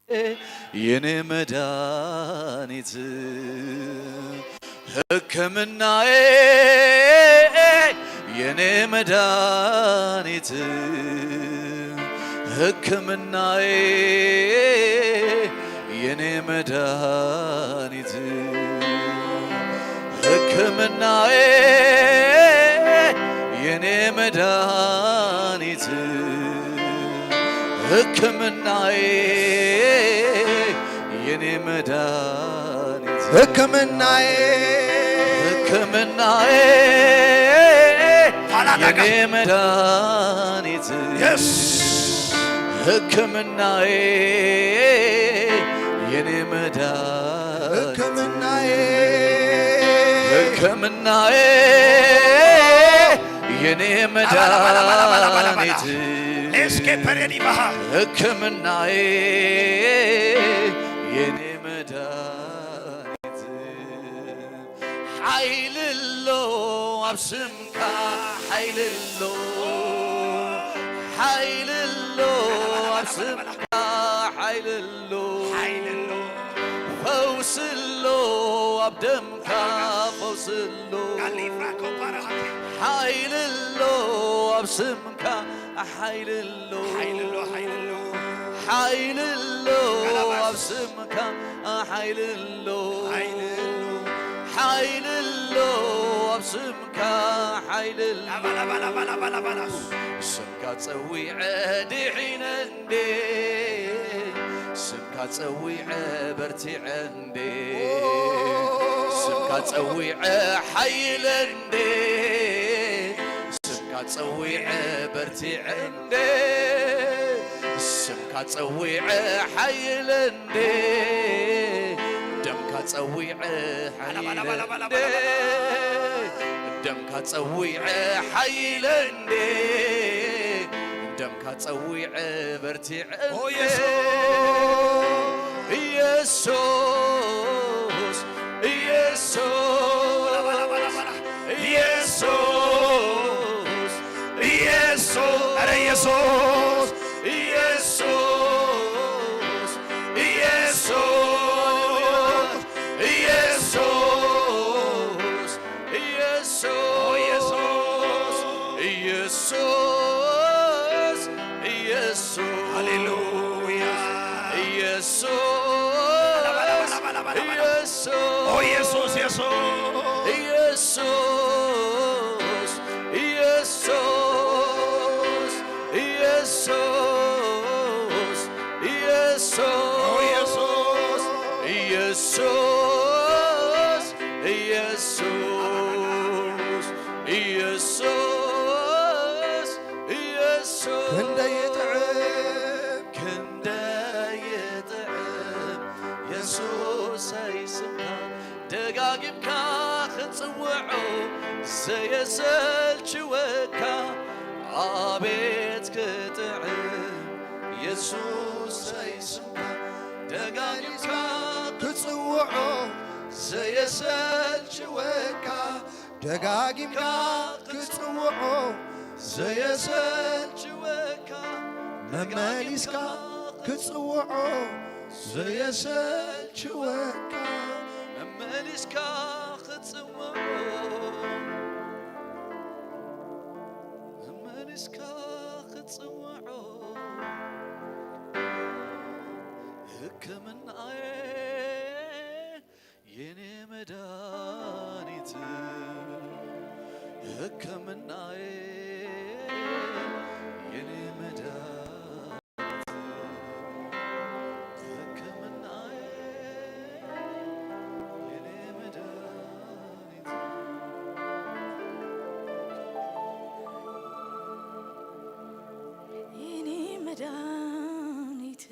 የኔ መድኃኒት ሕክምናዬ የኔ መድኃኒት ሕክምናዬ የኔ መድኃኒት ሕክምናዬ የኔ መድኃኒት ሕክምናዬ የኔ መድኃኒት ሕክምናዬ ሕክምናዬ የኔ መድኃኒት ሕክምናዬ የኔ መድኃኒት ሕክምናዬ ሕክምናዬ የኔ መድኃኒት ሕክምናዬ የኔ መድኃኒት ኃይልሎ አብስምካ ኃይልሎ ኃይልሎ አብስምካ ኃይልሎ ፈውስሎ አብደምካ ፈውስሎ ኃይልሎ አብስምካ ኃይልሎ ኃይልሎ አብስምካ ኃይልሎ ኃይልሎ አብስምካ ኃይልሎ ስምካ ፀዊዐ ድዒነ እንዴ ስምካ ፀዊዐ በርቲዐ እንዴ ስምካ ፀዊዐ ሓይለ እንዴ ስምካ ፀዊዐ በርቲዐ እንዴ ስምካ ፀዊዐ ሓይለ እንዴ ደምካ ፀዊዐ ሓይለ እንዴ ደምካ ፀዊዐ ሓይለ እንዴ ደምካ ፀዊዐ በርቲዐ ኢየሱስ ኢየሱስ ኢየሱስ ኢየሱስ ኧረ ኢየሱስ ኢየሱስ ኢየሱስ ኢየሱስ ኢየሱስ ኢየሱስ ኢየሱስ ሃሌሉያ ኢየሱስ ኢየሱስ ኢየሱስ ኢየሱስ ኢየሱስ ኢየሱስ ኢየሱስ ኢየሱስ ኢየሱስ ኢየሱስ ክንደይጥዕም ኢየሱስ አይስምካ ደጋጊምካ ክትፅውዖ ዘየሰልችወካ አቤት ክትዕም ኢየሱስ አይስምካ ደጋጊምካ ክትፅውዖ ዘየሰልችወካ ደጋጊምካ ክትፅውዖ ዘየሰልችወካ መመሊስካ ክትፅውዖ ዘየሰልችወካ መመሊስካ ክትፅውዖ መመሊስካ ክትፅውዖ ሕክምናዬ የኔ መድኃኒት ሕክምናዬ የኔ መድኃኒት ሕክምናዬ የኔ መድኃኒት የኔ መድኃኒት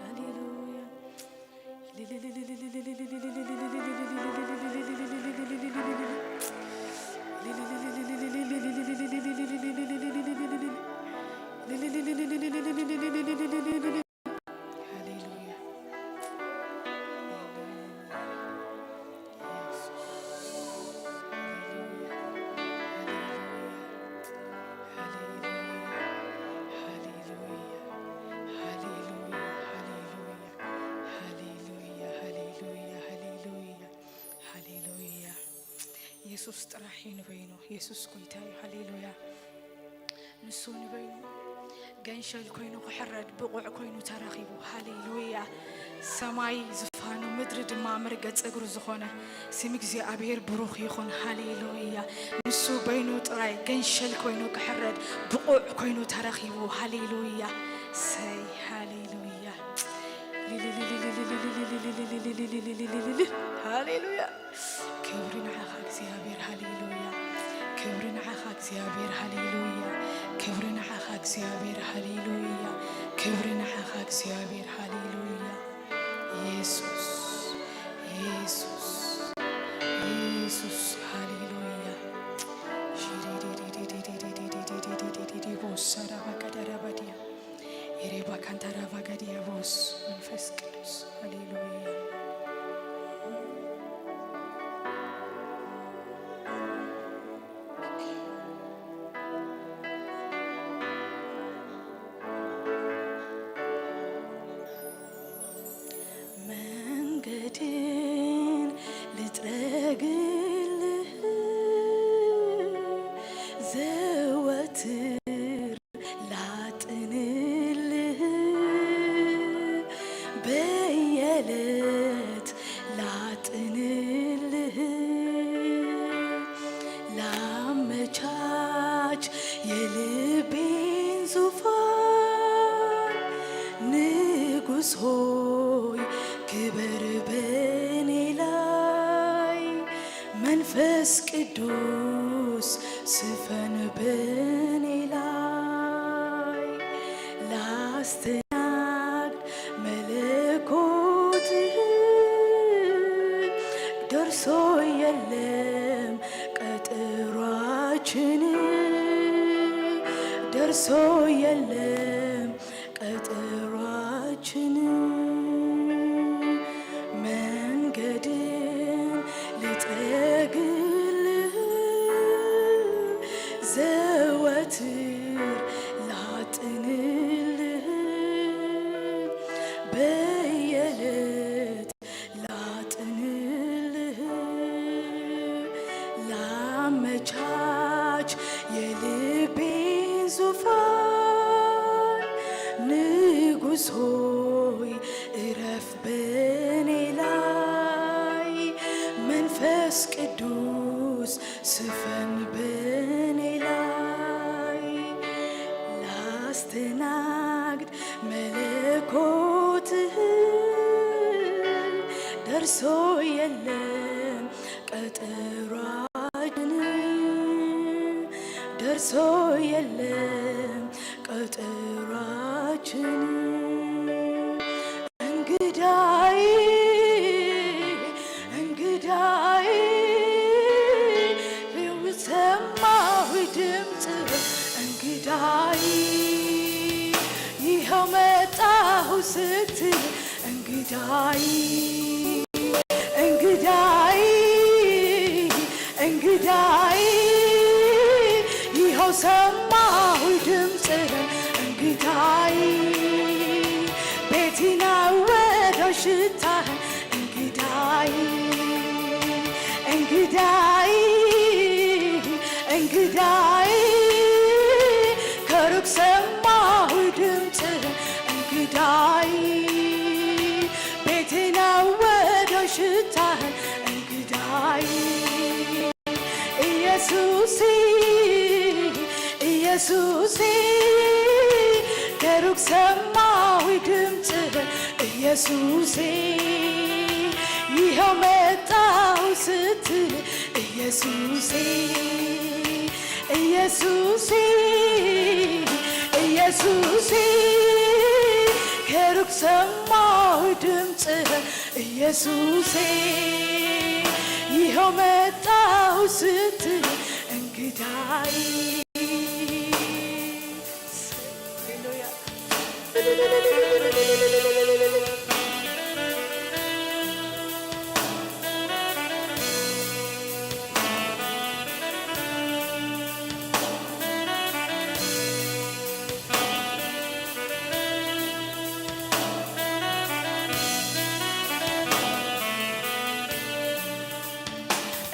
ሃሌሉያ ኢየሱስ ጥራይ ንበይኑ ኢየሱስ ጎይታይ ሃሌሉያ ንሱ ንበይኑ ገንሸል ኮይኑ ክሕረድ ብቁዕ ኮይኑ ተራኺቡ ሃሌሉያ ሰማይ ዝፋኑ ምድሪ ድማ መርገጽ እግሩ ዝኾነ ስም እግዚአብሔር ብሩኽ ይኹን ሃሌሉያ ንሱ በይኑ ጥራይ ገንሸል ኮይኑ ክሕረድ ብቁዕ ኮይኑ ተራኺቡ ሃሌሉያ ሰይ ሃሌሉያ ሃሌሉያ ክብር ንዓኻ እግዚአብሔር ሃሌሉያ ክብር ንዓኻ እግዚአብሔር ሃሌሉያ ክብር ንዓኻ እግዚአብሔር ሃሌሉያ ክብር ንዓኻ እግዚአብሔር ሃሌሉያ ኢየሱስ ኢየሱስ ኢየሱስ ሃሌሉያ ቦሰራ በቀደረ በዲያ ኢሬባ ካንታራ ባጋዲያ ቦስ መንፈስ ቅዱስ ሃሌሉያ መንገድን ልጥረግልህ ዘወትር ላጥንልህ በየዕለት ላጥንልህ ላመቻች የልቤን ዙፋን ንጉሥ ሆይ ክበር በኔ ላይ መንፈስ ቅዱስ ስፈን በኔ ላይ ላስተናግድ መለኮትህ ደርሶ የለም ቀጠሯችን ደርሶ የለም ቀጠሯችን መንገድን ልጠግልህ ዘወትር ላጥንልህ በየዕለት ላጥንልህ ላመቻች የልቤን ዙፋን ንጉሥ ሆይ እረፍ በኔ ላይ መንፈስ ቅዱስ ስፈን በኔ ላይ ላስተናግድ መለኮትህ ደርሶ የለም ቀጠሯችን ደርሶ የለም ቀጠሯችን እንግዳይ እንግዳይ ሰማሁ ድምፅ እንግዳይ ይኸው መጣሁ ስትል እንግዳይ እንግዳይ እንግዳይ ይኸው ሰማሁ ድምፅ እንግዳይ ቤቴን አወደው ሽታህ እንግዳይ እንግዳይ እንግዳይ ከሩቅ ሰማሁ ድምፅ እንግዳይ ቤቴን አወደው ሽታህ እንግዳይ ኢየሱሴ ኢየሱሴ ከሩቅ ሰማሁ ድምፅ ኢየሱሴ ይኸው መጣሁ ስትል ኢየሱሴ ኢየሱሴ ኢየሱሴ ከሩቅ ሰማሁ ድምፅ ኢየሱሴ ይኸው መጣሁ ስትል እንግዳይ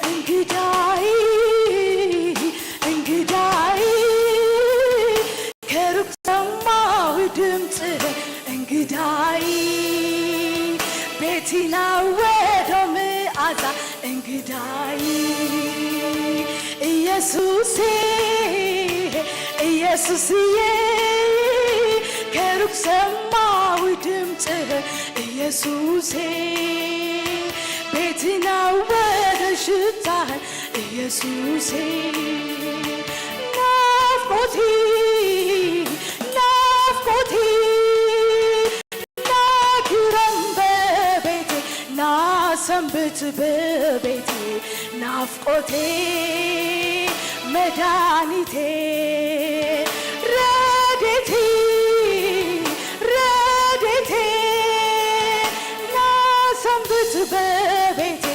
እንግዳይ ኢየሱሴ ኢየሱስዬ ከሩቅ ሰማሁ ድምፅህ ኢየሱሴ ቤቴን አወደ ሽታህ ኢየሱሴ ናፍቆቴ ናፍቆቴ ናግረም በቤቴ ናሰንብት በቤቴ ናፍቆቴ መድኃኒቴ ረድኤቴ ረድኤቴ ናሰንብት በቤቴ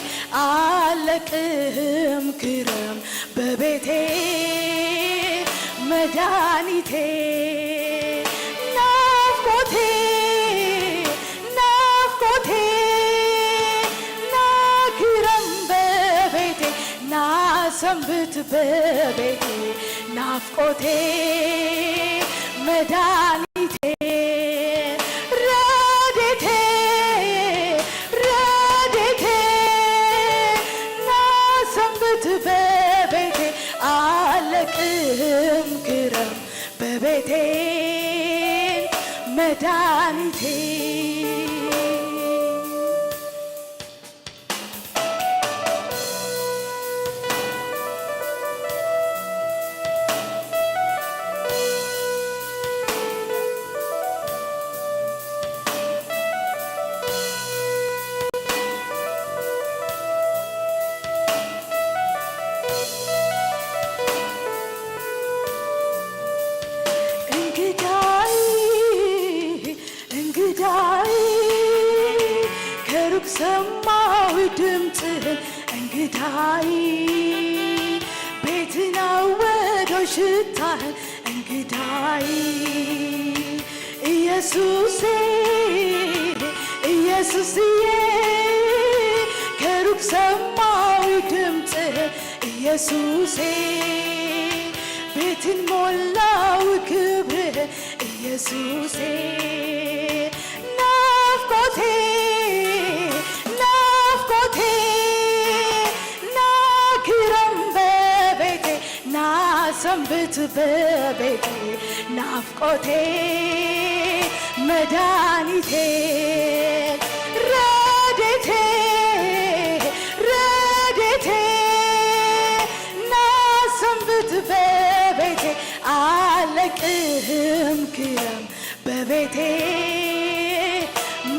አለቅህም ክረም በቤቴ መድኃኒቴ ናፍቆቴ ናፍቆቴ ናክረም በቤቴ ናሰንብት በቤቴ ናፍቆቴ መድኃኒቴ ረድኤቴ ረድኤቴ ናሰንብት በቤቴ አለቅህም ክረም በቤቴ መድኃኒቴ ከሩቅ ሰማሁ ድምፅህን እንግዳይ ቤትን አወደው ሽታህን እንግዳይ ኢየሱሴ ኢየሱስዬ ከሩቅ ሰማሁ ድምፅህን ኢየሱሴ ቤትን ሞላው ክብርህን ኢየሱሴ ናፍቆቴ ናፍቆቴ ናክረም በቤቴ ናሰንብት በቤቴ ናፍቆቴ መድኃኒቴ ረድኤቴ ረድኤቴ ናሰንብት በቤቴ አለቅህም ክረም በቤቴ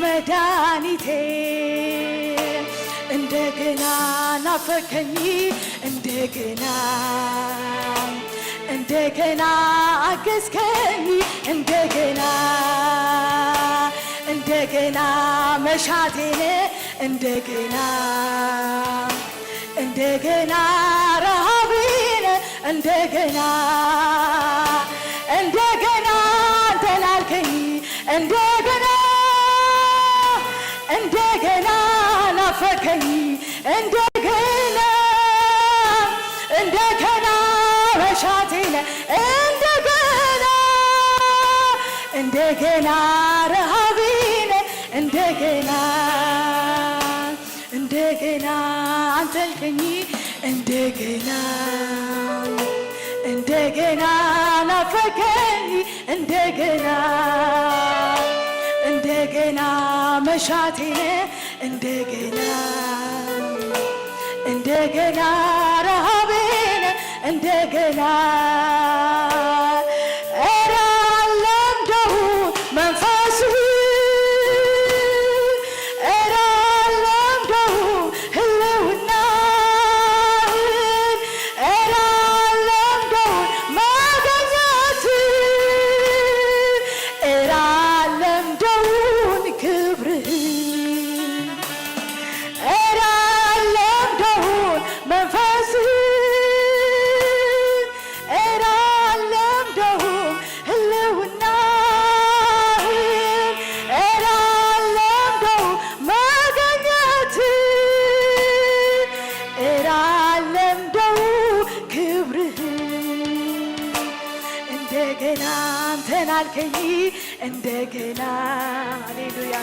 መድኃኒቴ እንደገና ናፈከኝ እንደገና እንደገና አገዝከኝ እንደገና እንደገና መሻቴን እንደገና እንደገና ረሃቤን እንደገና እንደገና አንተን አልከኝ እንደገና እንደገና ናፈከኝ እንደገና እንደገና መሻቴን እንደገና እንደገና ረሃቤን እንደገና እንደገና አንተልከኝ እንደገና እንደገና ናፈከኝ እንደገና እንደገና መሻቴን እንደገና እንደገና ረሃቤን እንደገና ኧረ አለምደው መንፈስህ ኧረ አለምደው ህልውናህን ኧረ አለምደው ማገኘትህን ኧረ አለምደውን ክብርህን ኧረ አለምደውን መንፈስህን ኧረ አለምደውን ህልውናህን ኧረ አለምደው ማገኘትህን ኧረ አለምደው ክብርህን እንደገና አንተን አልከኝ እንደገና ሃሌሉያ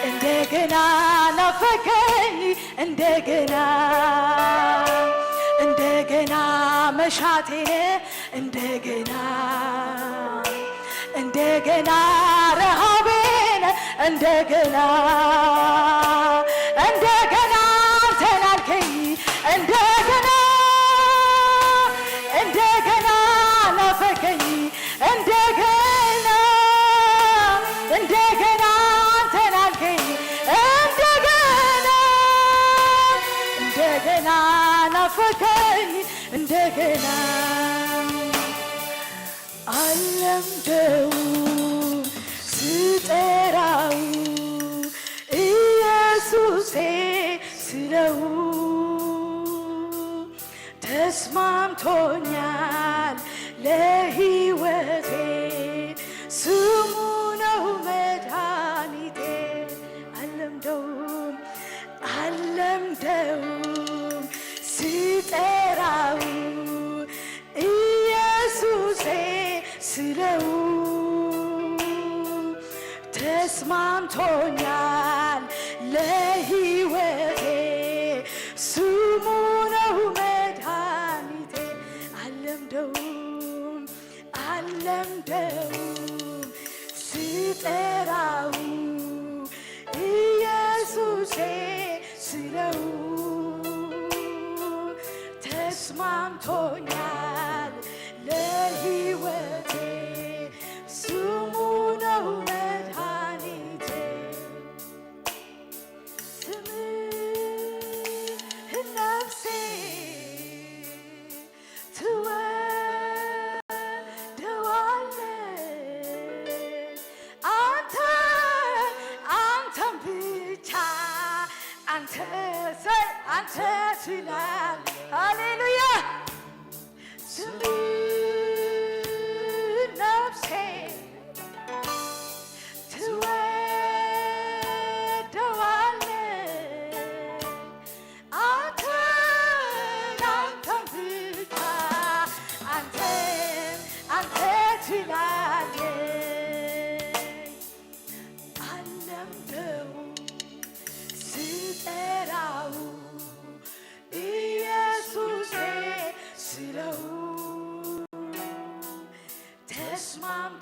እንደገና ናፈከኝ እንደገና እንደገና መሻቴን እንደገና እንደገና ረሃቤን እንደገና እንደገና አንተን አልከኝ እንደገና እንደገና ናፈቀኝ እንደገና እንደገና አንተን አልከኝ እንደገና እንደገና ናፈቀኝ እንደገና አለምደው ስጠራው ኢየሱሴ ስለው ተስማምቶኛል ለሕይወቴ ስሙ ነው መድኃኒቴ አለምደውም አለምደውም ስጠራው ኢየሱሴ ስለው ተስማምቶኛል ለሕይወቴ ስሙ ነው መድኃኒቴ አለምደውም አለምደውም ስጠራው ኢየሱሴ ስለው ተስማምቶኛል ለሕይወቴ ስሙ ነው መድኃኒቴ ስምህ ነፍሴ ትወደዋለች አንተን ብቻ አንተ ትላለህ ሃሌሉያ ስምህ ነፍሴ ትወደዋለች አንተን ብቻ አንተ ትላለች አለምደውም ስጠራው ኢየሱሴ ስለው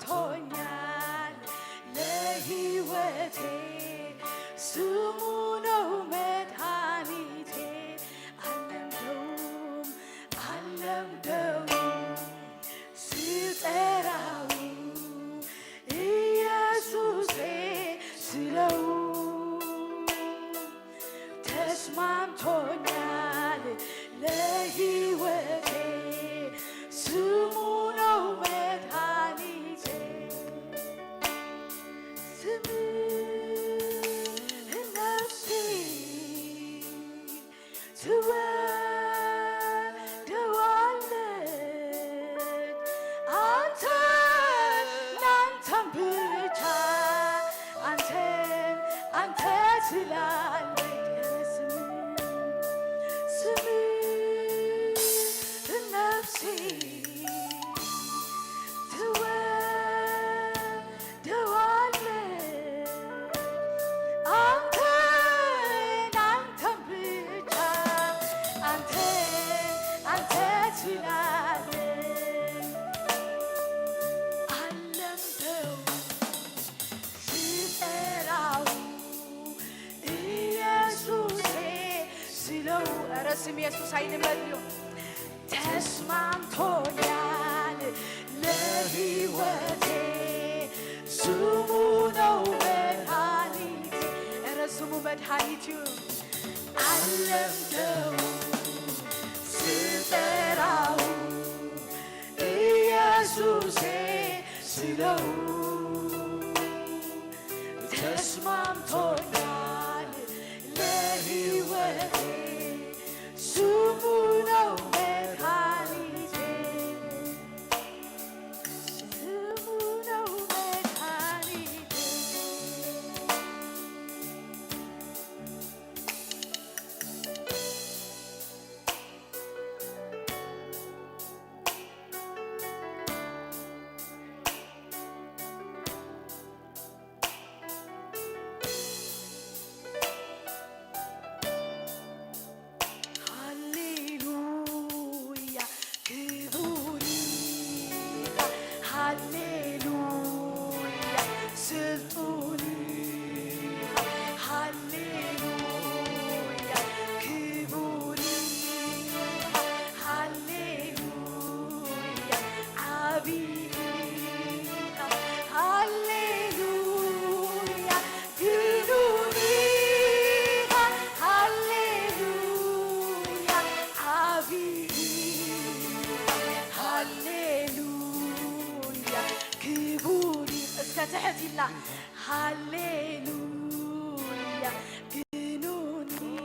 ተስማምቶኛል ለሕይወቴ ስሙ ነው መድኃኒቴ አለምደውም አለምደውም ስጠራው ኢየሱሴ ስለው ተስማምቶኛል ለሕይወቴ ስሙ ነው መድኃኒቴ ስምህ ነፍሴ ትወደዋለች አንተን ብቻ አንተ ትላለች ስምህ ነፍሴ ትወደዋለች አንተን ብቻ አንተ ትላለች አለምደውም ስጠራው ኢየሱሴ ስለው ኧረ ስም ኢየሱስ አይልበሉ ተስማምቶኛል ለሕይወቴ ስሙ ነው መድኃኒቴ ኧረ ስሙ መድኃኒቱ አለምደውም ስጠራው ኢየሱሴ ስለው ተስማምቶኛል ለሕይወቴ ስሙ ነው መድኃኒቴ ስሙ ነው መድኃኒቴ تحتيلا هاليلويا جنوني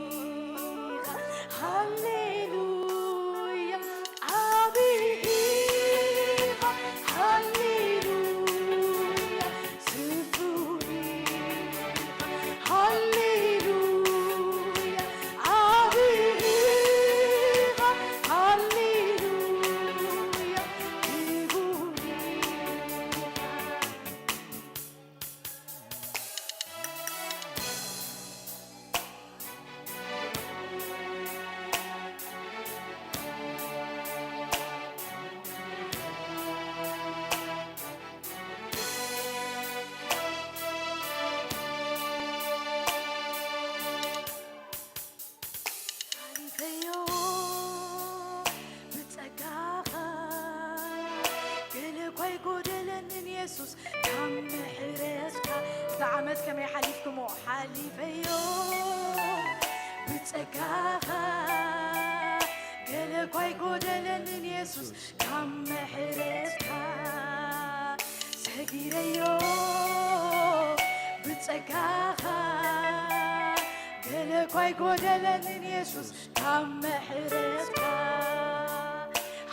هاليلويا عبيها هاليلويا سفوري هاليلويا عبيها هاليلويا كبوري حليفيو بتسقاها قلك ويقودلن يسوس كم حرسكا بعمد كم يحليفكم حليفيو بتسقاها قلك ويقودلن يسوس كم حرسكا سقيريو بتسقاها قلك ويقودلن يسوس كم حرسكا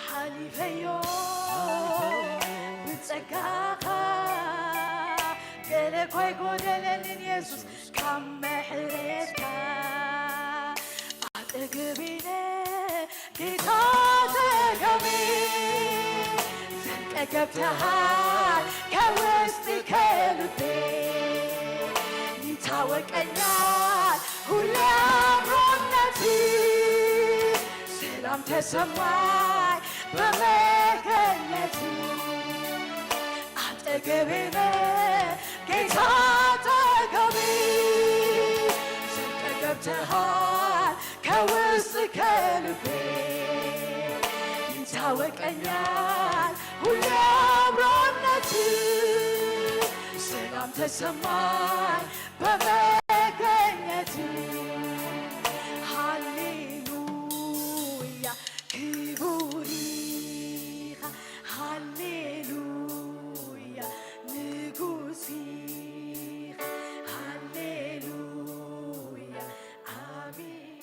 حليفيو بتسقاها قلك ويقودلن يسوس كم حرسكا أتقبيني ጌታ ተገቢ ዘልቀ ገብተሃል ከውስጥ ከልቤ ይታወቀኛል ሁሌ አብሮነት ሰላም ተሰማኝ በመገኘት አጠገቤ ነህ ጌታ አጠገቤ ዘልቀ ገብተሃል ከውስጥ ከልቤ ይታወቀኛል ሁሌ አብሮነት ሰላም ተሰማኝ በመገኘት ሃሌሉያ ክቡሪኻ ሃሌሉያ ንጉሲኻ ሃሌሉያ አሜን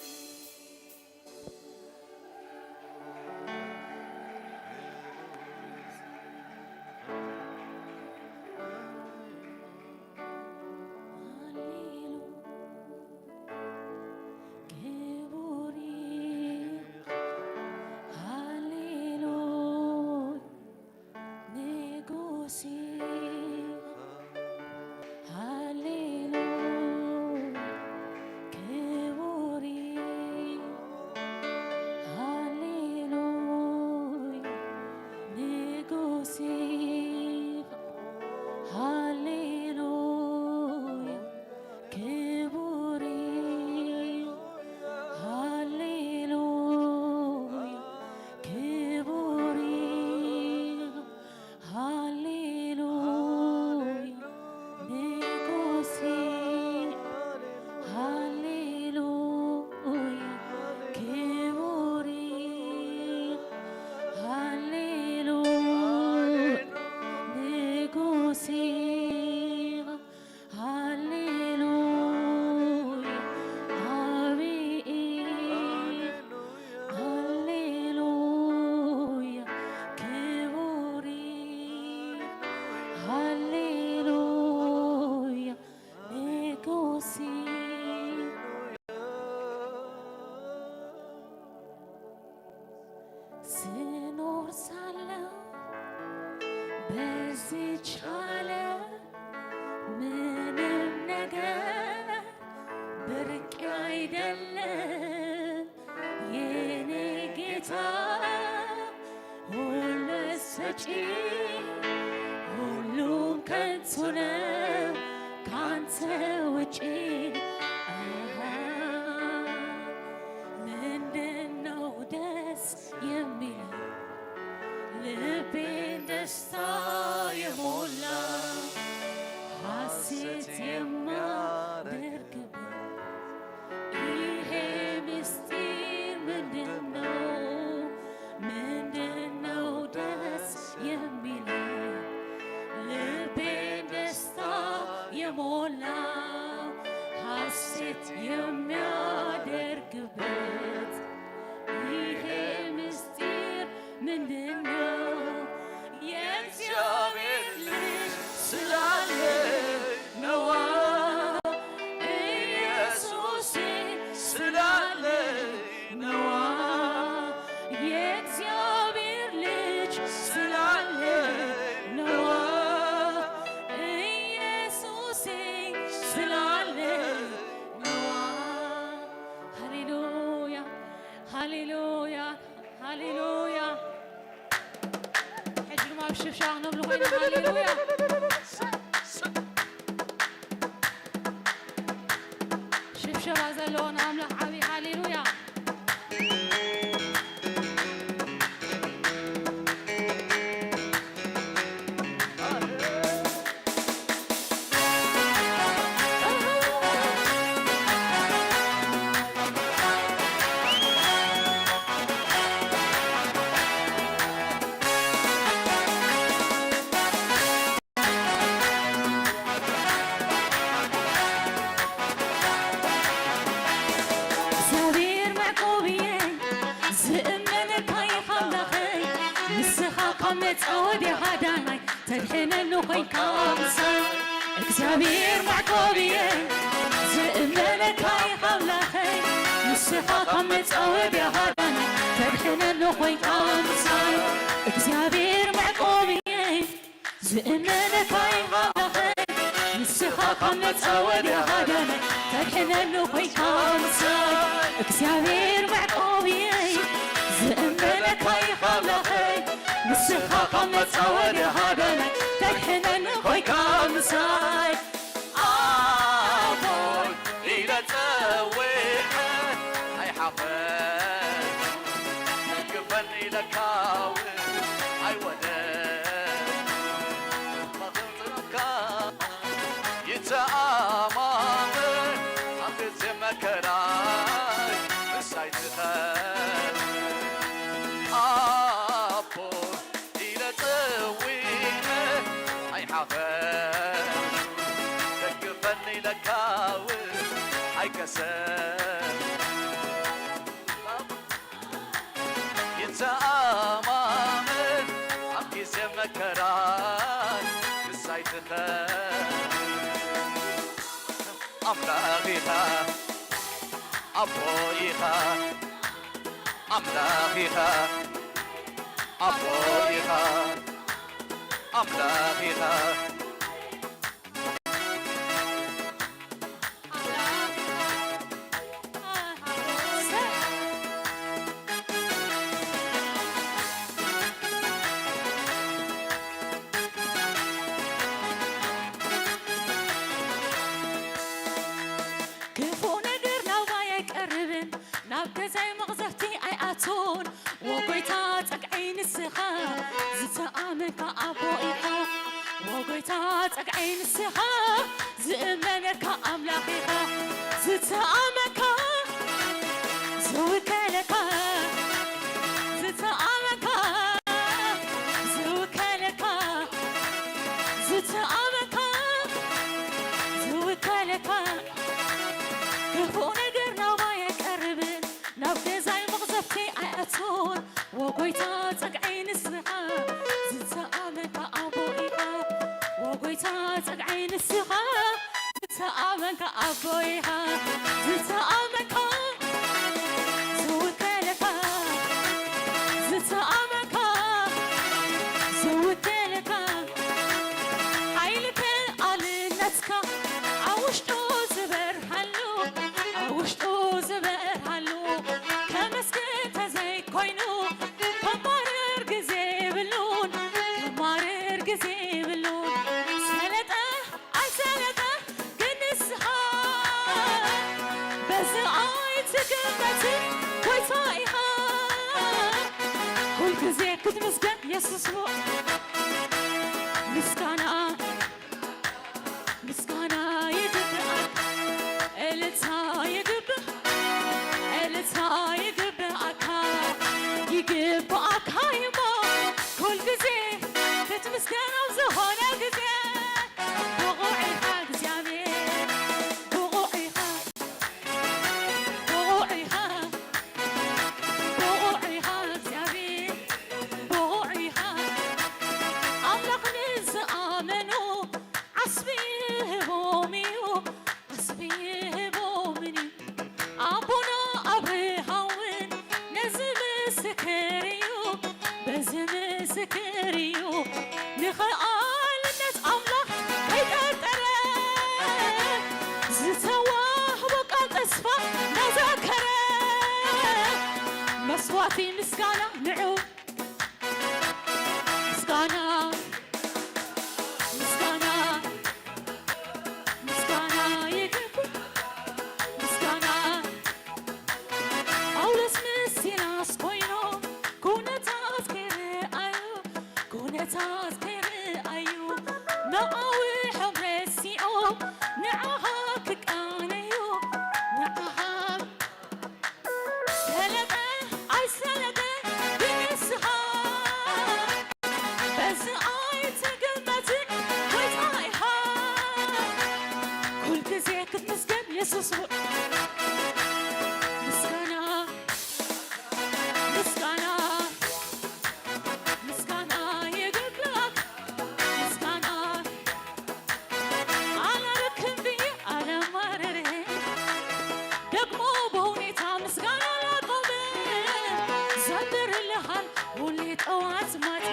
ስኖር ሳለሁ በዚች ዓለም ምንም ነገር ብርቅ አይደለም የኔ ጌታ ሁሉ ሰጪ ሁሉም ከንቱ ነው ካንተ ውጪ ምንድነው ደስ የሚለው ልቤን ደስታ የሞላ ሐሴት የማደርግበት ይሄ ምስጢር ምንድነው? ምንድነው ደስ የሚለው ልቤን ደስ የሞላው ሐሴት የሚያደርግበት ይሄ ምስጢር ምንድነው? የእግዚአብሔር ልጅ ስላለ ነዋ ኢየሱስ ስላለ ነዋ የእግዚአብሔር ልጅ ስላለ ነዋ ኢየሱስ ስላለ ነዋ። ሃሌሉያ ሃሌሉያ ሃሌሉያ حجر ما بشفشاغ نبلو خينا هاليلويا شفشاغ زلون أملح عبي هاليلويا ودي هداي تدحنا نخي كامسا እግዚአብሔር ማዕቆብዬ ዝእምነነካ ይኸብላኸይ ንስኻ ካብ መፃወድ ያሃዳና ተድሕነሉ ኮይንካ ምሳይ እግዚአብሔር ማዕቆብዬ ዝእምነነካ ይኸብላኸይ ንስኻ ካብ መፃወድ ያሃዳና ተድሕነሉ ኮይንካ ምሳይ እግዚአብሔር ማዕቆብዬ ዝእምነነካ ይኸብላኸይ ንስኻ ካብ መፃወድ ያሃዳና تحنن خويك مساي أبوي إلى تسويها هاي حفل نقفل إلى كاوي هاي وداد ما تنطلق يتأمامي عم تزمك راي مساي تخاف أبوي إلى تسويها حفل تكفلني لكاوي هاي كسر ينسى أمامي عم كيسي مكراي بساي تخاف أملاغيها أبويها أملاغيها أبويها أملاكها كيفو نقر نوبا يقربن نابك زي مغزفتي أي أتون وقويتا تقعين السخا زتأمنك أبوئيها وقويتا تقعين السخا زئمنك أملاقيها زتأمنك زوكالك زتأمنك زوكالك زتأمنك زوكالك كيفو نقر نوبا يقربن نابك زي مغزفتي أي أتون وقويتا تقعين السخا زتأمنك أبوئيها وقويتا تقعين السخا زتأمنك أبوئيها زتأمنك زوكالك زتأمنك زوكالك عيلك قالنتك عوشتو زبر هلو عوشتو زبر هلو كمسكت زي كوينو كمارر جزي بلون كمارر جزي بلون سلطة أي سلطة كنسها بس أي تكمتي كويتايها كل جزي كنت مسكن يسوع مسكنا مسكنا يدبرك إلتا يدبر إلتا يدبرك يجيبك هايما كل جزي كنت مسكنا وزهونا جزي وقوعي حق زيادة ኢየሱስ ምስጋና ምስጋና ምስጋና ይግባህ ምስጋና አላረክም ብዬ አለማረሬ ደግሞ በሁኔታ ምስጋና ላቆመ ዘምርልሃል ሁሌ ጠዋት ማታ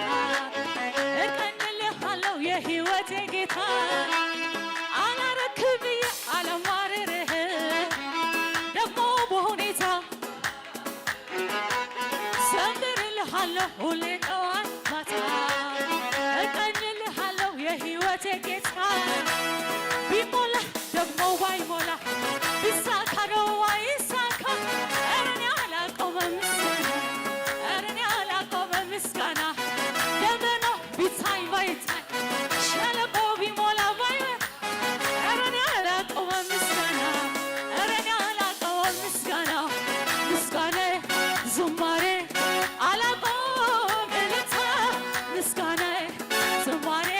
እቀኝልሃለሁ የሕይወቴ ጌታ አላረክም ብዬ አለማረሬ ደግሞ በሁኔታ ዘምርልሃለሁ ሁሌ ጠዋት ማታ እቀኝልሃለሁ የሕይወቴ ጌታ ቢሞላ ደግሞ ባይሞላ ቢሳካ ነው አይሳካ ኧረ እኔ አላቆመም ምስጋና ኧረ እኔ አላቆመም ምስጋና ደመና ቢታይ ባይታይ ሸለቆ ቢሞላ ባይሞላ ኧረ እኔ አላቆመም ምስጋና ኧረ እኔ አላቆመም ምስጋና ምስጋና ዝማሬ አላቆም እልልታ ምስጋና ዝማሬ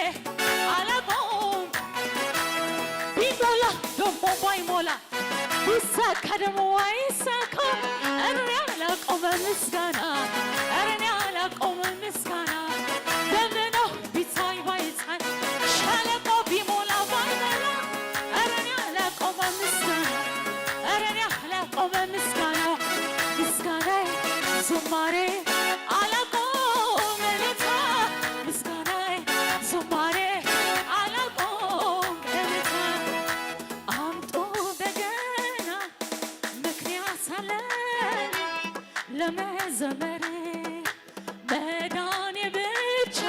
አላቆም ቢሞላ ደግሞ ባይሞላ ቢሳካ ደግሞ አይሳካ ኧረ እኔ አላቆመም ምስጋና ኧረ እኔ አላቆመም ምስጋና ደመናው ቢታይ ባይታይ ሸለቆ ቢሞላ ባይሞላ ኧረ እኔ አላቆመም ምስጋና ኧረ እኔ አላቆመም ምስጋና ምስጋና ዝማሬ አላቆም እልልታ ምስጋና ዝማሬ አላቆም እልልታ አምጡ በገና ምክንያት አለኝ ለመዘመር መዳኔ ብቻ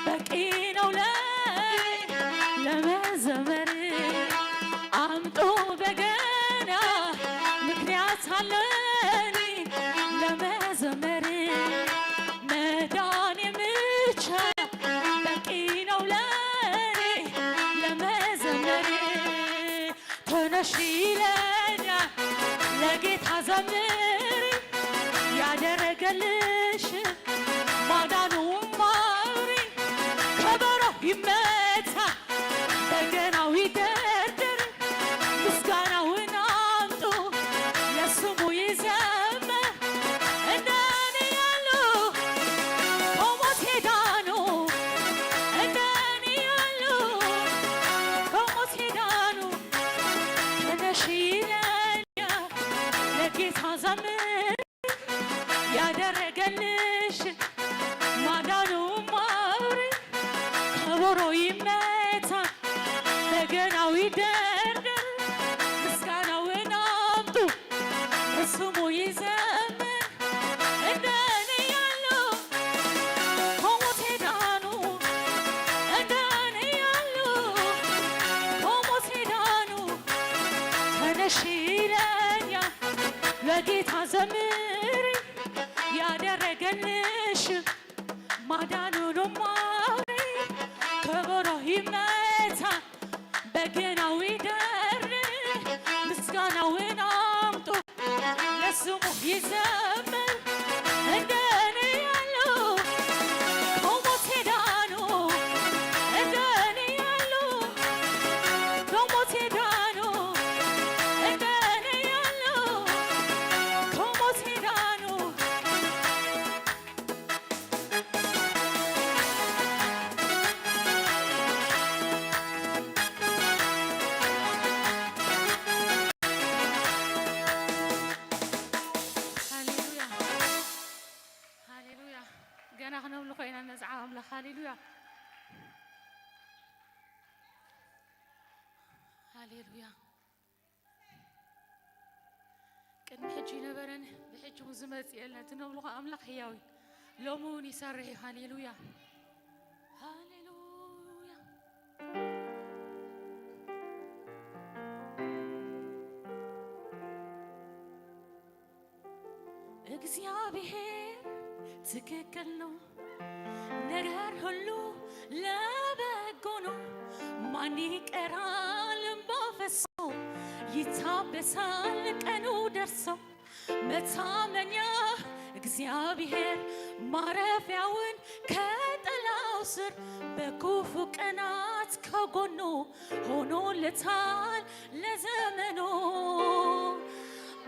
በቂ ነው ለኔ ለመዘመር አምጡ በገና ምክንያት አለኝ ለመዘመር መዳኔ ብቻ በቂ ነው ለኔ ለመዘመር ተነሽ ይለኛል ለጌታ ዘምሪ ያደረገልሽ ማዳኑን ማውሪ ከበሮ ይመታ በገናው ይደርደር ምስጋናውን አምጡ ለስሙ ይዘመር እንደኔ ያሉ ከሞት የዳኑ እንደኔ ያሉ ከሞት የዳኑ ተነሽ ይለኛል ለጌታ ዘምሪ ያደረገልሽ ማዳኑን ማውሪ ከበሮ ይመታ በገናው ይደርደር ምስጋናውን አምጡ ለስሙ ይዘምር እንደኔ ያሉ ከሞት የዳኑ እንደኔ ያሉ ከሞት የዳኑ ተነሽ ይለኛል ለጌታ ዘምሪ ያደረገልሽ ማዳኑን ማውሪ ከበሮ ይመታ በገናው ይደርደር ምስጋናውን አምጡ ለስሙ ይዘምር እንደኔ ያሉ ከሞት የዳኑ እንደኔ ያሉ ከሞት የዳኑ እንደኔ ያሉ ከሞት የዳኑ ሃሌሉያ ሃሌሉያ ገና ክነብሉ ኮይና ነዝዓ ኣምላኽ ሃሌሉያ ሃሌሉያ ቅድሚ ሕጂ ነበረን ብሕጂ እውን ዝመፅእ የለን ትነብልኹ ኣምላኽ ሕያው እዩ ሎሚ እውን ይሰርሕ እዩ ሃሌሉያ ሃሌሉያ እግዚአብሔር ትክክል ነው ነገር ሁሉ ለበጎ ነው ማን ይቀራል እንባ ፈሶ ይታበሳል ቀኑ ደርሶ መታመኛ እግዚአብሔር ማረፊያውን ከጥላው ስር በክፉ ቀናት ከጎኑ ሆኖለታል ለዘመኑ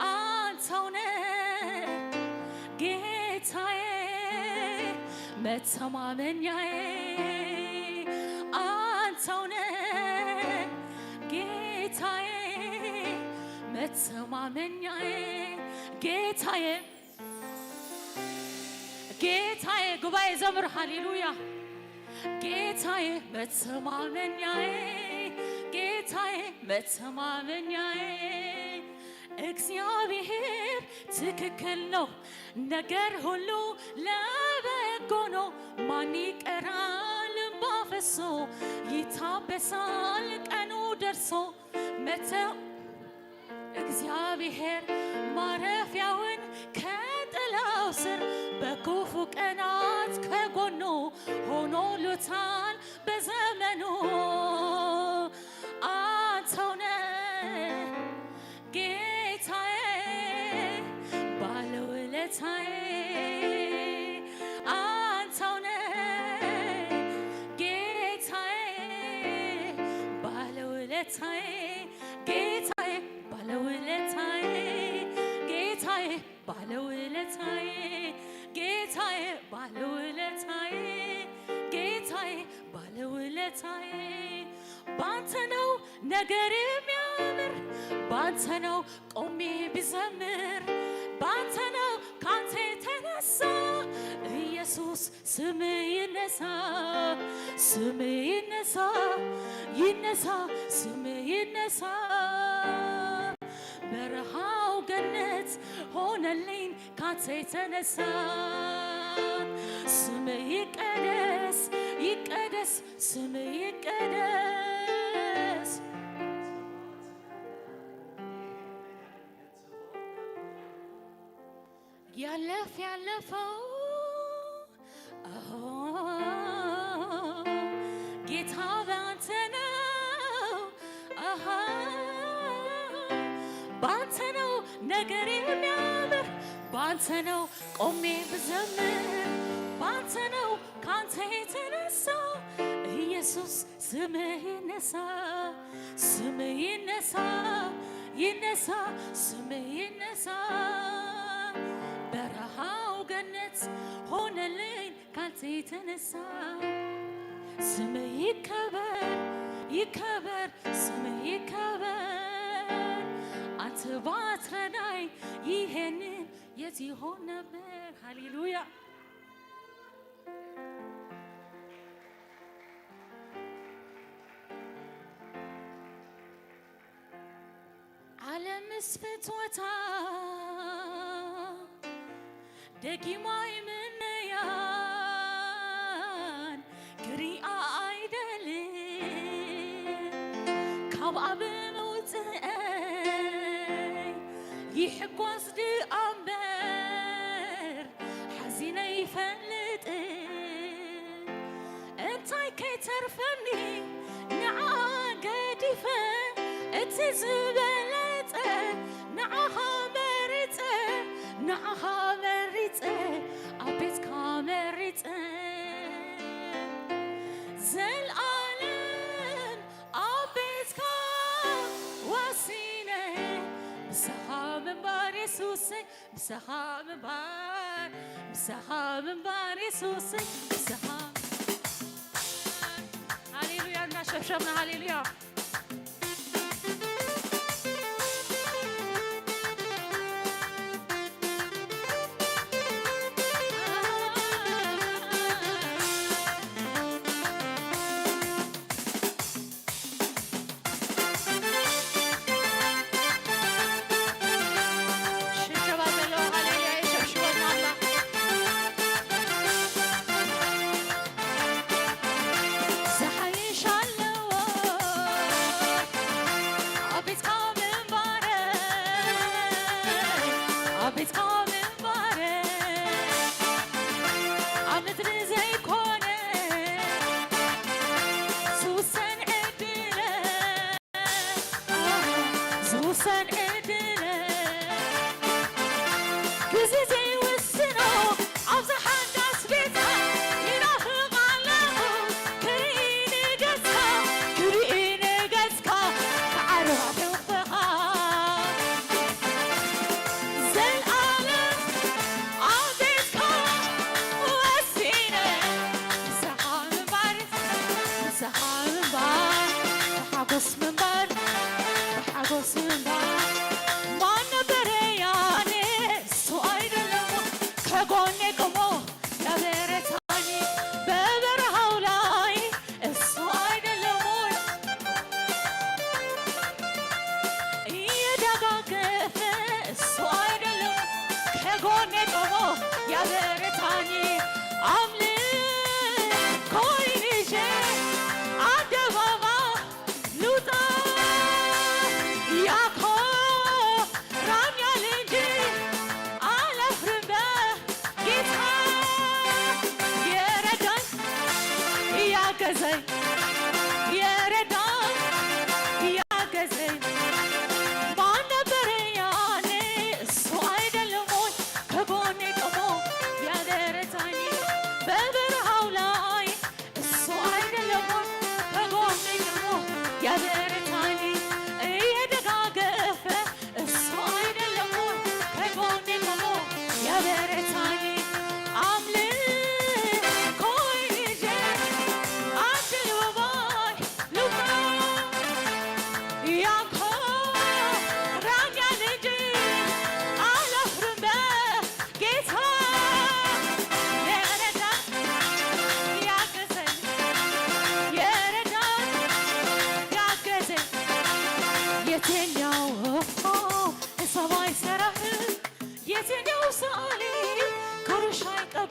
አንተው ነህ ጌታዬ መተማመኛዬ አንተው ነህ ጌታዬ መተማመኛዬ ጌታዬ ጌታዬ ጉባኤ ዘምር ሃሌሉያ ጌታዬ መተማመኛዬ ጌታዬ መተማመኛዬ እግዚአብሔር ትክክል ነው ነገር ሁሉ ለበጎ ነው ማን ይቀራል እንባ ፈሶ ይታበሳል ቀኑ ደርሶ እግዚአብሔር ማረፊያውን ከጥላው ስር በክፉ ቀናት ከጎኑ ሆኖለታል በዘመኑ አንተው ነህ ጌታዬ ባለውለታዬ አንተው ነህ ጌታዬ ባለውለታዬ ጌታዬ ባለውለታዬ ጌታዬ ባለውለታዬ ጌታዬ ባለውለታዬ ጌታዬ ባለውለታዬ ባንተ ነው ነገር የሚያምር ባንተ ነው ቆሜ ብዘምር ባንተ ነው ካንተ የተነሳ ኢየሱስ ስም ይነሳ ስም ይነሳ ይነሳ ስም ይነሳ በረሃው ገነት ሆነልኝ ካንተ የተነሳ ስም ይቀደስ ይቀደስ ስም ይቀደስ ያለፈው ጌታ ባንተ ነው ባንተ ነው ነገር የሚያምር ባንተ ነው ቆሜ ብዘምር ባንተ ነው ካንተ የተነሳ ኢየሱስ ስምህ ይነሳ ስምህ ይነሳ ይነሳ ስምህ ይነሳ በረሃው ገነት ሆነልኝ ካንተ የተነሳ ስምህ ይከበር ይከበር ስምህ ይከበር አንተ ባትረዳኝ ይሄንን የት ይሆን ነበር ሃሌሉያ ዓለምስ ፍትወታ ደጊማይ ምንያን ግሪአ አይደል ካብ ኣብ መውፅአይ ይሕጓስ ድኣምበር ሓዚነ ይፈልጥ እንታይ ከይተርፈኒ ንዓ ገዲፈ እቲ ዝበለጠ ንዓኻ መሪፀ ንዓኻ መሪፀ ኣብ ቤትካ መሪፀ ዘለኣለም ኣብ ቤትካ ወሲነ ምሳኻ ምንባር የሱሰይ ምሳኻ ምንባር የሱሰይ ምሳኻ ሃሌሉያ እናሸብሸብና ሃሌሉያ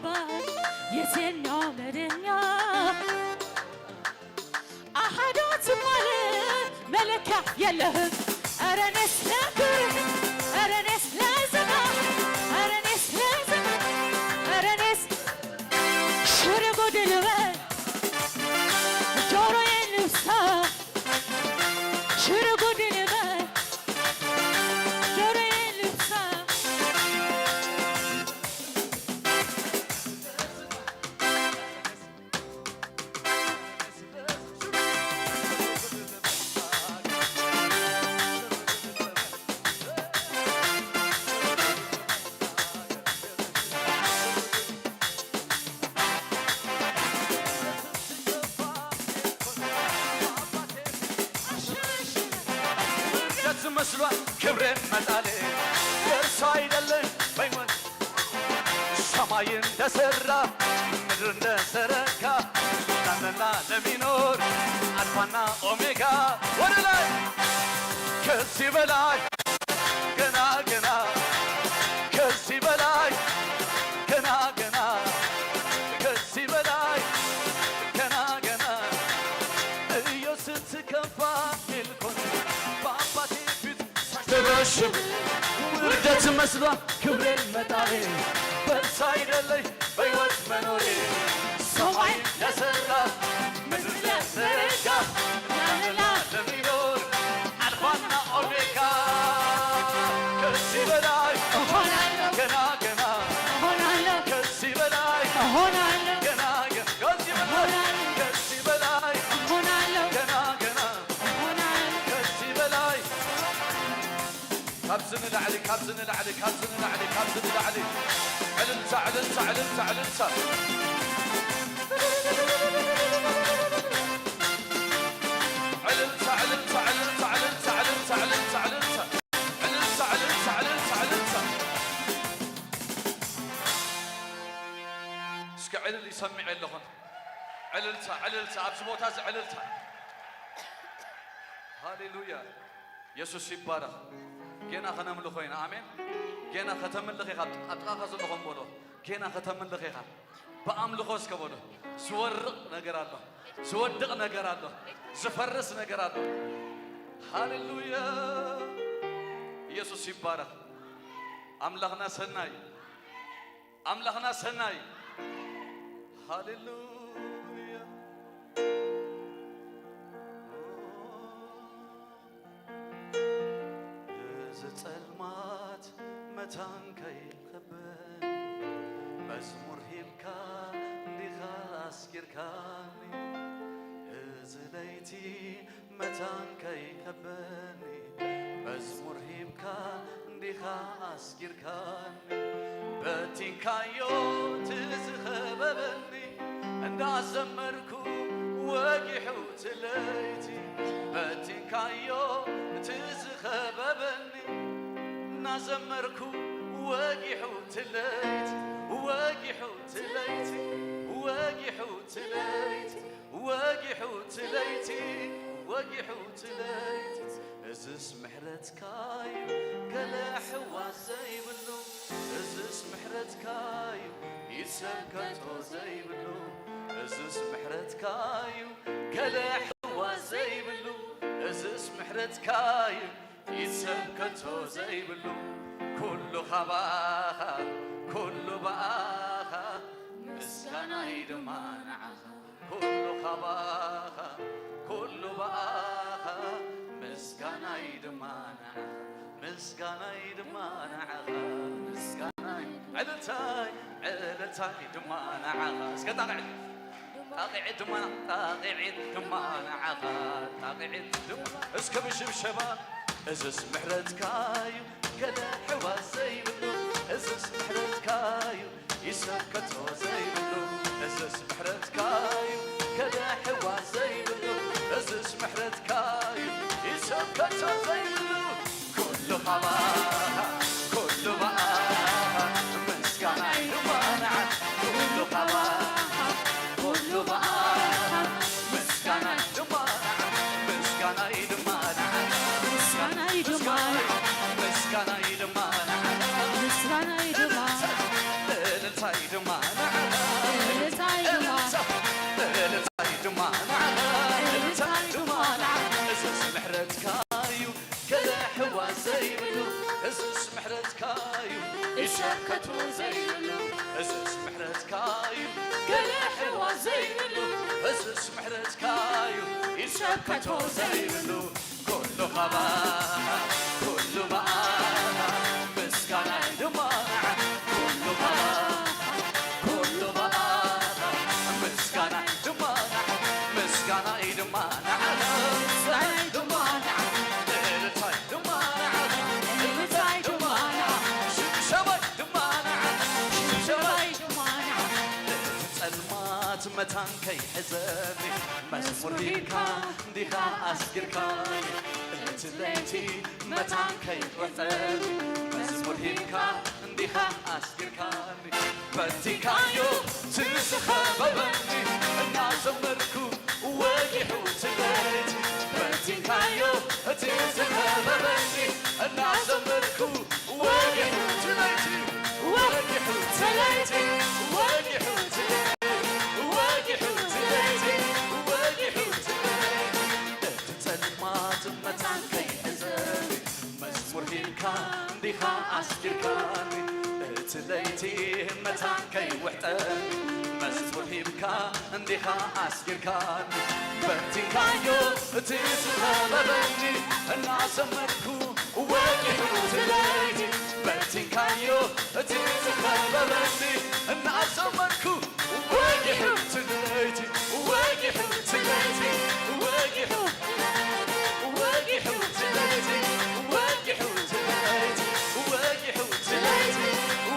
አባት የትኛው መደኛ አሃዶት ማለት መለኪያ የለህም ኧረ እኔስ ለክብርህ ኧረ እኔስ ለዝና ኧረ እኔስ ለዝና ኧረ እኔስ ሽር ጉድ ልበል ጆሮዬን ልብሳ ሽር ጉድ ልበል ጆሮዬን ልብሳ መስሏል ክብሬ መጣሌ እርሱ አይደለም በይወት ሰማይ እንደሰራ ምድር እንደዘረጋ ላንና ለሚኖር አልፋና ኦሜጋ ወደ ላይ ከዚህ በላይ ገና ገና ከዚህ በላይ ገና ገና ከዚህ በላይ ገና ገና እዮ ስትከፋ ሚልኮን በአባቴ ተበሽም ውርደት መስሏል ክብሬ መጣሌ በእርሱ አይደለኝ በሕይወት መኖሬ ሰማይ ለሠራ ምድር ለዘረጋ ላንና ለሚኖር አልፋና ኦሜጋ ከዚህ በላይ እሆናለሁ ገና ገና እሆናለሁ ከዚህ በላይ እሆናለሁ ገና ገና ከዚህ በላይ ከዚህ በላይ እሆናለሁ ገና ገና እሆናለሁ ከዚህ በላይ ካብዝን ላዕሊ ካብዝን ላዕሊ ካብዝን ላዕሊ ካብዝን ላዕሊ ዕልልታ ዕልልታ ዕልልታ ዕልልታ ዕልልታ ዕልልታ ዕልልታ ዕልልታ ዕልልታ ዕልልታ ዕልልታ ዕልልታ ዕልልታ ዕልልታ እስኪ ዕልል ይሰሚዕ ኣለኹን ዕልልታ ዕልልታ ኣብዚ ቦታ እዚ ዕልልታ ሃሌሉያ ኢየሱስ ይባረኽ ጌና ኸነምልኾ ኢና ኣሜን ጌና ኸተምልኽ ኢኻ ኣብ ጥቓኻ ዘሎ ኸንበሎ ጌና ኸተምልኽ ኢኻ ብኣምልኾ እስከ በሎ ዝወርቕ ነገር ኣሎ ዝወድቕ ነገር ኣሎ ዝፈርስ ነገር ኣሎ ሃሌሉያ ኢየሱስ ይባረኽ ኣምላኽና ሰናይ ኣምላኽና ሰናይ ሃሌሉያ ጸልማት መታን ከይኸበን መዝሙር ሂብካ እንዲኻ ኣስጊርካኒ እዚ ለይቲ መታን ከይኸበኒ መዝሙር ሂብካ እንዲኻ ኣስጊርካኒ በቲንካዮ ትዝኸበበኒ እንዳዘመርኩ ወጊሑ ትለይቲ በቲንካዮ ትዝኸበበኒ ናዘመርኩ ወጊሑ ትለይቲ ወጊሑ ትለይቲ ወጊሑ ትለይቲ ወጊሑ ትለይቲ ወጊሑ ትለይቲ እዝስ ምሕረትካዩ ገለ ሕዋስ ዘይብሉ እዝስ ምሕረትካዩ ይሰብከቶ ዘይብሉ እዝስ ምሕረትካዩ ገለ ሕዋስ ዘይብሉ እዝስ ምሕረትካዩ ይሰብከቶ ዘይብሉ ኩሉ ኻባኻ ኩሉ በኣኻ ምስጋናይ ድማ ንዓኻ ኩሉ ኻባኻ ኩሉ በኣኻ ምስጋናይ ድማ ንዓኻ ምስጋናይ ድማ ንዓኻ ምስጋናይ ዕልልታይ ዕልልታይ ድማ ንዓኻ እስከ ጣቕዒት ጣቕዒት ድማ ጣቕዒት ድማ ንዓኻ ጣቕዒት ድማ እስከ ብሽብሸባ እዝስ ምሕረትካዩ ገለ ሕዋስ ዘይብሉ እዝስ ምሕረትካዩ ይሰብከቶ ዘይብሉ እዝስ ምሕረትካዩ ገለ ሕዋስ ዘይብሉ እዝስ ምሕረትካዩ ይሰብከቶ ዘይብሉ ኩሉ ኻባኻ ኩሉ በኣኻ ምስጋናይ ድማ ንዓኻ ኩሉ ኻባኻ ኩሉ በኣኻ ምስጋናይ ድማ ንዓኻ ምስጋናይ ድማ ንዓኻ ምስጋናይ ድማ ምስጋናይ ድማ ንዓኻ ምስጋናይ ድማ እልልታይ ድማ ንዓኻ إزس محرت كايو كلا حوا زيبلو إزس محرت كايو يشكتو زيبلو إزس محرت كايو كلا حوا زيبلو إزس محرت كايو يشكتو زيبلو كل غبا كل معانا مسكنا دماء كل غبا كل معانا مسكنا دماء مسكنا دماء مسكنا دماء التاي دماء التاي دماء شبشبي دماء شبشبي دماء سلمات متان كي حزني مسمور ديكا ديكا أسكركا تليتي متان كي وحزني مسمور ديكا ديكا أسكركا بديكايو تسخببني الناس مركو واجحو تليتي بديكايو تسخببني الناس مركو واجحو تليتي واجحو تليتي واجحو تليتي واجحو تليتي واجحو تليتي تسلمات متان كي حزني مزمور هيكا ديخا أسكركاني تليتي متان كي وحداني مزمور هيكا ديخا أسكركاني بنتيكايو تسخببني الناس مركو واجحو تليتي بنتيكايو تسخببني الناس مركو واجحو تليتي واجحو تليتي واجحو واجحو تليتي واجحو تليتي واجحو تليتي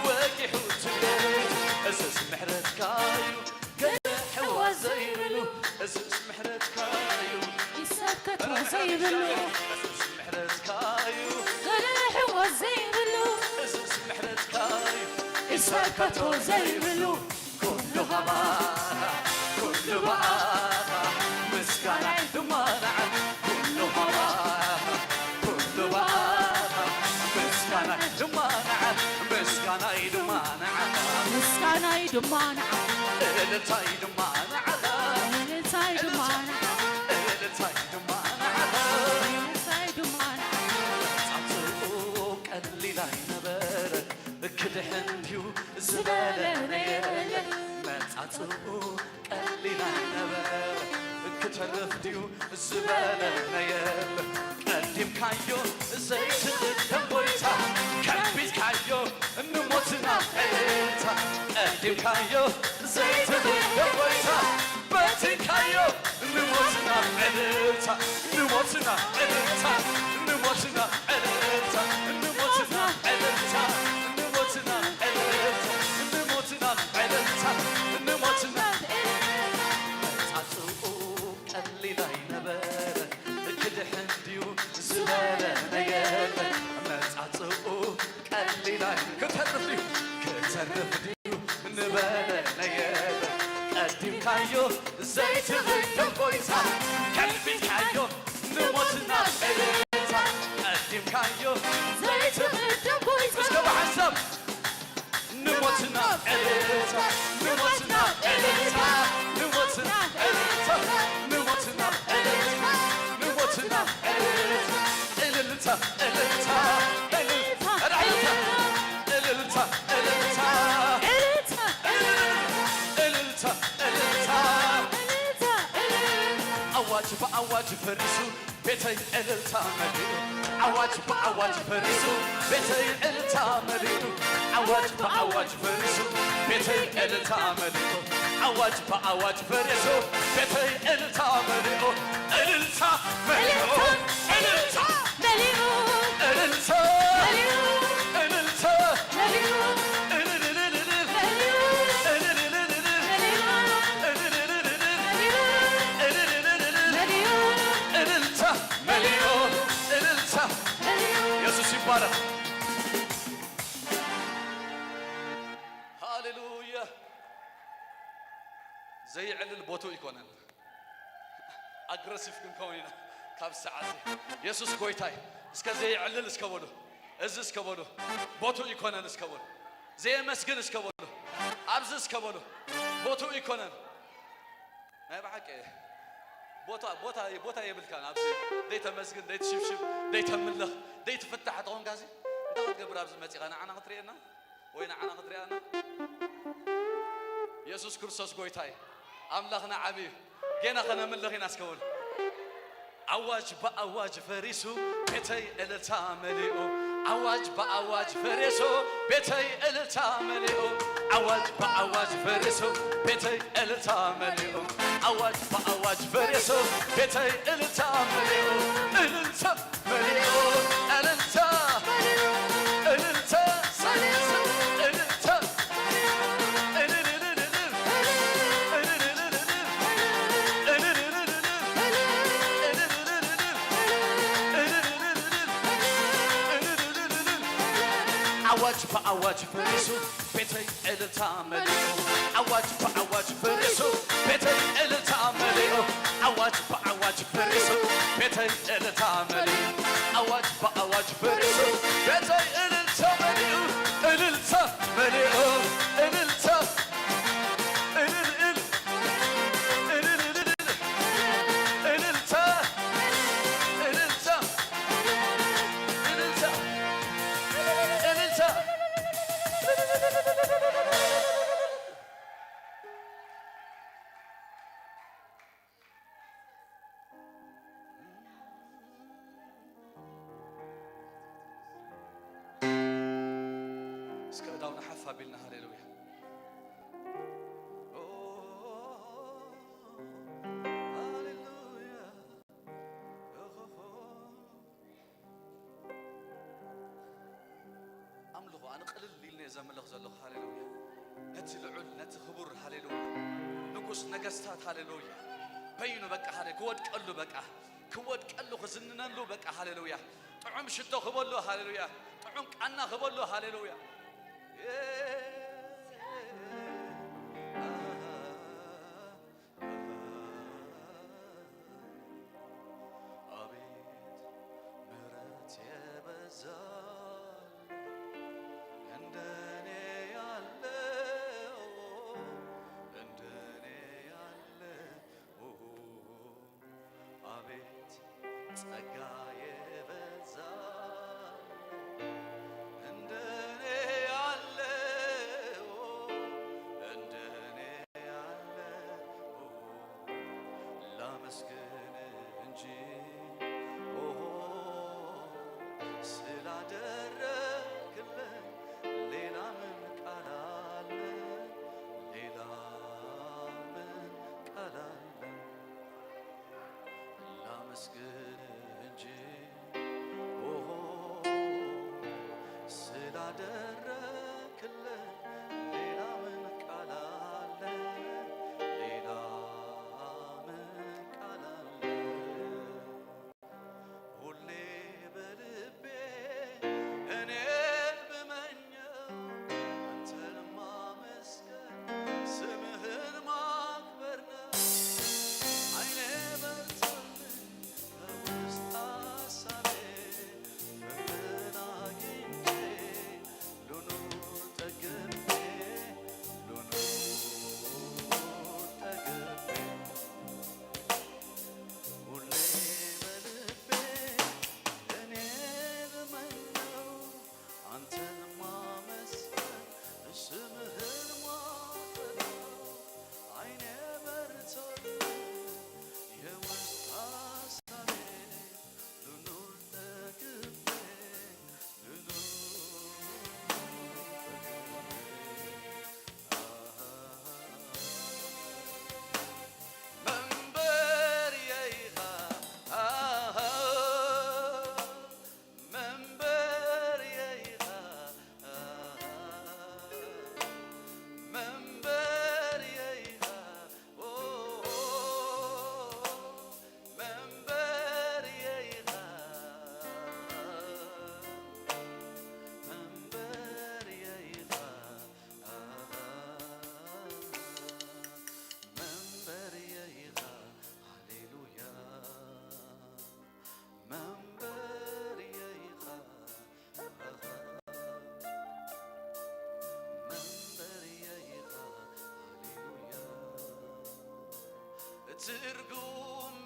واجحو تليتي أسس محرت كايو كلا حوا زيبلو أسس محرت كايو يسكت وزيبلو أسس محرت كايو كلا حوا زيبلو أسس محرت كايو يسكت وزيبلو كل غباها كل بقاها مسكنا دمانا كل غباها كل بقاها مسكنا دمانا مسكنا دمانا مسكنا دمانا التاي دمانا التاي دمانا التاي دمانا التاي دمانا صوق اللي لا ينبر كدحنتيو زبالنا يلا ما تصوق اللي لا ينبر كترفتيو زبالنا يلا قديم كايو زيت الدمويتا كبيت كايو نموتنا حيتا قديم كايو زيت الدمويتا بنتي كايو نموتنا حيتا نموتنا حيتا نموتنا حيتا نموتنا حيتا نموتنا حيتا نموتنا حيتا نموتنا اللي لا ينبر كدحنديو زبالنا يلا ما تعصقو اللي لا كترفديو نبالنا يلا قديم كايو زيت الدم بويتا قلبي كايو نموتنا حيتا قديم كايو زيت الدم بويتا بس كما حسب نموتنا حيتا نموتنا حيتا نموتنا حيتا نموتنا حيتا نموتنا حيتا إلتا إلتا إلتا إلتا إلتا إلتا إلتا إلتا أواج بأواج فرسو بيتي إلتا مدينو أواج بأواج فرسو بيتي إلتا مدينو أواج بأواج فرسو بيتي إلتا مدينو أواج بأواج فرسو بيتي إلتا مدينو إلتا مدينو إلتا مليون إلتا مليون إلتا مليون مليون إلتا يسوع يبارك هاليلويا زي علل بوتو يكونن أجريسيف كونينا كاب ساعة يسوع كويتاي اسكا زي علل اسكبولو از اسكبولو بوتو يكونن اسكبولو زي مسجن اسكبولو أبز اسكبولو بوتو يكونن ما بحكي ቦታ يبلكان أبزي ديت مسجد ديت شبشب ديت ملخ ديت فتح طعون كازي ده قبر أبز متي أنا قطرينا وين أنا قطرينا يسوع كريستوس قويتاي أملاخنا عبيد جينا خنا ملخي ناس كول عواج بأواج فريسو بيتي التامليو عواج بأواج فريسو بيتي التامليو عواج بأواج فريسو بيتي التامليو عواج بأواج فريسو بيتي التامليو التامليو التامليو أواج بأواج فريسو بيتي التامليو أواج بأواج فريسو بيتي التامليو أواج بأواج فريسو بيتي التامليو أواج بأواج فريسو بيتي التامليو التامليو اسكداونا حفا بالنا هاليلويا هاليلويا أملغو أنا قلل لي زملغ زلغ هاليلويا نتي العل نتي خبر هاليلويا نقص نقستات هاليلويا بينو بقى هالي كود قلو بقى كود قلو خزننا له بقى هاليلويا طعم شدو خبلو هاليلويا طعم قنا خبلو هاليلويا ترقوم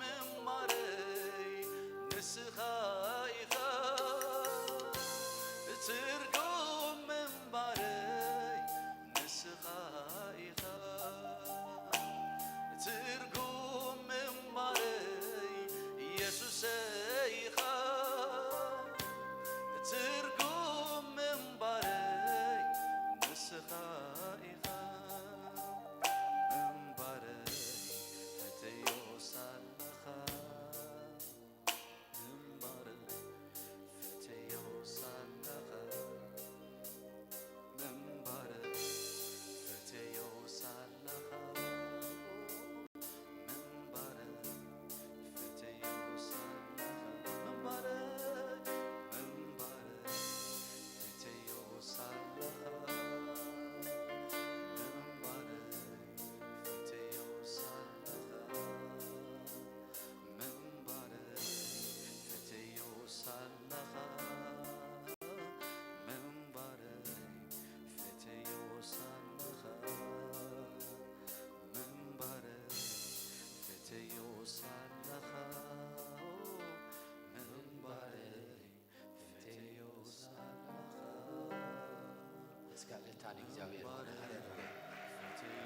ጌታን እግዚአብሔር ሆነ ሃሌሉያ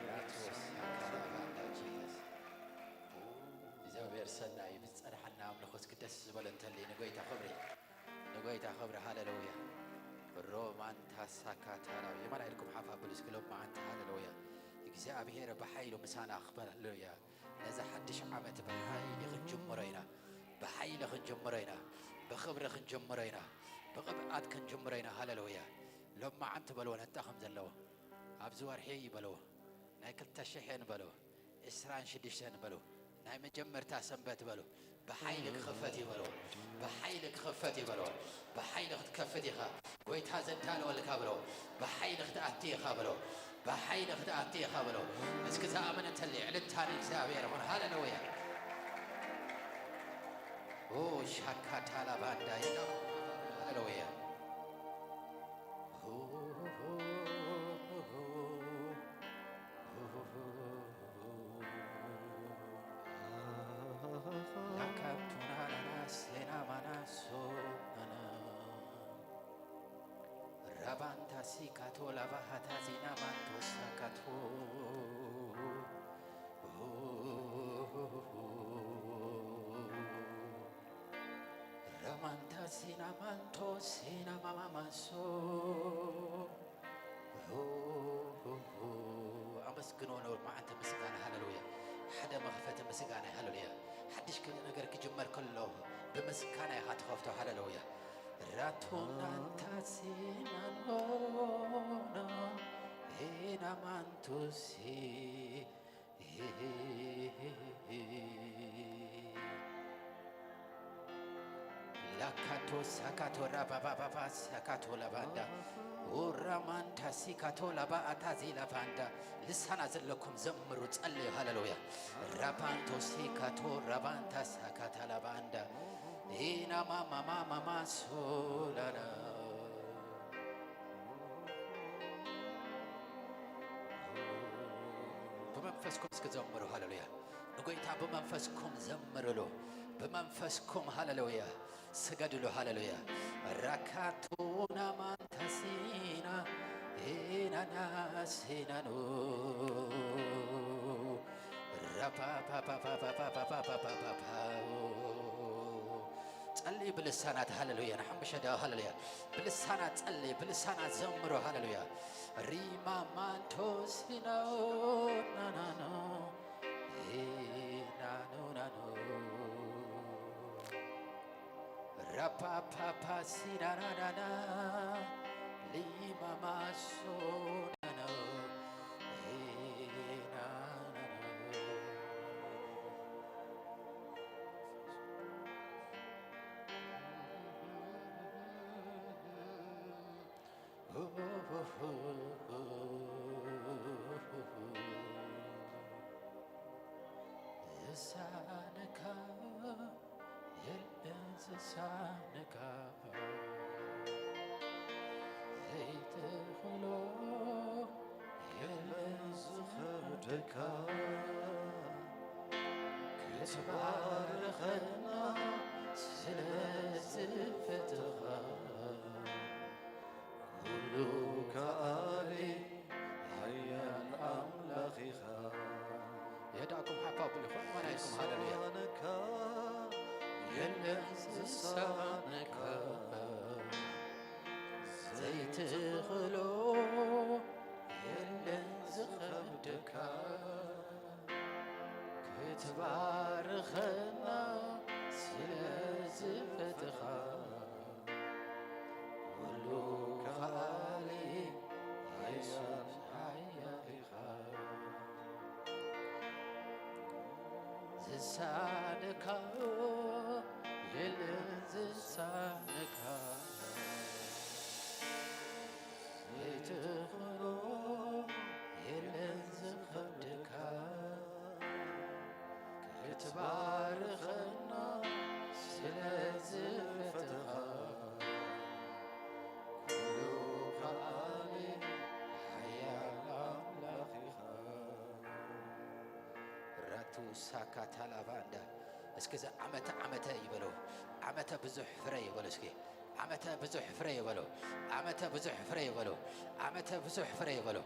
ራቶስ ያካራባላ ጂሰስ እግዚአብሔር ሰናይ ብጸድሐና አምልኾት ክደስ ዝበለ እንተሊ ንጎይታ ኸብሪ ሃሌሉያ ሮማን ታሳካታላ የማላይልኩም ሓፋብሉስ ክሎም ማዓንተ ሃሌሉያ እግዚአብሔር በኃይሉ ምሳና አኽበር ሃሌሉያ ነዛ ሓድሽ ዓመት በኃይል ክንጅምረይና በኃይል ክንጅምረይና بخبر خنجمرينا بقبعات خنجمرينا هاللويا لما عنت بلو نتاخم زلوا أبزوار حي بلو نايكل تشحين بلو إسران شديشين بلو ناي مجمر تاسنبت بلو بحيلك خفتي بلو بحيلك خفتي بلو بحيلك تكفتي خا قويت هذا التالو اللي كابلو بحيلك تأتي خابلو بحيلك تأتي خابلو اسكت آمنت اللي علت هاني كسابير هاللويا Oh, shakatala banda ina, hallelujah. Lakatuna na sena manaso na. Rabanta sikato la bahata zina manto sakato. Ramanta sinamanto sinamamaso أمسكنوا نور ما أنت مسكانة هاللويا حدا مغفت مسكانة هاللويا حدش كل نجار كجمر كله بمسكانة هاتخفته هاللويا راتونا أنت سينالونا هنا مانتوسي Lakato sakato raba baba sakato lavanda uramanta sikato laba atazi lavanda lisana ዘለኩም ዘምሩ ጸልዩ ሃሌሉያ rabanto sikato rabanta sakata lavanda ina mama solana በመንፈስኩም እስከዘምሩ ሃሌሉያ ንጎይታ በመንፈስኩም ዘምሩሉ በመንፈስኩም ሃሌሉያ سجدوا هاللويا ركعتونا منتسينا هنا ناسينا نو ربا با با با با با با با با با با تصلي باللسانات هاللويا نحن بشدا هاللويا باللسانات تصلي باللسانات زمروا هاللويا ريما مانتوسينا نا نا نا نا نا نا Rapa papa sira na na na lima maso na na na Sanaka Sanaka Zeytehlo Yelezkhadeka Ketbarkhana Selezfetha Kuluka Ali Hayyan Amlakhiha يدعكم حفاظ الإخوان ما نايكم هاللويا يلزسانك زيت غلو يلز خبدك كتبارخنا سلازفتخا ولو خالي يسوع حياخا زسانك يلزسانك يتغلو يلز خبدك كتبارخنا سلازفتها كلو خالي حيال أملاخها راتو ساكاتا لافاندا اسكي عمتا يبلو عمتا بزح فري يبلو اسكي ዓመተ ብዙሕ ፍረ ይበሎ ዓመተ ብዙሕ ፍረ ይበሎ ዓመተ ብዙሕ ፍረ ይበሎ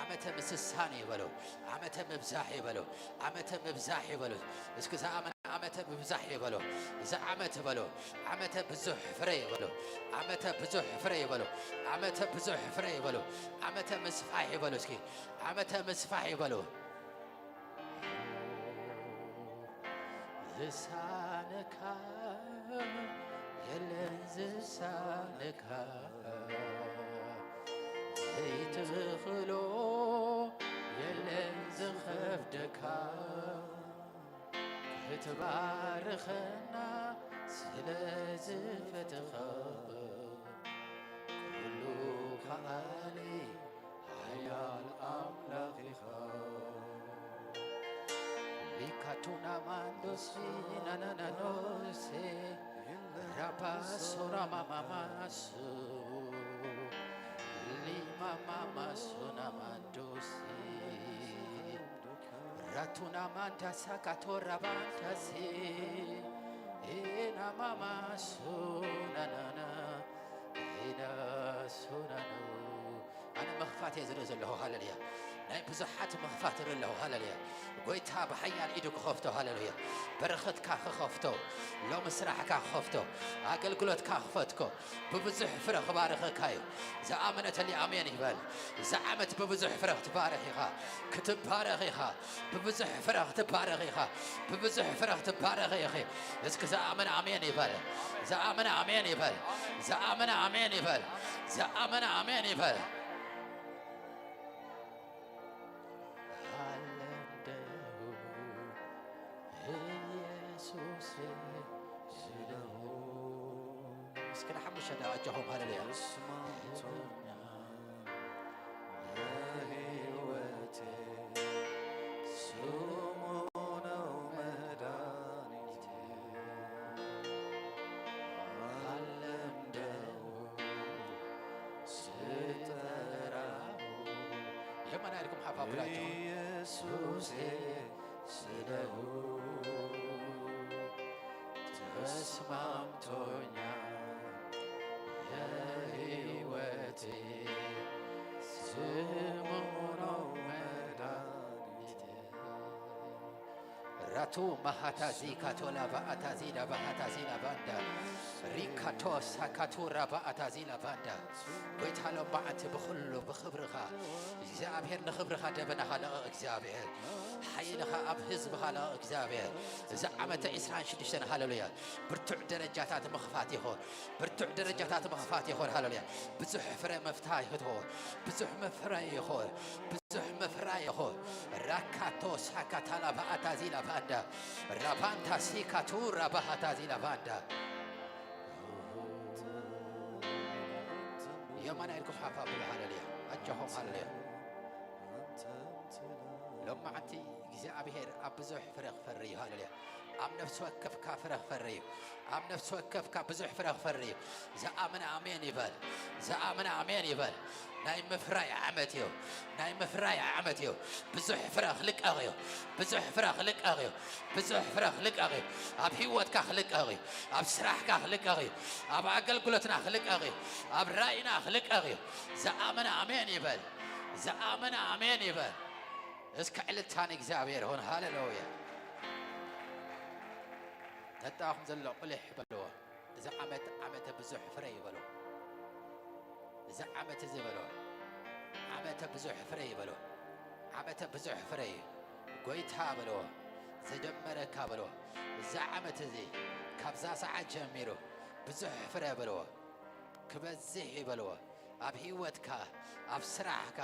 ዓመተ ምስሳን ይበሎ ዓመተ ምብዛሕ ይበሎ ዓመተ ምብዛሕ ይበሎ እስኪ ዓመተ ምብዛሕ ይበሎ እዛ ዓመት በሎ ዓመተ ብዙሕ ፍረ ይበሎ ዓመተ ብዙሕ ፍረ ይበሎ ዓመተ ብዙሕ ፍረ ይበሎ ዓመተ ምስፋሕ ይበሎ እስኪ ዓመተ ምስፋሕ ይበሎ ዝሳነካ የለን ዝሳነካ ዘይትኽሎ የለን ዝኸብደካ ክትባርኸና ስለዝፈትኻ ኩሉ ኸኣሊ ሓያል ኣምላኽ ኢኻ ሊካቱና ማንዶሲ ናናናኖሴ ራባሶ ራማማማሱ ሊማማማሱ ናማንዶሲ ratuna manta sakatora banta se ena mama sunana ena sunano ana مخفات يزرز له هالليا ناي بزحات مخفات له هالليا قويتها بحيان ايدك خفته هالليا برخت كا خفتو لو مسرح كا خفتو عقل قلت كا خفتكو ببزح فرخ بارخ كايو زعمنت اللي امين يبال زعمت ببزح فرخ تبارخيها كتب بارخيها ببزح فرخ تبارخيها ببزح فرخ تبارخيها اسك زعمن امين يبال زعمن امين يبال زعمن امين يبال زعمن امين يبال مسكين حمش هذا وجههم هالليا يما ناركم حفا بلاجهم يسوس سلو تسمعتونيا የህይወቴ ስሙ ነው መድኃኒቴ ራቱ ማሃታዚ ካቶላ ባአታዚ ላባሃታዚ ላባንዳ ሪካቶ ሳካቱራ ባአታዚ ላባንዳ ጎይታሎ ባዓት ብኩሉ ብክብርኻ እግዚአብሔር ንክብርኻ ደበናኻ ለቐ እግዚአብሔር ሓይልኻ ኣብ ህዝብኻ ለቐ እግዚአብሔር እዚ ዓመተ 26 ሃሌሉያ ብርቱዕ ደረጃታት ምኽፋት ይኹን ብርቱዕ ደረጃታት ምኽፋት ይኹን ሃሌሉያ ብዙሕ ፍረ መፍትሒ ይኹን ብዙሕ መፍረ ይኹን ብዙሕ መፍራ ይኹን ራካቶ ሳካታላ ባአታዚ ላባንዳ ራባንታ ሲካቱራ ባአታዚ ላባንዳ يوم أنا أركب حفا بلا هالليا أجهم هالليا لما عندي جزاء بهير أبزح فرغ فري هالليا أم نفسه كف كافرغ فري أم نفسه كف كبزح فرغ فري زعمنا أمين يبال زعمنا أمين يبال نايم مفراي عمتيو نايم مفراي عمتيو بزح فرغ لك أغيو بزح فرغ لك أغيو بزح فرغ لك أغيو أب حيوت كخلك أغيو أب سراح كخلك أغيو أب عقل قلتنا خلك أغيو أب رأينا خلك أغيو زعمنا أمين يبال زعمنا أمين يبال اسك علتان إجزابير هون هاللويا تتاهم زلوا قلح بلوا إذا عمت بزح فري بلوا إذا عمت زبلوا عمت بزح فري بلوا عمت بزح فري قويتها بلوا زدمر كابلوا إذا عمت زي كبزا ساعة جميرو بزح فري بلوا كبزح بلوا أب هيوتك أب سرعك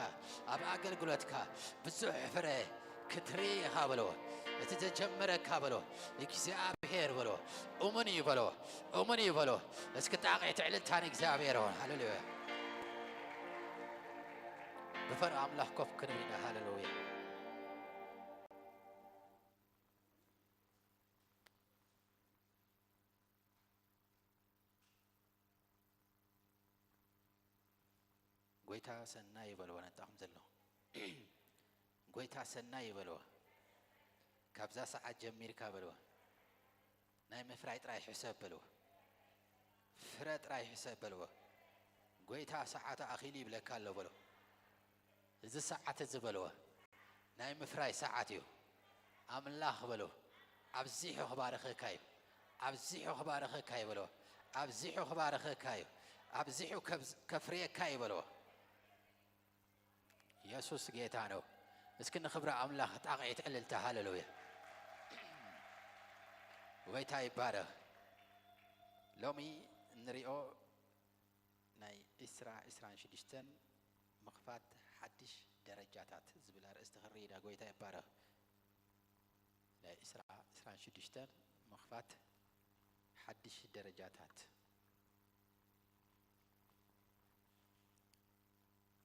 أب عقل قلتك بزح فري كتريها بلوا تتجمر كابلو እግዚአብሔር ብሎ እሙኒ ብሎ እስኪ ጣቂት ዕልልታን እግዚአብሔር ሆን ሃሌሉያ بفرق أملاح كف كنينا هاللويا قويتا سناي بلو نتاهم زلو قويتا سناي بلو كابزا ساعة جمير كابلو ناي مفرايت رايح حساب بلو فرات راي حساب بلوه قويتا ساعة أخيلي بلا كالو بلو إذا ساعة تزبلوه نايم فراي ساعتيو أم الله بلو أبزيحو خبارخ كايب أبزيحو خبارخ كايب بلو أبزيحو خبارخ كايب أبزيحو كفريه كايب بلو يسوس جيتانو مسكن خبرة أم الله تعقيت علل تهاللويا ويتاي بارخ لومي نريو ناي إسران شديشتن مخفات حدش درجاتات زبلار استخريدا قويتا يبارا لا إسران شديشتن مخفات حدش درجاتات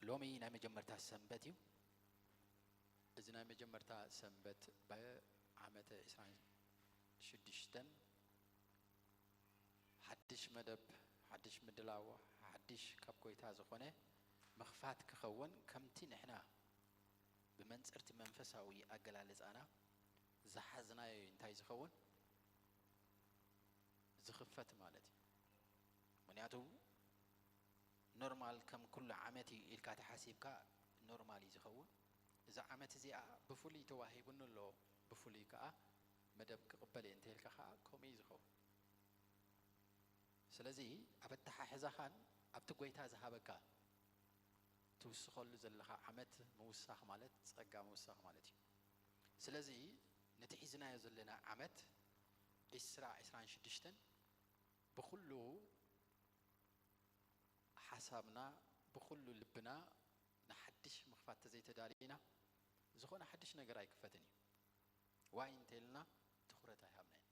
لومي ناي مجمرتا سنبتيو إذا ناي مجمرتا سنبت بعمت إسران شديشتن حدش مدب حدش مدلاوة حدش كاب قويتا زخونه مخفات كخون كمتي نحنا بمنصرت منفساوي اقلالز انا زحزنا انتاي زخون زخفت مالتي منياتو نورمال كم كل عامتي الكا تحاسبكا نورمالي زخون اذا عامتي زي بفولي تواهيبن له بفولي كا مدب كقبلي انت الكا كومي زخون سلازي ابتح حزخان ابت قويتا زهابكا توسخل زلخا عمت موسخ مالت صقا موسخ مالتي سلازي نتحيزنا يزلنا عمت إسران شدشتن بخلو حسابنا بخلو لبنا نحدش مخفات زي تدالينا زخونا حدش نقرا يكفتني واين تلنا تخرتها هامنين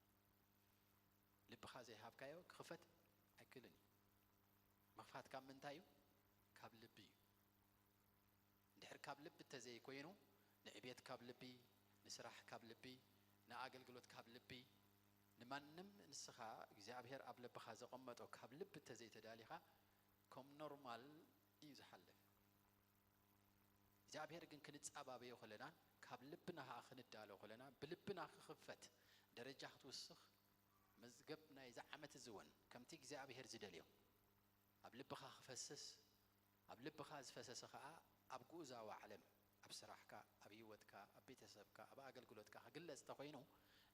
لبخا زي هابكايو خفت اكلني مخفات كام من تايو كاب لبي دحر كاب لب تزي كوينو نعبيت كاب لبي نسرح كاب لبي ناقلقلوت كاب لبي نمنم نسخا እግዚአብሔር አብ ለብኻ ዘቆመጠው ካብ ልብ ተዘይ ተዳሊኻ ከም ኖርማል እዩ ዝሓልፍ እግዚአብሔር ግን ክንጻባበዮ ኸለና ካብ ልብና ክንዳሎ ኸለና ብልብና ክኽፈት ደረጃ ክትወስኽ መዝገብ ናይ ዝዓመት ዝወን ከምቲ እግዚአብሔር ዝደልዮ ኣብ ልብኻ ክፈስስ ኣብ ልብኻ ዝፈሰሰ ኸዓ ኣብ ጉዛው ዓለም ኣብ ስራሕካ ኣብ ህይወትካ ኣብ ቤተሰብካ ኣብ ኣገልግሎትካ ክግለጽ ተኾይኑ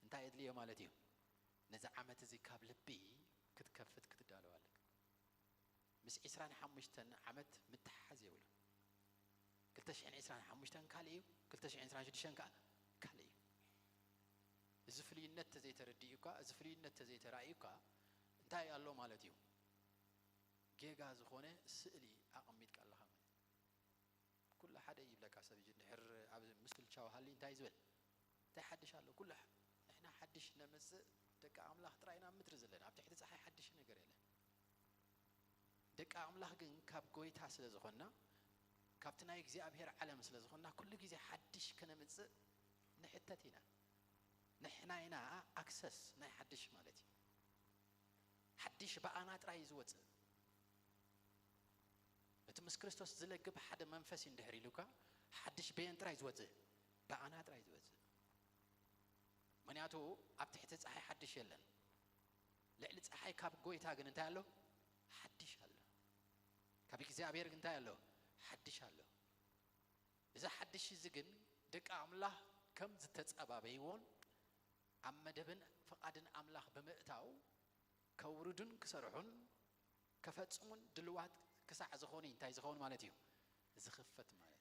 እንታይ እድልዮ ማለት እዩ ነዛ ዓመት እዚ ካብ ልቢ ክትከፍት ክትዳለው ኣለክ ምስ 25 ዓመት ምትሓዝ ይብሉ 2025 ካልእ እዩ 2026 ካልእ እዩ እዚ ፍልይነት ተዘይተረዲኡካ እዚ ፍልይነት ተዘይተራእዩካ እንታይ ኣሎ ማለት እዩ ጌጋ ዝኾነ ስእሊ ኣቐሚጥካ ኣለኻ كل حدا يجيب لك عصبي جدا حر عبد مثل شاو هالي انتهي زبل تحدش على كل احنا حدش نمس دك عملاق تراينا مترز لنا بتحدث صحي حدش نجر له دك عملاق جن كاب قوي تحصل زخنا كابتنا يجزي أبهر علم مثل زخنا كل جزء حدش كنا متس نحتتنا نحنا هنا أكسس نه حدش مالتي حدش بقى أنا تراي زوت بتمس كريستوس زلقب حدا منفس يندهري لوكا حدش بين تراي زوت بقى أنا تراي زوت منياتو أبتحت صحي حدش يلن لعلت صحي كاب قوي تاجن انت له حدش هلا كابيك زي أبير انت له حدش هلا إذا حدش يزجن دك عمله كم زتت أبابيون عم دبن فقدن عمله بمئتاو كوردن كسرحون كفتسون دلوات كسع زخوني انتاي زخون مالتيو زخفت مالت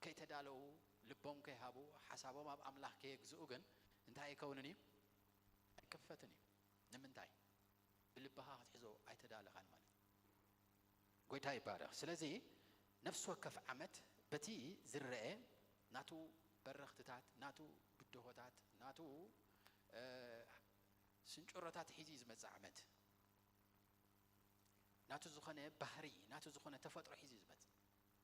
كي تدالو لبهم كي هابو حسابهم اب املاح كي يجزؤغن انتاي يكونني كفتني نمنتاي بلبها تحزو اي تدالخان مالت قويتاي بارخ سلازي نفس وكف عمت بتي زرئه ناتو برختتات ناتو بدهوتات ناتو سنجورتات حيزي زمزعمت ناتو زخنة بحري ناتو زخنة تفطر حيزي زمت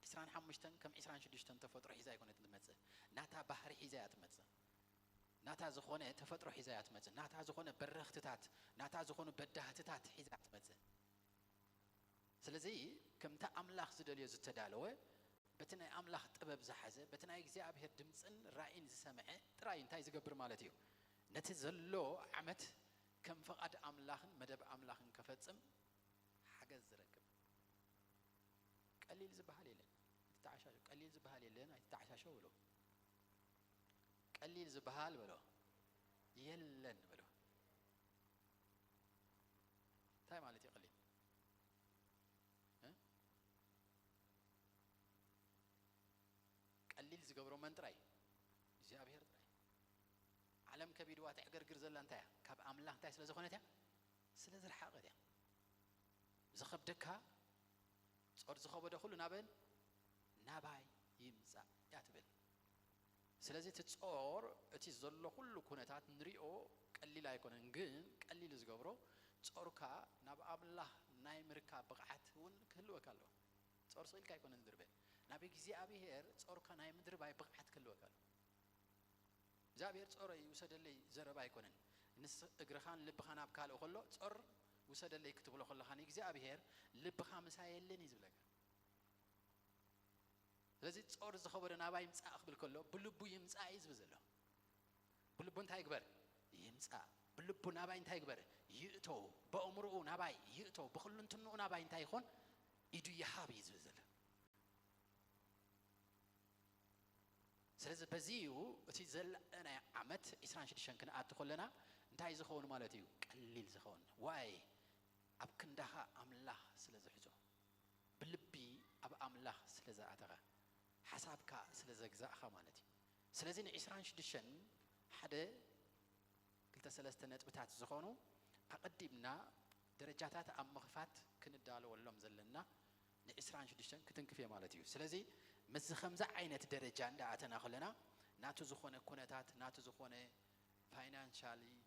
إسران حمشتن كم إسران شدشتن تفطر حيزاي كونت متزه ناتا بحري حيزايات متزه ناتا زخنة تفطر حيزايات متزه ناتا زخنة برختتات ناتا زخنة بدهتتات حيزايات متزه سلازي كم تا أملاخ زدليو زتدالوه بتنا أملاخ طبب زحزه بتنا يجزي أبهر دمصن رأين زسمعه تراين تاي زقبر مالتيو نتزلو عمت كم فقد أملاخن مدب أملاخن كفتسم قليل زبحال يلن تتعشاشو قليل زبحال يلن أي تتعشاشو بلو قليل زبحال بلو يلن بلو تاي مالتي قليل قليل زقبرو من تراي እግዚአብሔር تراي ዓለም ከቢድዋ ተዕገርግር ዘላ እንታይ ካብ ኣምላኽ እንታይ ስለ ዝኾነት እያ ስለ ዝረሓቐት እያ ዝኸብደካ ጾር ዝኸበደ ኩሉ ናበን ናባይ ይምፃእ እያ ትብል ስለዚ እቲ ጾር እቲ ዘሎ ኩሉ ኩነታት ንሪኦ ቀሊል ኣይኮነን ግን ቀሊል ዝገብሮ ጾርካ ናብ ኣምላኽ ናይ ምርካብ ብቕዓት እውን ክህልወካ ኣለዎ ጾር ስኢልካ ኣይኮነን ዝድርበ ናብ እግዚኣብሔር ጾርካ ናይ ምድርባይ ብቕዓት ክህልወካ ኣለዎ እግዚአብሔር ጾር ይውሰደለይ ዘረባ ኣይኮነን ንስ እግርኻን ልብኻን ኣብ ካልእ ከሎ ጾር ውሰደለይ ክትብሎ ከለኻን እግዚአብሔር ልብኻ ምሳየለን ይዝብለካ ስለዚ ጾር ዝኸበደ ናባይ ይምፃእ ክብል ከሎ ብልቡ ይምፃእ እዩ ዝብል ዘሎ ብልቡ እንታይ ይግበር ይምፃእ ብልቡ ናባይ እንታይ ይግበር ይእቶ በእምርኡ ናባይ ይእቶ ብክልንትንኡ ናባይ እንታይ ይኾን ኢዱ ይሃብ እዩ ዝብል ዘሎ ስለዚህ በዚሁ እቲ ዘለና ዓመት 26 ክንኣቱ ከለና እንታይ ዝኸውን ማለት እዩ ቀሊል ዝኸውን ዋይ ኣብ ክንዳኻ ኣምላኽ ስለ ዝሕዞ ብልቢ ኣብ ኣምላኽ ስለ ዝኣተኻ ሓሳብካ ስለ ዘግዛእኻ ማለት እዩ ስለዚ ን26 ሓደ ክልተ ሰለስተ ነጥብታት ዝኾኑ ኣቐዲምና ደረጃታት ኣብ ምኽፋት ክንዳለወሎም ዘለና ን26 ክትንክፍ ማለት እዩ ስለዚ مز خمسة عينة درجة عند عتنا خلنا ناتو زخونة كونتات ناتو زخونة فاينانشالي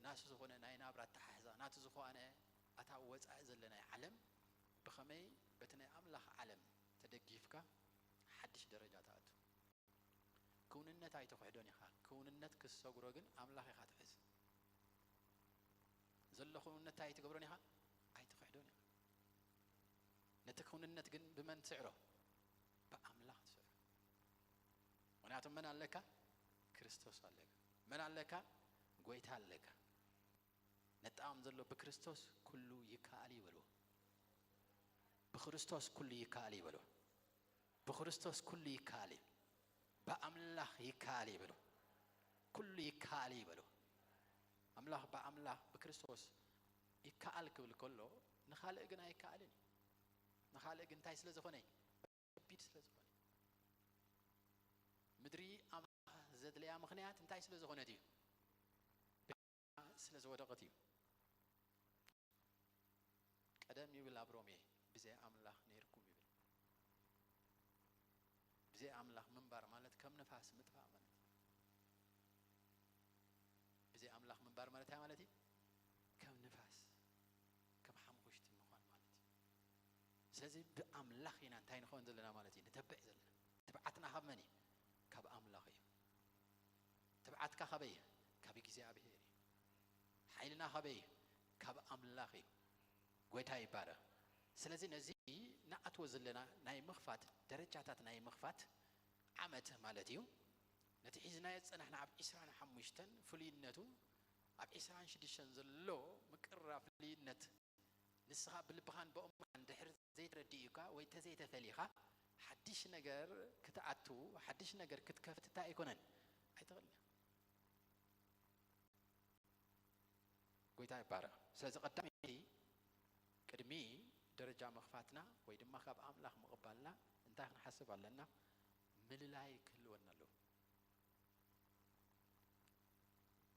ناتو زخونة ناينا برات تحزا ناتو زخونة أتعوز أعزل لنا علم بخمي بتنا أملاح علم تدقيفك حدش درجات عتو كون النت عيتو خدوني خا كون النت كسوغروجن أملاح خاتحز زل خون النت عيتو قبروني خا عيتو خدوني نتكون النت جن بمن سعره بأملاح سر ونعتم من عليك كريستوس عليك من عليك قويت عليك نتعام ذلو بكريستوس كله يكالي ولو بكريستوس كله يكالي ولو بكريستوس كله يكالي بأملاح يكالي ولو كله يكالي ولو أملاح بأملاح بكريستوس يكالك بالكله نخالق جنا يكالني نخالق جنتاي سلزخوني بيت سلزخوني مدري أم زد لي أم خنيات انتاي سلزخوني ديو سلزودقتي قدم يبل أبرومي بزي أملاح نيركم يبل بزي أملاح منبر مالت كم نفاس مدفع مالت بزي أملاح منبر مالت هاي مالتي كم نفاس كم حمقشت المخوان مالتي سلزي بأملاحنا انتاين خون زلنا مالتي نتبع زلنا تبعتنا خبمني كاب أملاحي تبعتك خبي كابي كزي أبيهري حيلنا خبي كاب أملاحي قويتاي بارا سلزي نزي نأتو زلنا ناي مخفات درجاتات ناي مخفات عمت مالتيو نتحيزنا يتصنحنا عب إسران حموشتن فلينتو عب إسران شديشن زلو مكرر فلينت نسخة بالبخان بأمان دحر زيت رديكا ويتزيت ثليخا حدش نجر كتعتو حدش نجر كتكفت تايكونن هيتغلي قويتاي بارا سلازي قدامي قدمي درجة مخفاتنا ويدما خاب أملاح مقبالنا انتا نحسب علينا مللاي كلونا له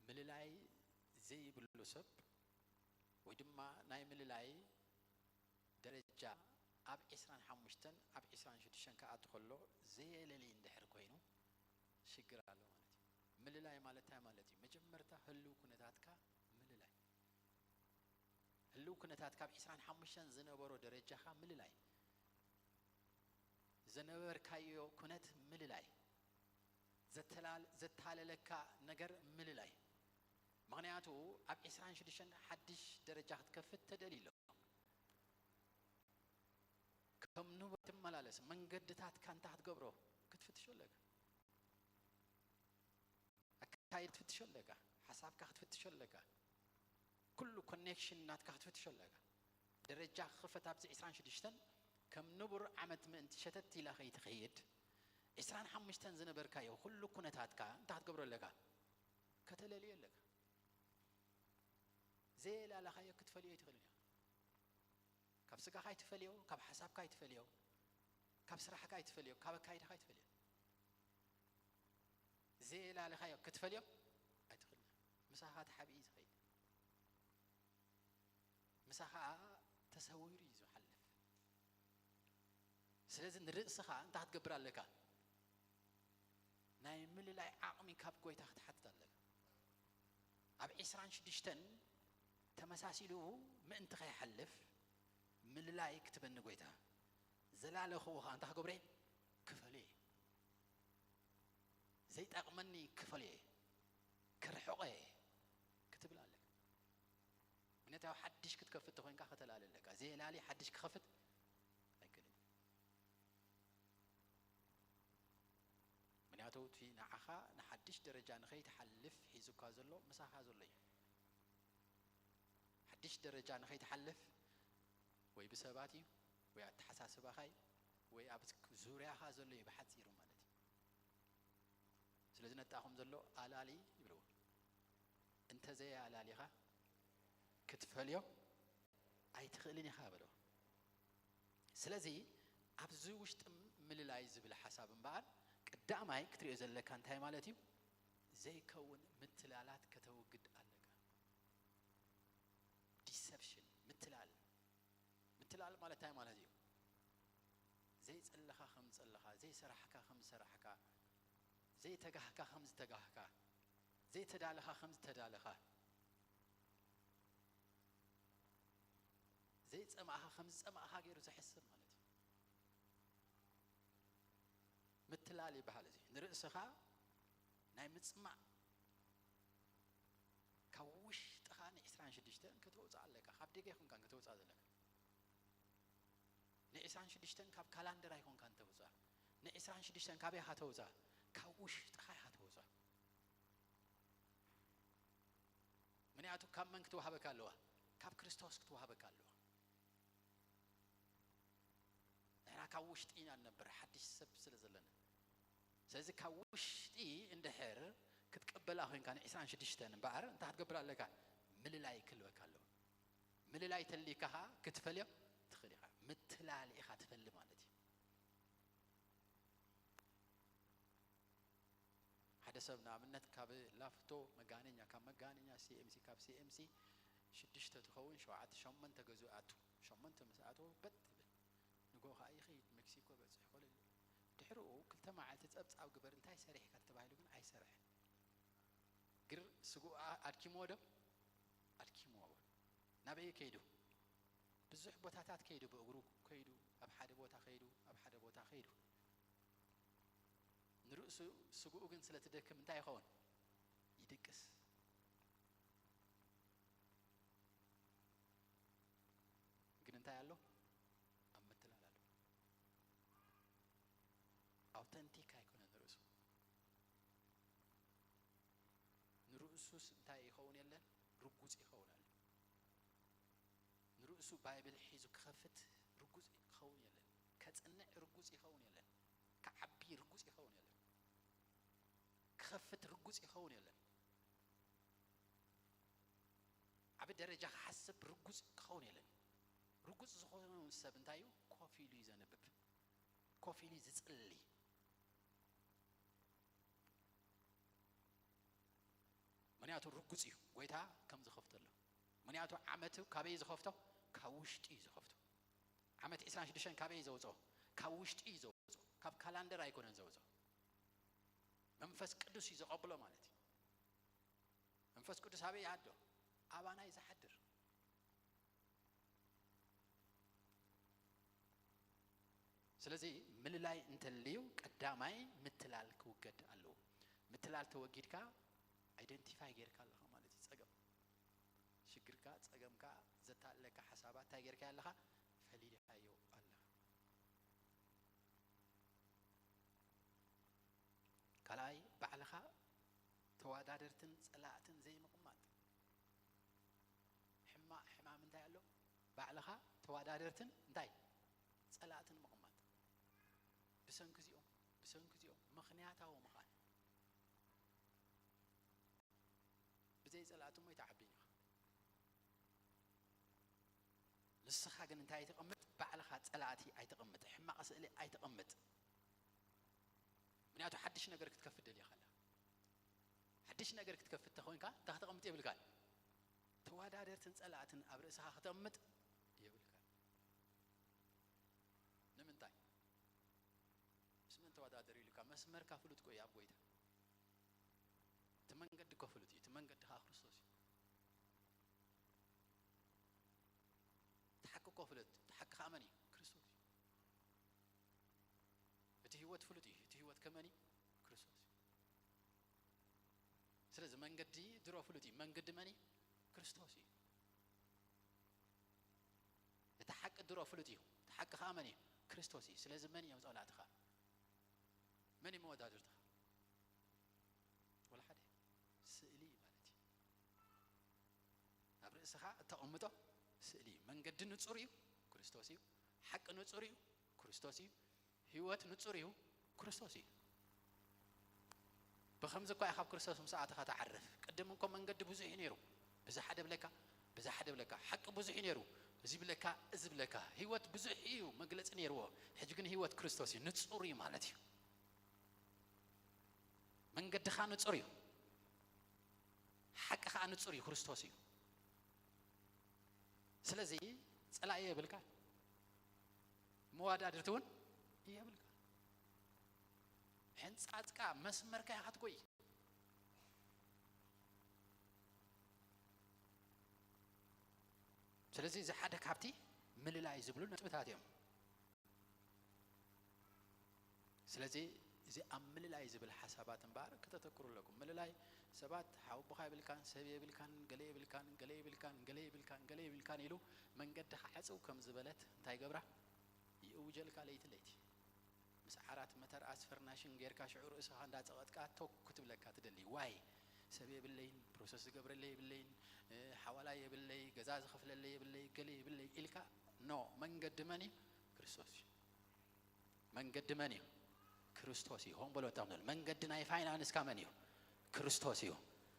مللاي زي باللسب ويدما ناي مللاي درجة أب إسران حمشتن أب إسران شدشن كأدخله زي اللي يندحر كوينو شجر على مالتي مللاي مالتها مالتي مجمرتها هلو كنتاتك مللاي هلو كنتاتك أب إسران حمشتن زنبرو درجة خا مللاي زنبر كايو كنت مللاي زتال لك نجر مللاي مغنياتو أب إسران شدشن حدش درجة كفت تدليله كم نوبة ملالس من قدتات كان تحت قبره كتفتشوا لك أكايد تفتشوا لك حسابك تفتشوا لك كل كونكشن ناتك تفتشوا لك درجة خفت أبز إسران شديشتن كم نبر عمت من أنت شتت إلى خيت خيد إسران حمشتن زنبركا يو كل كنتاتك أنت هتقبر لك كتلالي لك زي لا خيا كتفليه تغلني كاب سكا خاي تفليو كاب حساب كاي تفليو كاب سرح كاي تفليو كاب كايد خاي تفليو زي لا خيا كتفليو أدخلنا مساحات حبيز خيد مساحة تسويري زو حلف سلازن الرئسخة أنت هتقبر لك نايمل لا عقمي كاب كوي تحت حتى لك أبي إسران شدشتن تمساسيلو ما أنت خي حلف من لا يكتب النقويتها زلال أخوها أنت هقبري كفلي زيت أقمني كفلي كرحقي كتب لك من أنت حدش كتكفت وين كاخت لك زي لالي حدش كخفت أكلم من يعتود في نعخا نحدش درجة نخيت حلف حيزو كازلو مساحة زلي حدش درجة نخيت حلف وي بسباتي وي تحساسب خاي وي ابت زوريا خازلو بحصيرو مالتي سلازم نتاخم زلو علالي يبلو انت زي علالي خا كتفليو اي تخليني خابلو سلازي ابزو وشت مللايز بالحساب بعد قداماي كتري زلك انتي مالتي زي كون متلالات كتوجد عليك deception متلال مالتي مالتي زي صلخا خمس صلخا زي سرحكا خمس سرحكا زي تجاهكا خمس تجاهكا زي تدالخا خمس تدالخا زي صمعها خمس صمعها غير زحسر مالتي متلالي بحالتي نرأسخا ناي متصمع كوش تخاني إسران شديشتن كتوز عليك خاب ديجي يكون كان كتوز عليك نإسران شديشتن كاب كالندر يكون كان توزا نإسران شديشتن كابي هاتوزا كوش تخاي هاتوزا من يعتو كم من كتوها بكالوا كاب كريستوس كتوها بكالوا أنا كوش تينا نبر حدش سب زلنا سلزي كوش تي اندحر كتقبلها وين كان إسران شديشتن بعر أنت هتقبل لك مللاي كل وكالو مللاي تليكها كتفليو تخليها متلالي إخا تفلي مالتي حدثنا منت كاب لافتو مجانينيا كاب مجانينيا CMC كاب CMC شديشته تخون شوعات شمن تجزؤاتو شمن تمساتو بت نقولها أي خيط مكسيكو بس يقول تحرقوا كل تماعل تتأبس أو قبر انتهي سريح كتبايلو كن أي سريح غير سقوا أركيمودو أركيمودو نبي كيدو بزح بوتاتات كيدو بأغرو كيدو أب حدا بوتا خيدو أب حدا بوتا خيدو نرؤس سقوا جن سلة تدك من تاي خون يدكس جن انتهي الله أم مثل على له أوتنتيك هيكون نرؤسو انتهي خون يلا رجوز يخون يلا نرؤسو بايبل حيزو كخفت رجوز يخون يلا كتنع رجوز يخون يلا كعبي رجوز يخون يلا كخفت رجوز يخون يلا عبد درجة حسب رجوز يخون يلا رجوز زخون السب انتايو كوفي لي زنبب كوفي لي زصلي منياتو رجوزيو ويتا كم زخفت له منياتو عمتو كابي زخفتو كاوشتي زخفتو عمت إسران شدشن كابي زوزو كاوشتي زوزو كاب كالندر أيكونن زوزو منفس قدوس يزقبله مالتي منفس قدوس هابي يعدو أبانا يزحدر سلازي مللاي انتليو قداماي متلال كوجد الله متلال توجدك identify غيرك الله مالتي صقم شكرك صقمك زتالك حسابات تاغيرك الله فليل ايو الله كلاي بعلها توادادرتن صلاتن زي مقمات حما من تاعلو بعلها توادادرتن انتاي صلاتن بسنكزيوم مخنياتها ومخان بزي صلاتهم يتعبينها لسخا كن انت ايتقمت بعلها صلاتي ايتقمت حماق اسئله ايتقمت منياتو حدش ነገር ክትከፍት ደል ይخلا حدش ነገር ክትከፍት ተኾንካ ተኸተቀምጥ ይብልካል ተዋዳደርትን ጸላትን አብረሰኻ ከተቀምጥ ይብልካል ንምንታይ ስምን ተዋዳደር ይልካ መስመር ካፍሉት ቆይ አብጎይታ ተመንገድ ከፍሉት ተመንገድ ክርስቶስ تحقق فلت تحقق أماني كريستوس بتهوت فلتي تهوت كماني كريستوس سلز من قدي درو فلتي من قد ماني كريستوسي تحقق درو فلتي تحقق أماني كريستوسي سلز ماني يوم صلاتها ماني مودادرتها ولا حدا سئلي مالتي أبرئسها تأمته سئلي من قد نصريو كريستوسي حق نصريو كريستوسي هيوت نصريو كريستوسي بخمس كو يخاف كريستوس مساعتها تعرف قدمكم من قد بزح ينيرو بزح حدا بلكا حق بزح ينيرو زي بلكا از بلكا هيوت بزح يو مغلص نيرو حج كن هيوت كريستوسي نصري مالتي من قد خا نصريو حق خا نصريو كريستوسي ስለዚህ ጸላዬ ይብልካል መዋዳድርቱን ይብልካል ሕንጻጽቃ መስመር ካይ አትቆይ ስለዚህ ዘሓደ ካብቲ ምልላይ ዝብሉ ነጥብታት እዮም ስለዚህ እዚ አምልላይ ዝብል ሐሳባት እንባር ከተተክሩለኩም ምልላይ ሰባት ሐውብኻ ይብልካን ሰብ ይብልካን ገለ ይብልካን ይሉ መንገድ ሐጽው ከም ዝበለት እንታይ ገብራ ይውጀልካ ለይቲ مسعرات متر أسفرناشين غير كاشعور إسحاق دا تقطع توك كتب لك هتدلي واي سبي بالليل بروسس قبر الليل بالليل حوالي بالليل جزاز خفل الليل بالليل قلي بالليل إلكا نو من قدمني كريستوس من قدمني كريستوسي هم بلو تامل من قدنا يفاينانس كامنيو كريستوسيو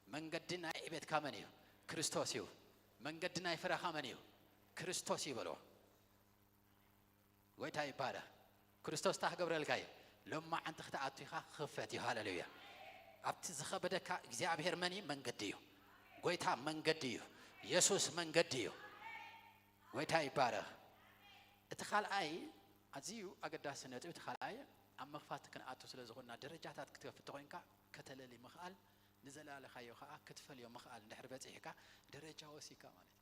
من قدنا عبيد كامنيو كريستوسيو من قدنا يفرح كامنيو كريستوسي بلو ويتاي بارا كريستوس تاع قبر الكاي لما أنت اختعتها خفتي هاللويا أبت زخبدك إجزابير مني من قديو قويتها من قديو يسوس من قديو ويتاي بارا اتخال أي أزيو أقدر سنة اتخال أي أما فاتك أن أتوصل زغنا درجات كتير في توينكا كتللي مخال نزل على خيو خا كتفل يوم مخال نحربت إيكا درجة وسيكا مالت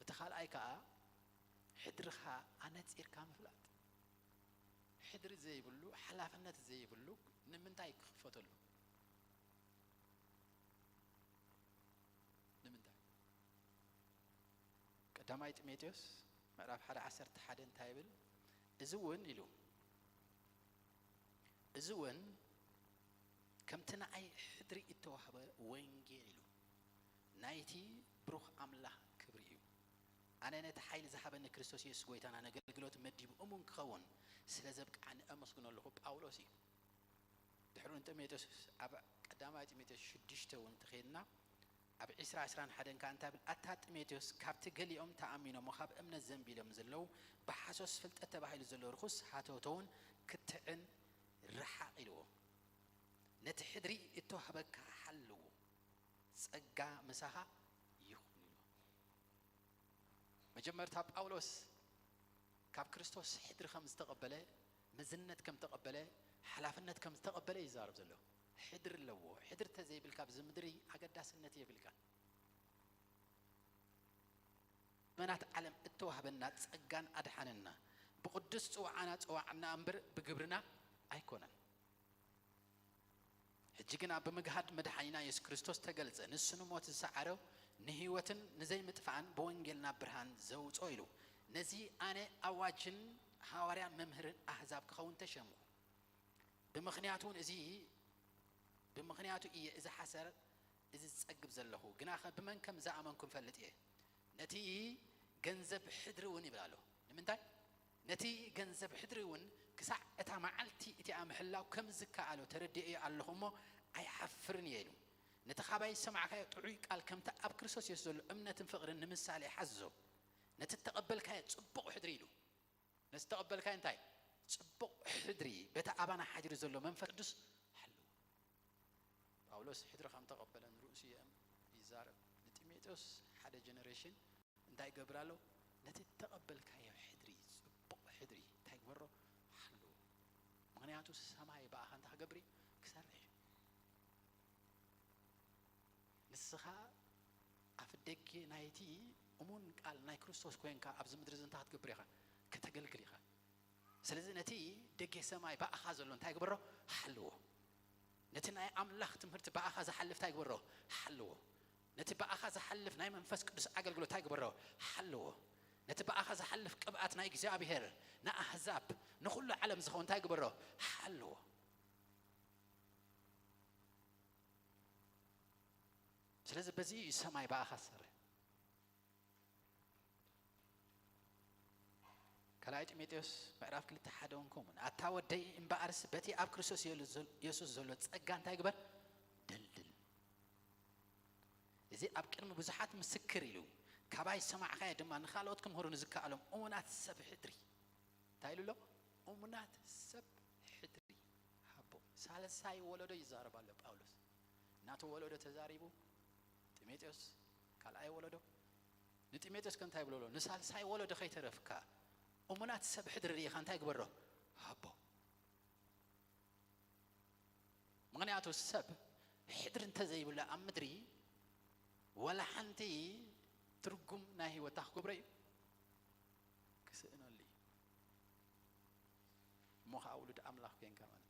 اتخال أي كا حدرها أنا تصير كام فلات حدر زي بلو حلافنا زي بلو نمنتاي خفتلو نمنتاي قداماي تيموثيوس مراف حدا 11 تايبل ازون يلو ازون كم تنا اي حدري اتوهبه وينجيل يلو نايتي بروح املا كبريو أنا نتحيل ذهبنا كريستوس يسوع قويتنا أنا قلت مدي بأمون كون سلزبك عن أمسكنا له بأولوسي تحرون تميتوس أب قدامه تميتوس شدشته وانتخيلنا أب عسران حدا كان تابل أتات تميتوس كابت قلي تأمينه مخاب أمن الزنبي لمزلو بحسوس فلت أتباهي لزلو رخص هاتوتون كتعن رحاقلو نتحدري اتوهبك حلو سقا مساحة مجمر تاب أولوس كاب كريستوس حدر خمس تقبله مزنة كم تقبله حلافنة كم تقبله يزارب زلو حدر لو حدر تزي بالكاب زمدري عقد داس النتيه بالكان منات علم التوه بالنات سجان أدحاننا بقدس وعنا أمبر بجبرنا أيكونا هجينا بمجهد مدحينا يس كريستوس تجلس نسنو موت السعره نهيوتن نزي متفعن بوانجلنا برهان زوج أويلو نزي أنا أواجن حواريا ممهر أحزاب كخون تشمو بمخنياتون بمخنياتو إيه إذا حسر إذا تسقب زلهو جناخ بمن كم زعمنكم فلت إيه نتي جنزب حدروني بلالو نمنتاي نتي جنزب حدرون كسع إتا معلتي إتي أمحلاو كم زكاء له تردئي اللهم أي حفرني يلو نتخابي سمع كاي تعيق قال كم تأب كريستوس يسول أمنة فقر النمسالي حزو نتتقبل كاي تصبق حدريلو نستقبل كاي انتاي تصبق حدري بتا أبانا حجر زلو من فقدس حلو باولوس حدر خام تقبلا رؤسي يزار نتيميتوس حدا جنريشن انتاي قبرالو نتتقبل كاي حدري تصبق حدري تاي ورو حلو مغنياتو سماي بقى انت قبري كسرح نسخا أفدك نايتي أمون قال ناي كريستوس كوين كا أبز مدرز انت هتقبريها كتقلقليها سلازي نتي دقي سماي بقى خازلون تاي قبرو حلو نتي ناي أملاخ تمهرت بقى خاز حلف تاي قبرو حلو نتي بقى خاز حلف ناي منفس قدس أقلقلو تاي قبرو حلو نتي بقى خاز حلف قبعات ناي جزابيهر نا أحزاب نخلو علم زخون تاي قبرو حلو سلازي بزي سماي بقى خسر كلايت ميتيوس بعرف كل تحدونكم أتاود دي إن بأرس بتي أب كريستوس يسوع زلت أجان تايقبل دلدل إذا أب كلمة بزحات مسكر له كباي سمع خير دم نخالوتكم هرون زكاء لهم أمونات سب حدري تايلو له أمونات سب حدري حبو سالس ساي ولده يزار بالله باولوس ناتو ولده تزاريبو تيميتيوس كلاي ولده نتيميتيوس كان تايبلو له نسال ساي ولده خي ترفكا أمونات سب حدر ريخ أنت يقبره هبو مغنياتو السب حدر انت زي ولا أمدري ولا حنتي ترقم ناهي وتاخ قبري كسئنا لي موها أولد أملاخ كين كمان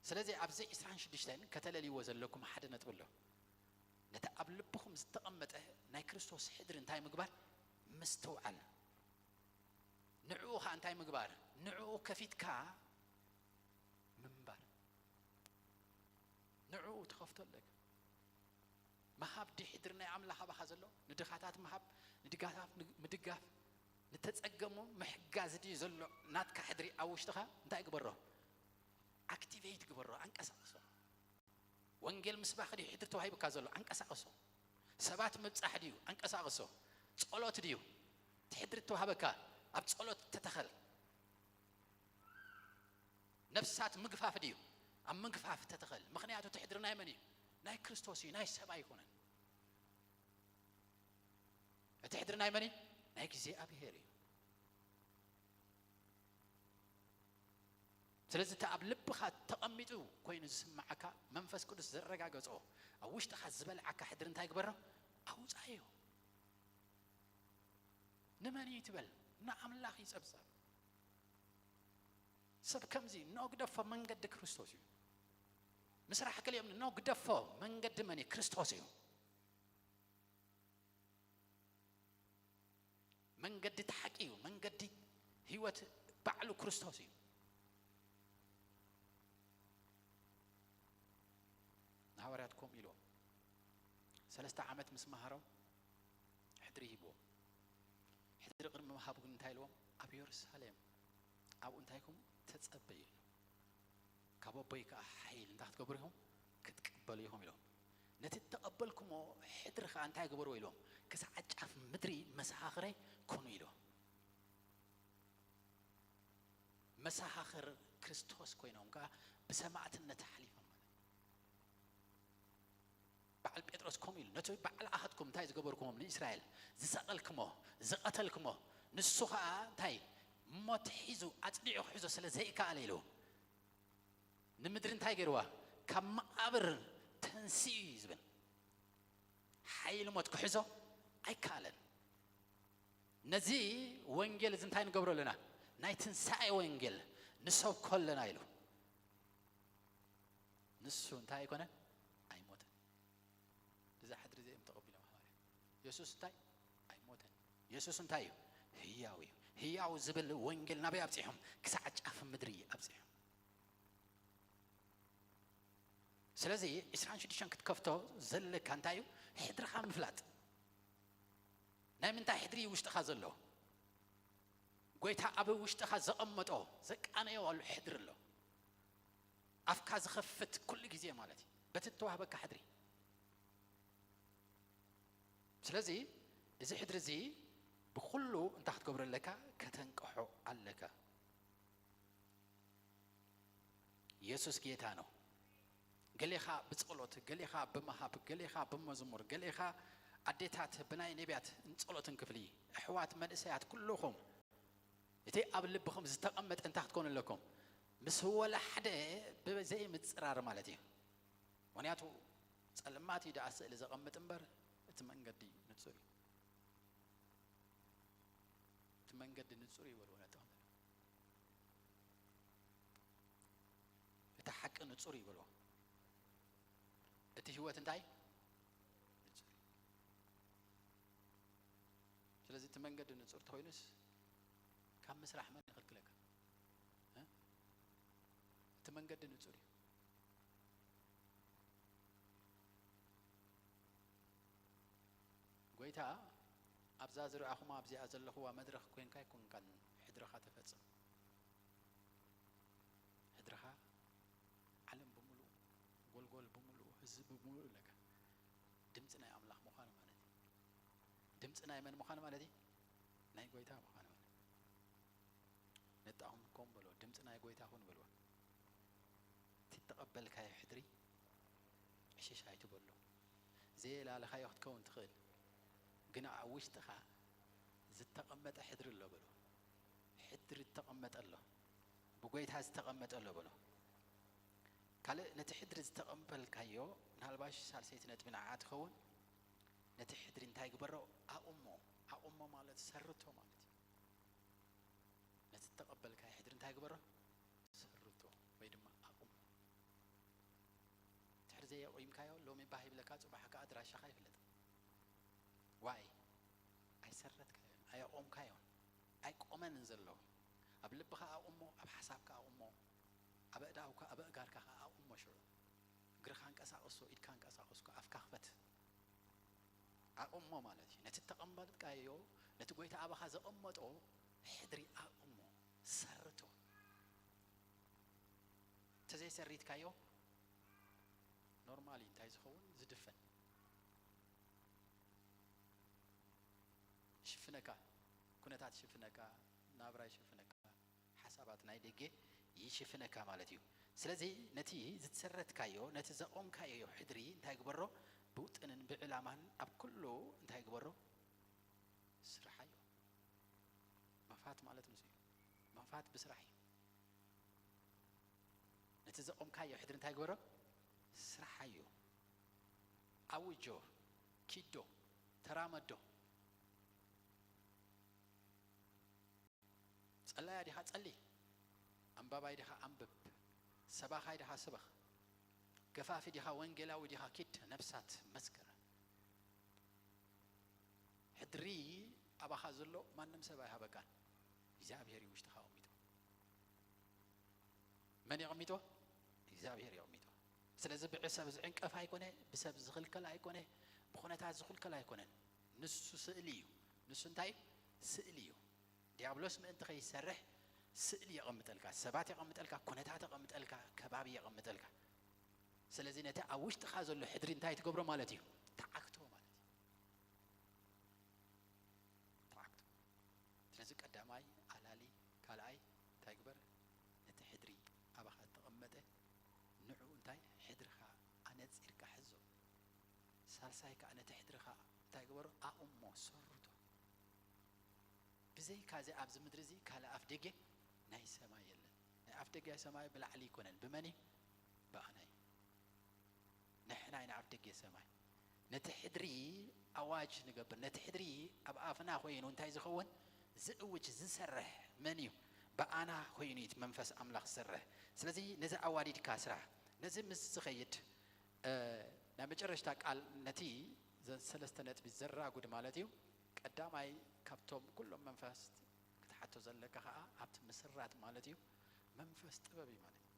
سلازي أبزي إسران شدشتين كتلا لي وزن لكم حدا نتقول له نتقبلبكم استقمت ناي كريستوس حدر انت مقبر مستوعل نعوها أنتي مقبار نعو كفيت كا منبر نعو تخفت لك مهاب دي حدرنا عمل حبا خزلو ندخاتات مهاب ندقاف مدقاف نتتسقمو محجاز دي زلو نات كحدري أوشتها أنتي قبره أكتيفيت قبره عنك أساسا وانجيل مسباخ دي حدرتو هاي بكازلو عنك أساسا سبات مبصح ديو عنك أساسا صلوت ديو تحدرتو هبكا أبتصلوت تتخل نفسات مقفاف ديو أم مقفاف تتخل مخنياتو تحضرنا يمني ناي كريستوسي ناي سبا يكونن تحضرنا يمني ناي كزي أبي هيري سلازي تأب لبخا تقميتو كوين زسمعك منفس كدس زرقا قصو أوش تخزبال عكا حضرن تاي قبرو أوز أيو نماني يتبل نعم الله يسبسب سب كمزي نوقدفه من قد كريستوس مسرح كلام نوقدفه من قد مني كريستوس من قد تحكيه من قد هيوت بعلو كريستوس نهاراتكم إلو 3 عامات مسمهرو حدري بو حدر قرم مهابو انتايلوم أبي يرسالم أو انتايكم تتصبي كابو بيك حيل تحت قبرهم كتقبليهم لهم نتتقبلكم حدر خا انتاي قبروا لهم كساعة عف مدري مساخري كونوا لهم مساخر كريستوس كوينهم كا بسماعة النتحليفهم بعل بيتروس كوميل نتوي بعل أحدكم تايز قبركم من إسرائيل زسقلكمه زقتلكمه نسخة تاي موت حيزو أتنيعو حيزو سلزيكا عليلو نمدرين تاي جروا كم أبر تنسيز بن حيل موت كحيزو أي كالن نزي وانجيل زنتاين قبرو لنا نايتن ساي وانجيل نسو كلنا يلو نسو انتاي كونه أي موت إذا حد رزق متقبله هاري يسوع تاي أي موت يسوع تاي هياوي زبل وانجيل نبي أبصيهم كساعة أفهم مدري أبصيهم سلازي إسرائيل شديشان كتكفتو زل كانتايو حدر خام فلات نايم انتا حدري وش تخازلو ጎይታ ኣብ ውሽጥኻ ዘቐመጦ ዘቃነዮ አሉ ሕድሪ ኣሎ ኣፍካ ዝኸፍት ኩሉ ግዜ ማለት እዩ በትተዋህበካ ሕድሪ ስለዚ እዚ ሕድሪ እዚ ብኩሉ እንታይ ክትገብረለካ ከተንቀሖ ኣለካ ኢየሱስ ጌታ ነው ገሌኻ ብጸሎት ገሌኻ ብመሃብ ገሌኻ ብመዝሙር ገሌኻ ኣዴታት ብናይ ነቢያት እንጸሎትን ክፍሊ ኣሕዋት መንእሰያት ኩልኹም እቲ ኣብ ልብኹም ዝተቐመጠ እንታይ ክትኮኑ ኣለኩም ምስ ወላ ሓደ ብዘይ ምፅራር ማለት እዩ ምክንያቱ ጸልማት እዩ ደኣ ስእሊ ዘቐምጥ እምበር እቲ መንገዲ ንጹር እዩ እቲ መንገዲ ንጹር ይበልዎ ነቶም እቲ ሓቂ ንጹር ይበልዎ እቲ ህይወት እንታይ ንጹር ስለዚህ እቲ መንገዲ ንጹር ተኮይኑስ ካብ ምስራሕ መን ይኽልክለካ እቲ መንገዲ ንጹር እዩ ጎይታ ኣብዛ ዝረኣኹማ ኣብዚኣ ዘለኹዋ መድረኽ ኮንካ ይኩንካን ሕድርኻ ተፈጽም ሕድርኻ ዓለም ብምሉእ ጎልጎል ብምሉእ ህዝቢ ብምሉእ ለካ ድምፂ ናይ ኣምላኽ ምዃኑ ማለት እዩ ድምፂ ናይ መን ምዃኑ ማለት እዩ ናይ ጎይታ ምዃኑ ማለት ነጣኹም ኮም በሎ ድምፂ ናይ ጎይታኹን በልዎ እቲ ተቐበልካዮ ሕድሪ ዕሽሽ ኣይትበሎ ዘየላለኻዮ ክትከውን ትኽእል ግን ኣብ ውሽጥኻ ዝተቐመጠ ሕድሪ ኣሎ በሎ ሕድሪ ዝተቐመጠ ኣሎ ብጎይታ ዝተቐመጠ ኣሎ በሎ ካልእ ነቲ ሕድሪ ዝተቐበልካዮ ናልባሽ ሳልሰይቲ ነጥቢ ንዓዓ ትኸውን ነቲ ሕድሪ እንታይ ግበሮ ኣቁሞ ማለት ሰርቶ ማለት እዩ ነቲ ተቐበልካዮ ሕድሪ እንታይ ግበሮ ሰርቶ ወይ ድማ ኣቁሞ ትሕሪ ዘየቆይምካዮ ሎሚ ባህ ይብለካ ጽባሕካ ኣድራሻኻ ይፍለጥ ዋይ ኣይሰረትካዮ ኣየቆምካዮ ኣይቆመንን ዘሎ ኣብ ልብኻ ኣቁሞ ኣብ ሓሳብካ ኣቁሞ ኣብ እዳውካ ኣብ እጋርካ ኣቁሞ ሽዑ እግርኻ እንቀሳቕሶ ኢድካ እንቀሳቕስኮ ኣፍካ ክፈት ኣቁሞ ማለት እዩ ነቲ ተቐበልካዮ ነቲ ጎይታ ኣባኻ ዘቐመጦ ሕድሪ ኣቁሞ ሰርቶ ተዘይሰሪትካዮ ኖርማሊ እንታይ ዝኸውን ዝድፈን ሽፍነካ ኩነታት ሽፍነካ ናብራ ይሽፍነካ ሓሳባት ናይ ደገ ይሽፍነካ ማለት እዩ ስለዚ ነቲ ዝተሰረትካዮ ነቲ ዘቆምካዮ ሕድሪ እንታይ ግበሮ ብውጥንን ብዕላማን ኣብ ኩሉ እንታይ ግበሮ ስራሓዮ መፋት ማለት ንሱ እዩ መፋት ብስራሕ እዩ ነቲ ዘቆምካዮ ሕድሪ እንታይ ግበሮ ስራሓዮ ኣውጆ ኪዶ ተራመዶ ጸላያ ዲኻ ጸልይ ኣንባባይ ዲኻ ኣንብብ ሰባኻይ ዲኻ ስበኽ ገፋፊ ዲኻ ወንጌላዊ ዲኻ ኪድ ነፍሳት መስክር ሕድሪ ኣባኻ ዘሎ ማንም ሰብ ኣይሃበካን እግዚአብሔር ውሽጥኻ ኣቐሚጦ መን ይቐሚጦ እግዚአብሔር ይቐሚጦ ስለዚ ብዕሰብ ዝዕንቀፍ ኣይኮነ ብሰብ ዝኽልከል ኣይኮነ ብኹነታት ዝኽልከል ኣይኮነን ንሱ ስእሊ እዩ ንሱ እንታይ ስእሊ እዩ ዲያብሎስ ምእንቲ ኸይሰርሕ ስእሊ ይቐምጠልካ ሰባት ይቐምጠልካ ኩነታት ይቐምጠልካ ከባቢ ይቐምጠልካ ስለዚ ነቲ ኣብ ውሽጥኻ ዘሎ ሕድሪ እንታይ ትገብሮ ማለት እዩ ተዓክቶ ማለት እዩ ተዓክቶ ስለዚ ቀዳማይ ኣላሊ ካልኣይ እንታይ ግበር ነቲ ሕድሪ ኣባኻ ተቐመጠ ንዑ እንታይ ሕድርኻ ኣነፂርካ ሕዞ ሳልሳይ ከዓ ነቲ ሕድርኻ እንታይ ግበሮ ኣቁሞ ሰርቶ ብዘይ ካዚ ኣብዚ ምድሪ እዚ ካልእ ኣፍ ደገ ናይ ሰማይ የለን ናይ ኣፍ ደገ ሰማይ ብላዕሊ ይኮነን ብመን ብኣናይ ንሕና ኢና ኣፍ ደገ ሰማይ ነቲ ሕድሪ ኣዋጅ ንገብር ነቲ ሕድሪ ኣብ ኣፍና ኮይኑ እንታይ ዝኸውን ዝእውጅ ዝሰርሕ መን እዩ ብኣና ኮይኑ እቲ መንፈስ ኣምላኽ ዝሰርሕ ስለዚ ነዚ ኣዋዲድካ ስራሕ ነዚ ምስ ዝኸይድ ናይ መጨረሽታ ቃል ነቲ ሰለስተ ነጥቢ ዘራጉድ ማለት እዩ ቀዳማይ ካብቶም ኩሎም መንፈስ ክትሓቶ ዘለካ ከዓ ኣብቲ ምስራት ማለት እዩ መንፈስ ጥበብ እዩ ማለት እዩ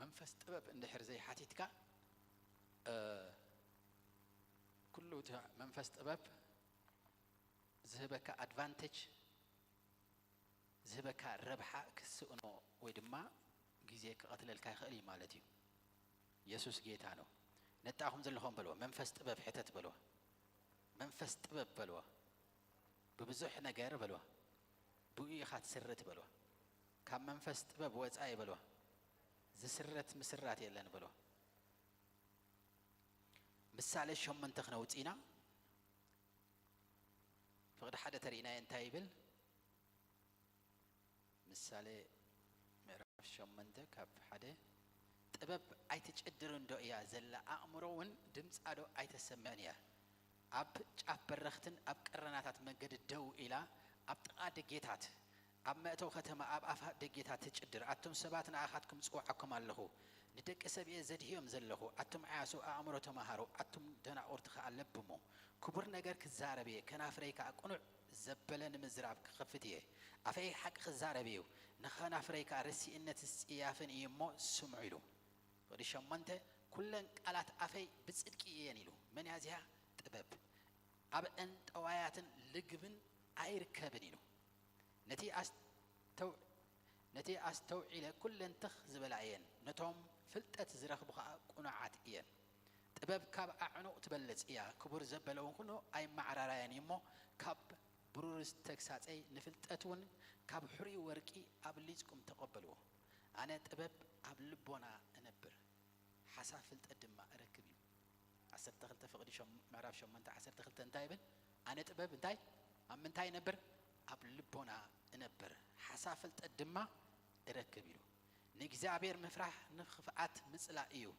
መንፈስ ጥበብ እንድሕር ዘይሓቲትካ ኩሉ መንፈስ ጥበብ ዝህበካ ኣድቫንቴጅ ዝህበካ ረብሓ ክስእኖ ወይ ድማ ግዜ ክቐትለልካ ይኽእል እዩ ማለት እዩ ኢየሱስ ጌታ ነው ነጣኹም ዘለኹም በልዎ መንፈስ ጥበብ ሕተት በልዎ መንፈስ ጥበብ በልዎ ببزح نجار بلوه بوي خات سرت بلوه كم منفس طبب وصاي بلوه زسرت مسرات يلن بلوه مثال شوم من تخنا وصينا فقد حدا ترينا ينتايبل مثال معرف شوم من تكاب حدا طبب اي تقدرون دو يا زلا امرون دمص ادو اي تسمعني أب برختن أب قرناتات منجد الدو إلى أب تقاد جيتات أب ما تو ختم أب أفها دجيتات تقدر أتم سباتنا أخذكم سقوعكم الله ندك سبي زديهم زله أتم عاسو أمرتهم هارو أتم دنا أرتخ علبمو كبر نجار كزاربي كنا فريك أكونوا زبلن مزرعب خفتيه أفي حق خزاربيو نخنا فريك رسي إن تسيافن يمو سمعيلو وديش منته كلن قالات أفي بصدق ينيلو من هذه طبب أب أنت أويات لجبن عير كبنينو نتي أستو إلى كل انتخ زبلعين نتوم فلتت زرخ بخا قناعات إيان طبب كاب أعنو تبلت إياه كبر زبلون كنو أي معرارين يمو كاب بروز تكسات أي نفلتتون كاب حري ورقي أبليزكم تقبلوه أنا طبب أبلبونا أنبر حسا فلتقدم ما أركبي عسر تخلت فقدي شو معرف شو من عسر تخلت انتاي بن أنا طبب انتاي أم انتاي نبر أبلبونا نبر حسافلت الدماء إركبيلو نجزابير مفرح نخفعات مثل إيو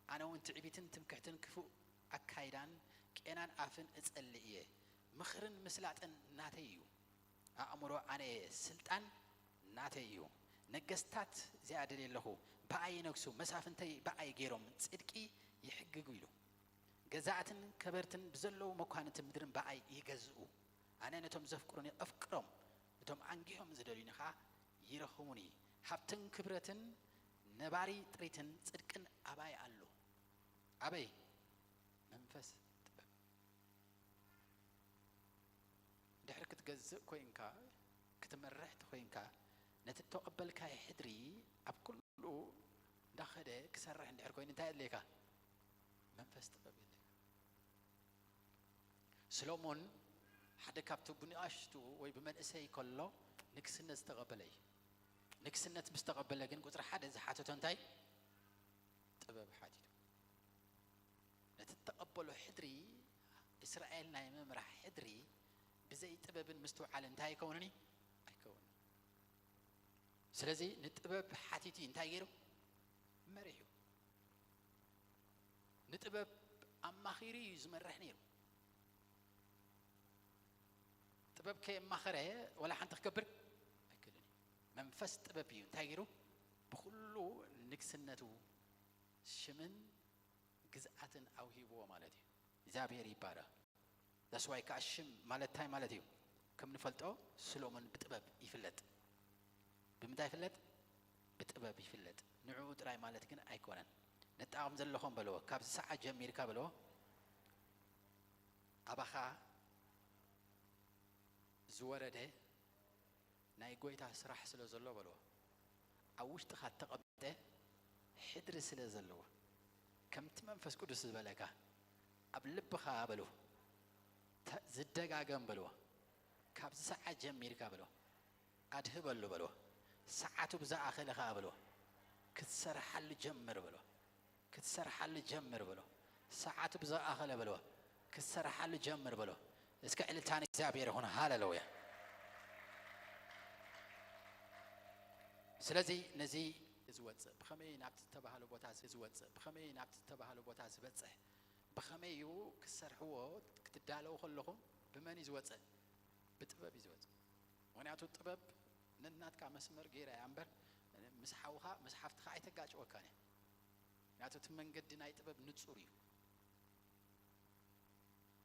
أنا وانت عبيتن تمكحتن كفو أكايدان كأنان عفن أسأل إيه مخرن مثلات ناتيو أمرو أنا سلطان ناتيو نجستات زيادة له بأي نقصو مسافنتي بأي غيرهم صدقي يحققوا جزعتن كبرتن بزلو مكانة مدرن بأي يجزؤوا أنا نتوم زفكروني أفكرهم نتوم عنجهم زدلين خا يرخوني حبتن كبرتن نباري تريتن صدقن أباي الله أباي منفس دحرك تجزء كوينكا كتمرحت كوينكا نتتقبل كاي حدري أبكله داخله كسرح ندحر كوين انتهى ليكا منفس تقبل سلومون حدا كابتو بني أشتو ويبمن إسهي كله نكسنة استقبلي نكسنة مستقبل لكن قطر حدا زحاتو تنتاي طبب حاجته نتتقبل حدري إسرائيل نايم مرح حدري بزي طبب مستوى على انتهي كونني أي كون سلازي نتطبب حاتيتي انتهي غيره مريحو نتطبب أما خيري يزمرحني طبب كي ماخره ولا حنت تكبر أكلني منفس طببي تايرو بخلو نكسنتو شمن جزءاتن أو هيبو مالتي زابير يبارا that's why كاشم مالتاي مالتي كم نفلتو سلومن بطبب يفلت بمتى يفلت بطبب يفلت نعود راي مالت كن أيكونن نتعامل زلهم بلو كاب ساعة جمير كابلو أبخا زورده ناي قويتا سرح سلو زلو بلو أوش تخات تقبته حدر سلو زلو كم تمنفس قدس بلكا أبلبخا بلو زدقا بلو كاب ساعة جمير كابلو أدهب بلو ساعة بزا آخلها بلو كتسرح الجمر بلو كتسرح الجمر بلو ساعة بزا آخل بلو كتسرح الجمر بلو اسكا التاني زابير هنا هاللويا سلازي نزي زوت بخمي نبت تبهلو بوتاس زوت بخمي نبت تبهلو بوتاس بتصح بخمي يو كسرحو كتدالو خلهم بمن زوت بطبب زوت ونياتو طبب نناتكا مسمر غير يامبر مسحوها مسحفتها ايتقاچ وكاني نياتو تمنقد ناي طبب نصوري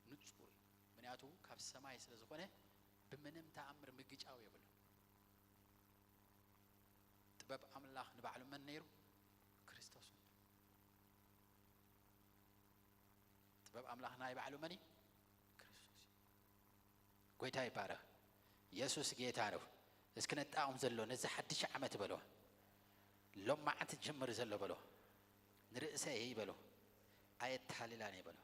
نصوري منياتو كاب سماي ስለዝኾነ بمنم تأمر مجيجاو يبل طبب أملاخ نبعلو من نيرو كريستوس طبب أملاخ ناي بعلو مني كريستوس ጎይታ ይባረክ ኢየሱስ ጌታ ነው እስከነጣውም ዘሎ ነዛ ሓድሽ ዓመት በሎ ሎማዓት ጅምር ዘሎ በሎ ንርእሰ ይበሎ አየታልላኔ በሎ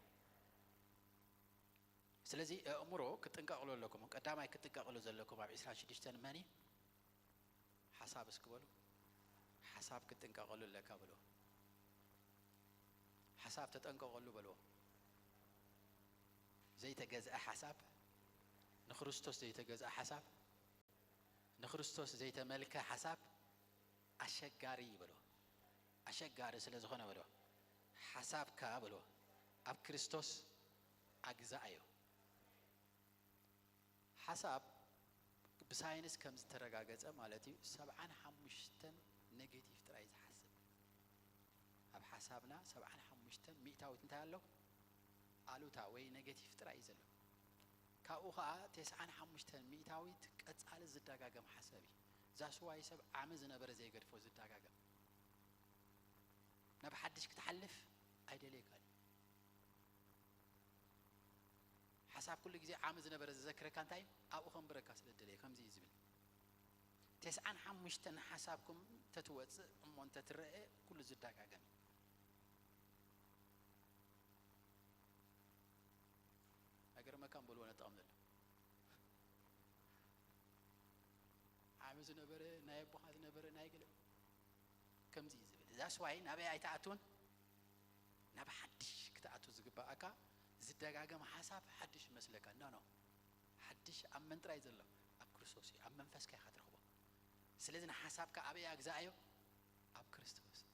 ስለዚህ እምሮ ክትንቀቅሉ ለኩም ቀዳማይ ክትንቀቅሉ ዘለኩም አብ 26 መኒ ሐሳብ እስክበሉ ሐሳብ ክትንቀቅሉ ለካ በሎ ሐሳብ ተጠንቀቅሉ በሎ ዘይተገዝአ ሐሳብ ንክርስቶስ ዘይተገዝአ ሐሳብ ንክርስቶስ ዘይተመልከ ሐሳብ አሸጋሪ በሎ አሸጋሪ ስለዝኾነ በሎ ሐሳብካ በሎ አብ ክርስቶስ አግዛአዮ ሐሳብ በሳይንስ ከም ዝተረጋገጸ ማለት እዩ 75 ኔጌቲቭ ጥራይ ዝሐስብ አብ ሐሳብና 75 ሚእታዊት እንታይ አለው አሉታ ወይ ኔጌቲቭ ጥራይ ዘሎ ካብኡ ከዓ 95 ሚእታዊት ቀጻሊ ዝደጋገም ሐሳብ እዩ ዛስዋይ ሰብ ዓመ ዝነበረ ዘይገድፎ ዝደጋገም ናብ ሓድሽ ክትሐልፍ አይደለይካል حساب كل جزء عامز نبرة ذكر كان تايم أو خم بركة سلدلي خم زي زبل تسعان حمشتن حسابكم تتوت أمون تترقى كل زداك عجم أجر ما كان بلونا تأمل عامز نبرة نايب بحث نبرة نايقل كم زي زبل إذا سواي نبي أيتعتون نبي حدش كتعتو زقبا أكا زداقاقم حساب حدش مسلكا نو حدش أمن ترايز الله أب كريستوسي أمن فسكي خاطر خبا سلازنا حسابك أبي أجزاء أب كريستوس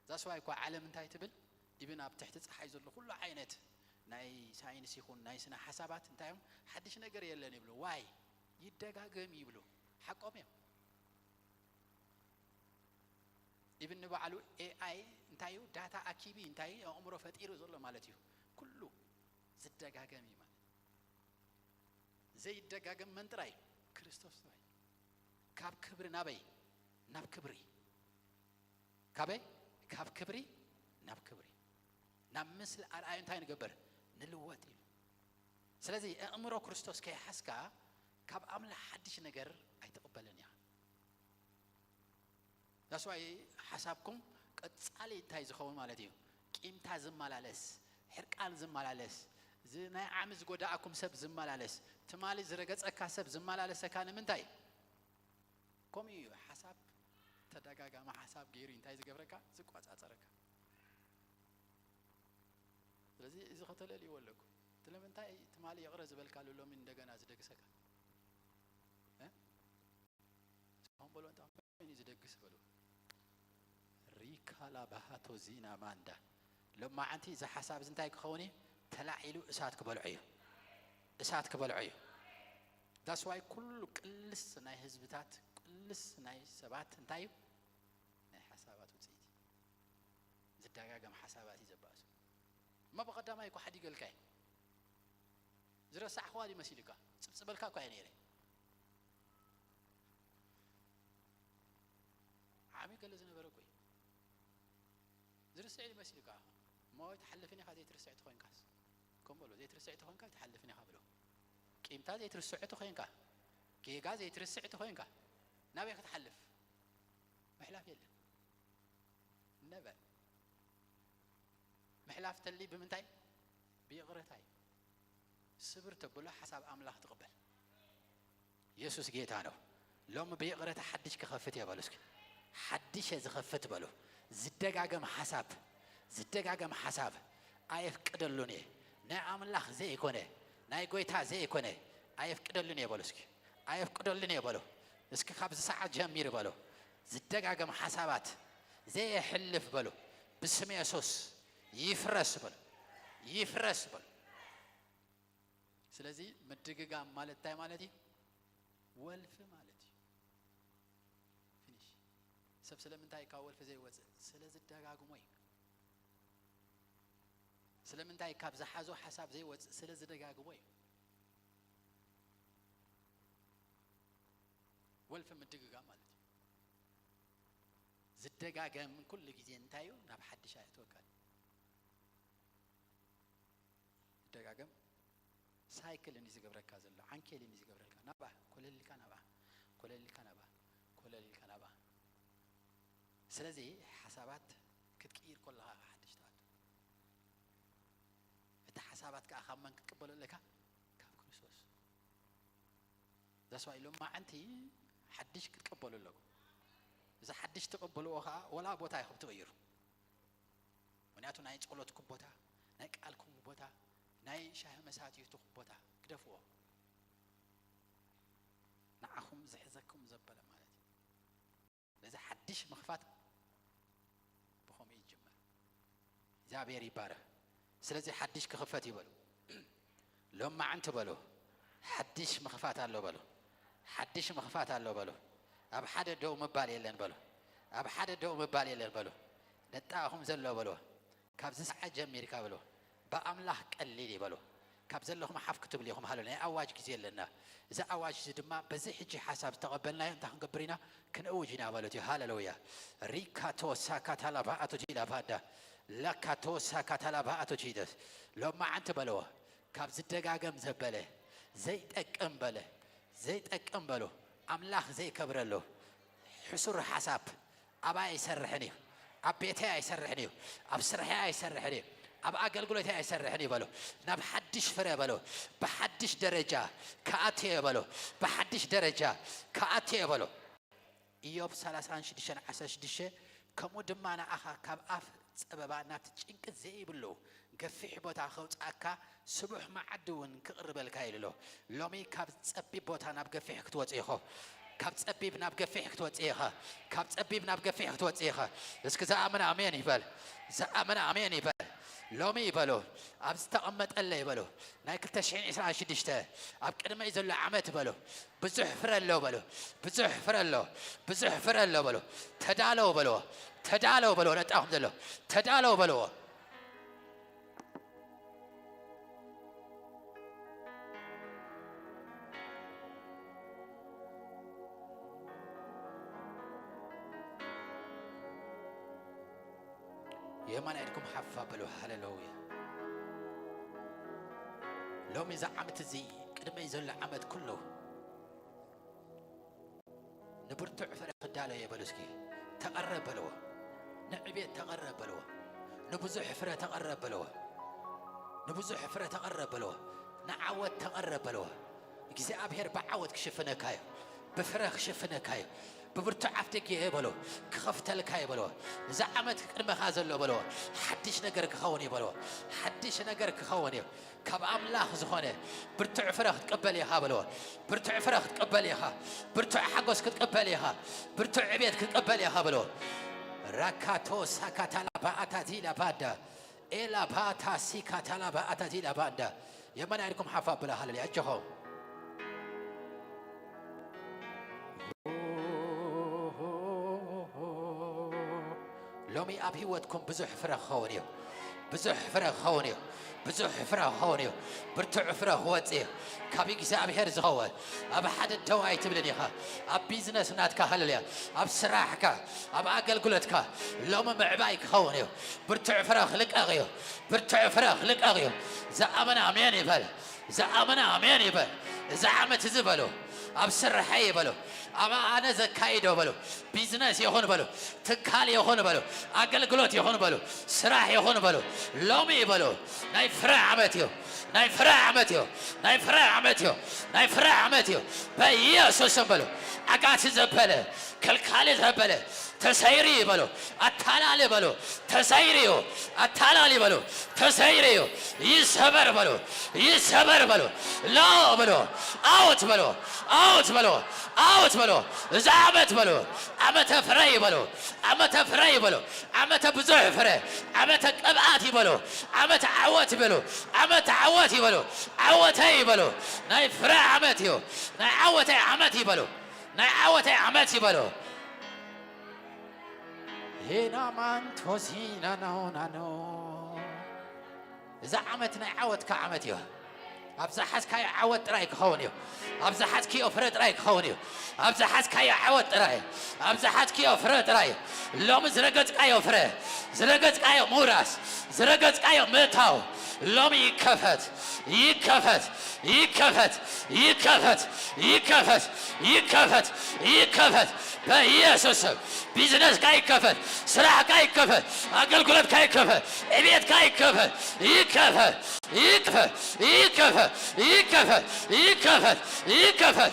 ذا سواء كوا عالم انتهي تبل ابن أب تحت حيز الله كل عينات ناي ساينس يكون ناي سنا حسابات انتهيهم حدش نقر يلا نبلو واي يداقاقم يبلو حقهم يوم ابن نبعلو AI انتهيو داتا أكيبي انتهي عمره فتيرو زلو مالتيو كله زدقاقمي مال زي الدقاقم من تراي كريستوس تراي كاب كبر نابي ناب كبري كابي كاب كبري ناب كبري ناب مثل أرأي انتهي نقبر نلواتي سلازي أمرو كريستوس كي حسكا كاب أملا حدش نقر أي تقبلني that's why حسابكم قد صالي انتهي زخون مالتيو كيم تازم مالالس حرقان زمالالس زنا عامز غداكم سب زمالالس تمالي زرغصكا سب زمالالس كان منتاي كومي حساب تدغاغا ما حساب غير انتاي زغبركا زقواصاصركا ስለዚህ እዚ ከተለል ይወለኩ ስለምንታይ ትማሊ ይቅረዝ በልካሉ ሎም እንደገና ዝደግሰካ አሁን በሎን ታፈኝ ዝደግስ በሉ ሪካላ ባሃቶ ዚና ማንዳ لما أنتي إذا حساب زنتاي كخوني تلاعيلو إسات كبلعيه إسات كبلعيه that's why كل ناي حزبات كل ناي سبات انتايو ناي حسابات وتسيتي زدقاقم حساباتي زباسو ما بقدام يكو حد يقول كاي زرا ساحوالي مسيلكا صبصبلكا كو عينيري عامي قال زنبرو كوي زرا سعيد مسيلكا ما يتحلفني هذا يترسع تخوين كاس كم بلو زي يترسع تخوين كاس تحلفني هابلو قيمتها زي يترسع تخوين كا كيغا زي يترسع تخوين كا نبي تحلف محلاف يلا نبى محلاف تلي بمنتاي بيغرتاي صبر تقول حساب أملاح تقبل يسوس جيتانو لوم بيغرت حدش كخفت يا بالوسك حدش يزخفت بالو زدقاقم حساب زدقاقم حساب أيف كدلوني نعم الله زي كونه ناي قويتا زي كونه أيف كدلوني بالوسك أيف كدلوني بالو اسك خبز ساعة جمير بالو زدقاقم حسابات زي حلف بالو بسم يسوس يفرس بالو يفرس بالو سلازي مدقاقم مالتاي مالتي ولف مالتي فينيش سب سلام انتاي كاولف زي وز سلازي دقاقم وي سلام انتاي كاب زحازو حساب زي وز سلازي دقاقم وي ولف مدقاقم مالتي زدقاقم من كل جزي انتايو ناب حد شايت وكال دقاقم ሳይክል እንዚ ዝገብረካ ዘሎ አንኬል እንዚ ዝገብረካ ናባ ኮለልካ ናባ ኮለልካ ናባ ኮለልካ ናባ ስለዚህ حسابات ክትቀይር كلها حدشتات እቲ حسابات كأخمن كقبل لك كاب كريستوس ذا سؤال ما أنت حدش كتقبل له إذا حدش تقبلوها ولا بوتا يخب تغير ونأتو ناي تقولت كبوتا ناي قالكم بوتا ناي شاه مساتي تخبوتا كدفوا نعهم زحزكم زبله مالتي لذا حدش مخفات بخوم يجمع زابير يباره سلازي حدش كخفات يبلو لما انت بلو حدش مخفات الله بلو حدش مخفات الله بلو اب حدا دو مبال يلن بلو اب حدا دو مبال يلن بلو نتاهم زلو بلو كابز ساعه جمير كابلو باملاح قليل بلو كابز لهم حف كتب ليهم هالو اواج كزي لنا اذا اواج دما بزي حجي حساب تقبلنا انت نقبرينا كنوجينا بلوتي هاللويا ريكاتو ساكاتلا بااتو جيلا بادا لكاتو ساكاتلا بااتو جيدس لما انت بلو كابز دغاغم زبله زي تقم بله زي تقم بلو املاح زي كبرلو حسر حساب ابا يسرحني ابيتي يسرحني ابسرحي يسرحني اب اغلغلوتي يسرحني بلو ناب حدش فري بلو بحدش درجه كاتي بلو بحدش درجه كاتي بلو ايوب 36 16 كمو دمانا اخا كاب اف صببانا تጭንቅ زي بلو ገፊሕ ቦታ ኸውጻካ ስቡሕ ማዕድውን ክቅርበልካ ይልሎ ሎሚ ካብ ጸቢብ ቦታ ናብ ገፊሕ ክትወጽኢኻ ካብ ጸቢብ ናብ ገፊሕ ክትወጽኢኻ ካብ ጸቢብ ናብ ገፊሕ ክትወጽኢኻ እስኪ ዘአምና አሜን ይበል ዘአምና አሜን ይበል ሎሚ ይበሎ ኣብ ዝተቐመጠለ ይበሎ ናይ 2026 ኣብ ቅድመ ዘሎ ዓመት በሎ ብዙሕ ፍረሎ በሎ ብዙሕ ፍረሎ ብዙሕ ፍረሎ በሎ ተዳለው በሎ ተዳለው በሎ ነጣሁም ዘሎ ተዳለው በሎ يمان عندكم حفا بلو هاللويا لو ميزا عمت زي قدم يزول عمت كله نبرتع فرق الدالة يا بلوسكي تقرب بلو نعبيت تقرب بلو نبزح فرق تقرب بلو نبزح فرق تقرب بلو نعود تقرب بلو إذا أبهر بعود كشفنا كايو بفرق شفنا كايو ببرتع عفتك يا بلو كخفت لك يا بلو زعمت قدم خازلو بلو حدش نجرك خوني بلو حدش نجرك خوني كاب املاح زخونه برتع فرخ تقبل يا بلو برتع فرخ تقبل يا برتع حقوس تقبل يا برتع عبيد تقبل يا بلو راكاتو ساكاتلا باتاتي لا بادا الا باتا سيكاتلا باتاتي لا بادا يمن عليكم حفا بلا هلل اجهو لومي أبي ودكم بزح فرخ خونيو بزح فرخ خونيو بزح فرخ خونيو برتع فرخ واتيه كابي كيسا أبي هرز خوال أب حد الدواء تبلني خا أب بيزنس ناتك هلليا أب سراحك أب أقل قلتك لوم معبايك خونيو برتع فرخ لك أغيو برتع فرخ لك أغيو زعمنا أمين يبال زعمنا أمين يبال زعمت زبلو أب سرحي بلو أما أنا زكايدو بلو بيزنس يخون بلو تكالي يخون بلو أقل قلوت يخون بلو سراح يخون بلو لومي بلو ناي فرع عمتيو ناي فرع عمتيو ناي فرع عمتيو ناي فرع عمتيو بيسوس بلو أقات زبله كالكالي زبله تسيري بلو أتالالي بلو تسيريو أتالالي بلو تسيريو يسبر بلو يسبر بلو لا بلو أوت بلو أوت بلو أوت بلو زعمت بلو أمت فري بلو أمت فري بلو أمت بزح فري أمت قبعاتي بلو أمت عواتي بلو أمت عواتي بلو عواتي بلو ناي فرع عمتيو ناي عواتي عمتي بلو ناي عواتي عمتي بلو هنا من توسينا نو زعمت ناي عوات كعمتيو أبزحت كاي عود رايك خونيو أبزحت كي أفرد رايك خونيو أبزحت كاي عود راي أبزحت كي أفرد راي لوم زرقت كاي أفرد زرقت كاي موراس زرقت كاي متاو لوم يكفت يكفت يكفت يكفت يكفت يكفت يكفت بيسوس بيزنس كاي كفت سرعة كاي كفت أقل قلب كاي كفت عبيد كاي كفت يكفت يكفت يكفت يكفت يكفت يكفت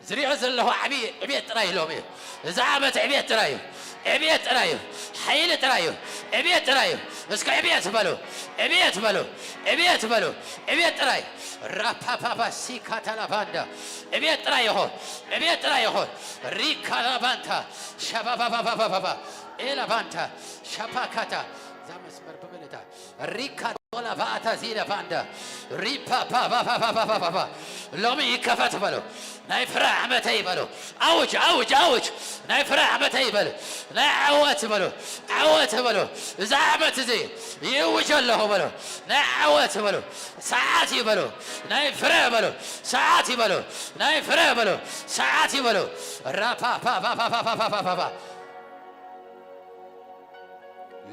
زريع زله عبيد تراي لومي زعامة عبيد تراي عبيد تراي حيل تراي عبيد تراي بس كعبيد بلو عبيد بلو عبيد بلو عبيد تراي رابا بابا سيكا تلافاندا عبيد تراي هون عبيد تراي هون ريكا لافانتا شبابا بابا بابا إلى فانتا شباكاتا زامس مربملتا ريكا ولا فاتا زيلا فاندا ريبا بابا بابا بابا بابا لومي كفت بلو نايفرع متى بلو اوج اوج اوج نايفرع متى بلو نعوت بلو عوت بلو زعمت زي يوج له بلو نعوت بلو ساعاتي بلو نايفرع بلو ساعاتي بلو نايفرع بلو ساعاتي بلو رابا بابا بابا بابا بابا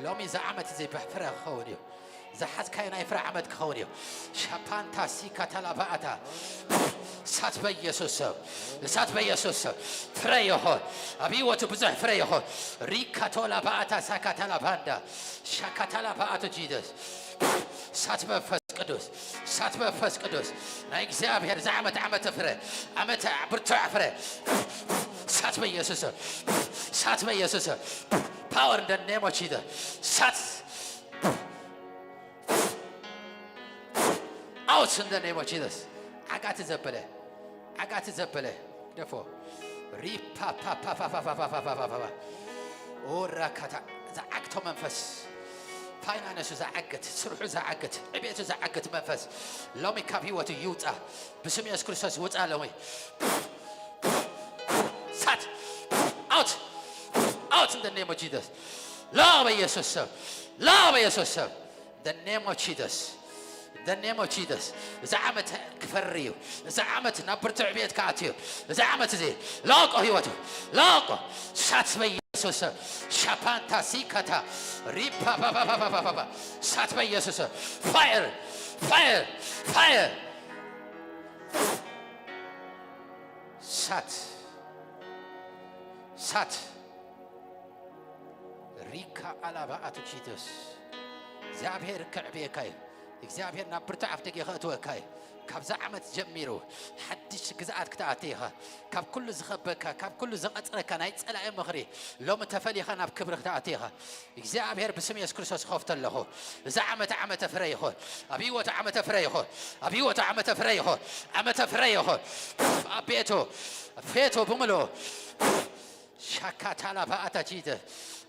لومي زعمت زي بحفرع خونيو زحت كاينا يفرع عمد خونيو شابانتا سيكا تلاباتا سات بيسوس سات بيسوس فريو هون أبي وتبزح فريو هون ريكا تلاباتا ساكا تلاباندا شاكا تلاباتا جيدس سات بفس قدوس سات بفس قدوس نايك زابير زعمت عمت فري عمت برتع فري سات بيسوس سات بيسوس power in the name of Jesus sat out in the name of Jesus I got it zebele therefore ripa pa pa pa pa pa pa pa pa pa ora kata za acto manfas finance za agat sruhu za agat ibiyatu za agat manfas lomi kabi watu yuta bismi yesus kristos wuta lomi sat out in the name of Jesus love Jesus love Jesus the name of Jesus the name of Jesus زعمت كفريو زعمت نبرت عبيد كاتيو زعمت زي لاقو هيوتو لاقو سات بيسوس شابانتا سيكاتا ريبا با با با با با سات بيسوس فاير فاير فاير سات ريكا على بقى تشيتوس زابير كعبيكاي እግዚአብሔር ናብርታ አፍደግ ይኸትወካይ ካብ ዘዓመት ጀሚሩ ሓድሽ ግዛኣት ክታኣትይኻ ካብ ኩሉ ዝኸበካ ካብ ኩሉ ዝቐፅረካ ናይ ፀላኢ ምኽሪ ሎሚ ተፈሊኻ ናብ ክብሪ ክታኣትይኻ እግዚአብሔር ብስም ኢየሱስ ክርስቶስ ኸፍተለኹ እዚ ዓመተ ፍረ ይኹን ኣብ ህይወቱ ዓመተ ፍረ ይኹን ኣብ ህይወቱ ዓመተ ፍረ ይኹን ዓመተ ፍረ ይኹን ኣቤቱ ፌቶ ብምሎ ሻካታላ ባኣታ ጂደ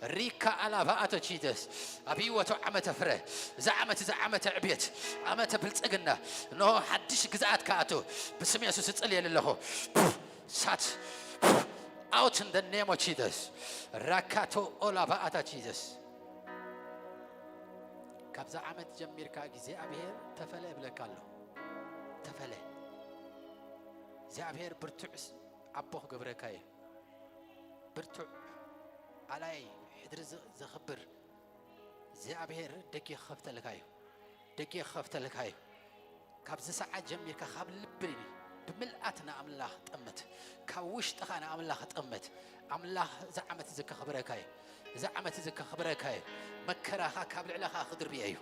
ريكا على بقى تشيدس أبي وتو عمته فره زعمت عبيت عمته بلتقنا إنه حدش جزءات كاتو بسمي يسوع تسألي لله سات out in the name of Jesus ركاتو أولا بقى تشيدس كابز عمت جمير كاجزي أبير تفلى بلكالو تفلى زي أبير برتعس أبوه قبركاي برتع علي حدر زخبر زي أبير دقي خفت لكاي دقي خفت لكاي كابز ساعة جمير كخاب لبرني بملأتنا أملاح تأمت كوش تخانا أملاح تأمت أملاح زعمت زك خبركاي زعمت زك خبركاي مكرها كابل علىها خضر بيعيو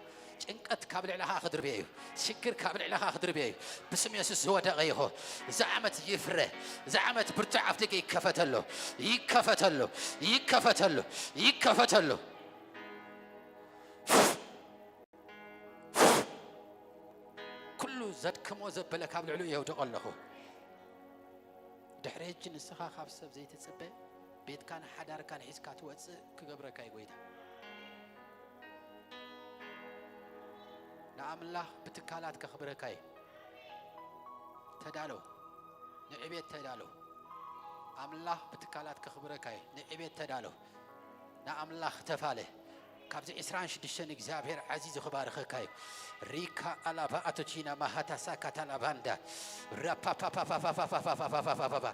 إنكت كابل علىها خضر بيعيو شكر كابل علىها خضر بيعيو بسم يسوع هو دقيه زعمت يفره زعمت برتعف لقي يكفتله يكفتله يكفتله يكفتله كله زاد كمو زبله كابل علو يودق الله دحريج نسخه خابسب زيت تصبه بيت كان حدار كان حسكات وص كغبرك ايغويتا نعم الله بتكالات كخبركاي تدالو نعبيت تدالو أم الله بتكالات كخبركاي نعبيت تدالو نعم الله تفاله كابز إسران شدشن إجزابير عزيز خبار خكاي ريكا على باتوتشينا ما هتا ساكت على باندا رابا با با با با با با با با با با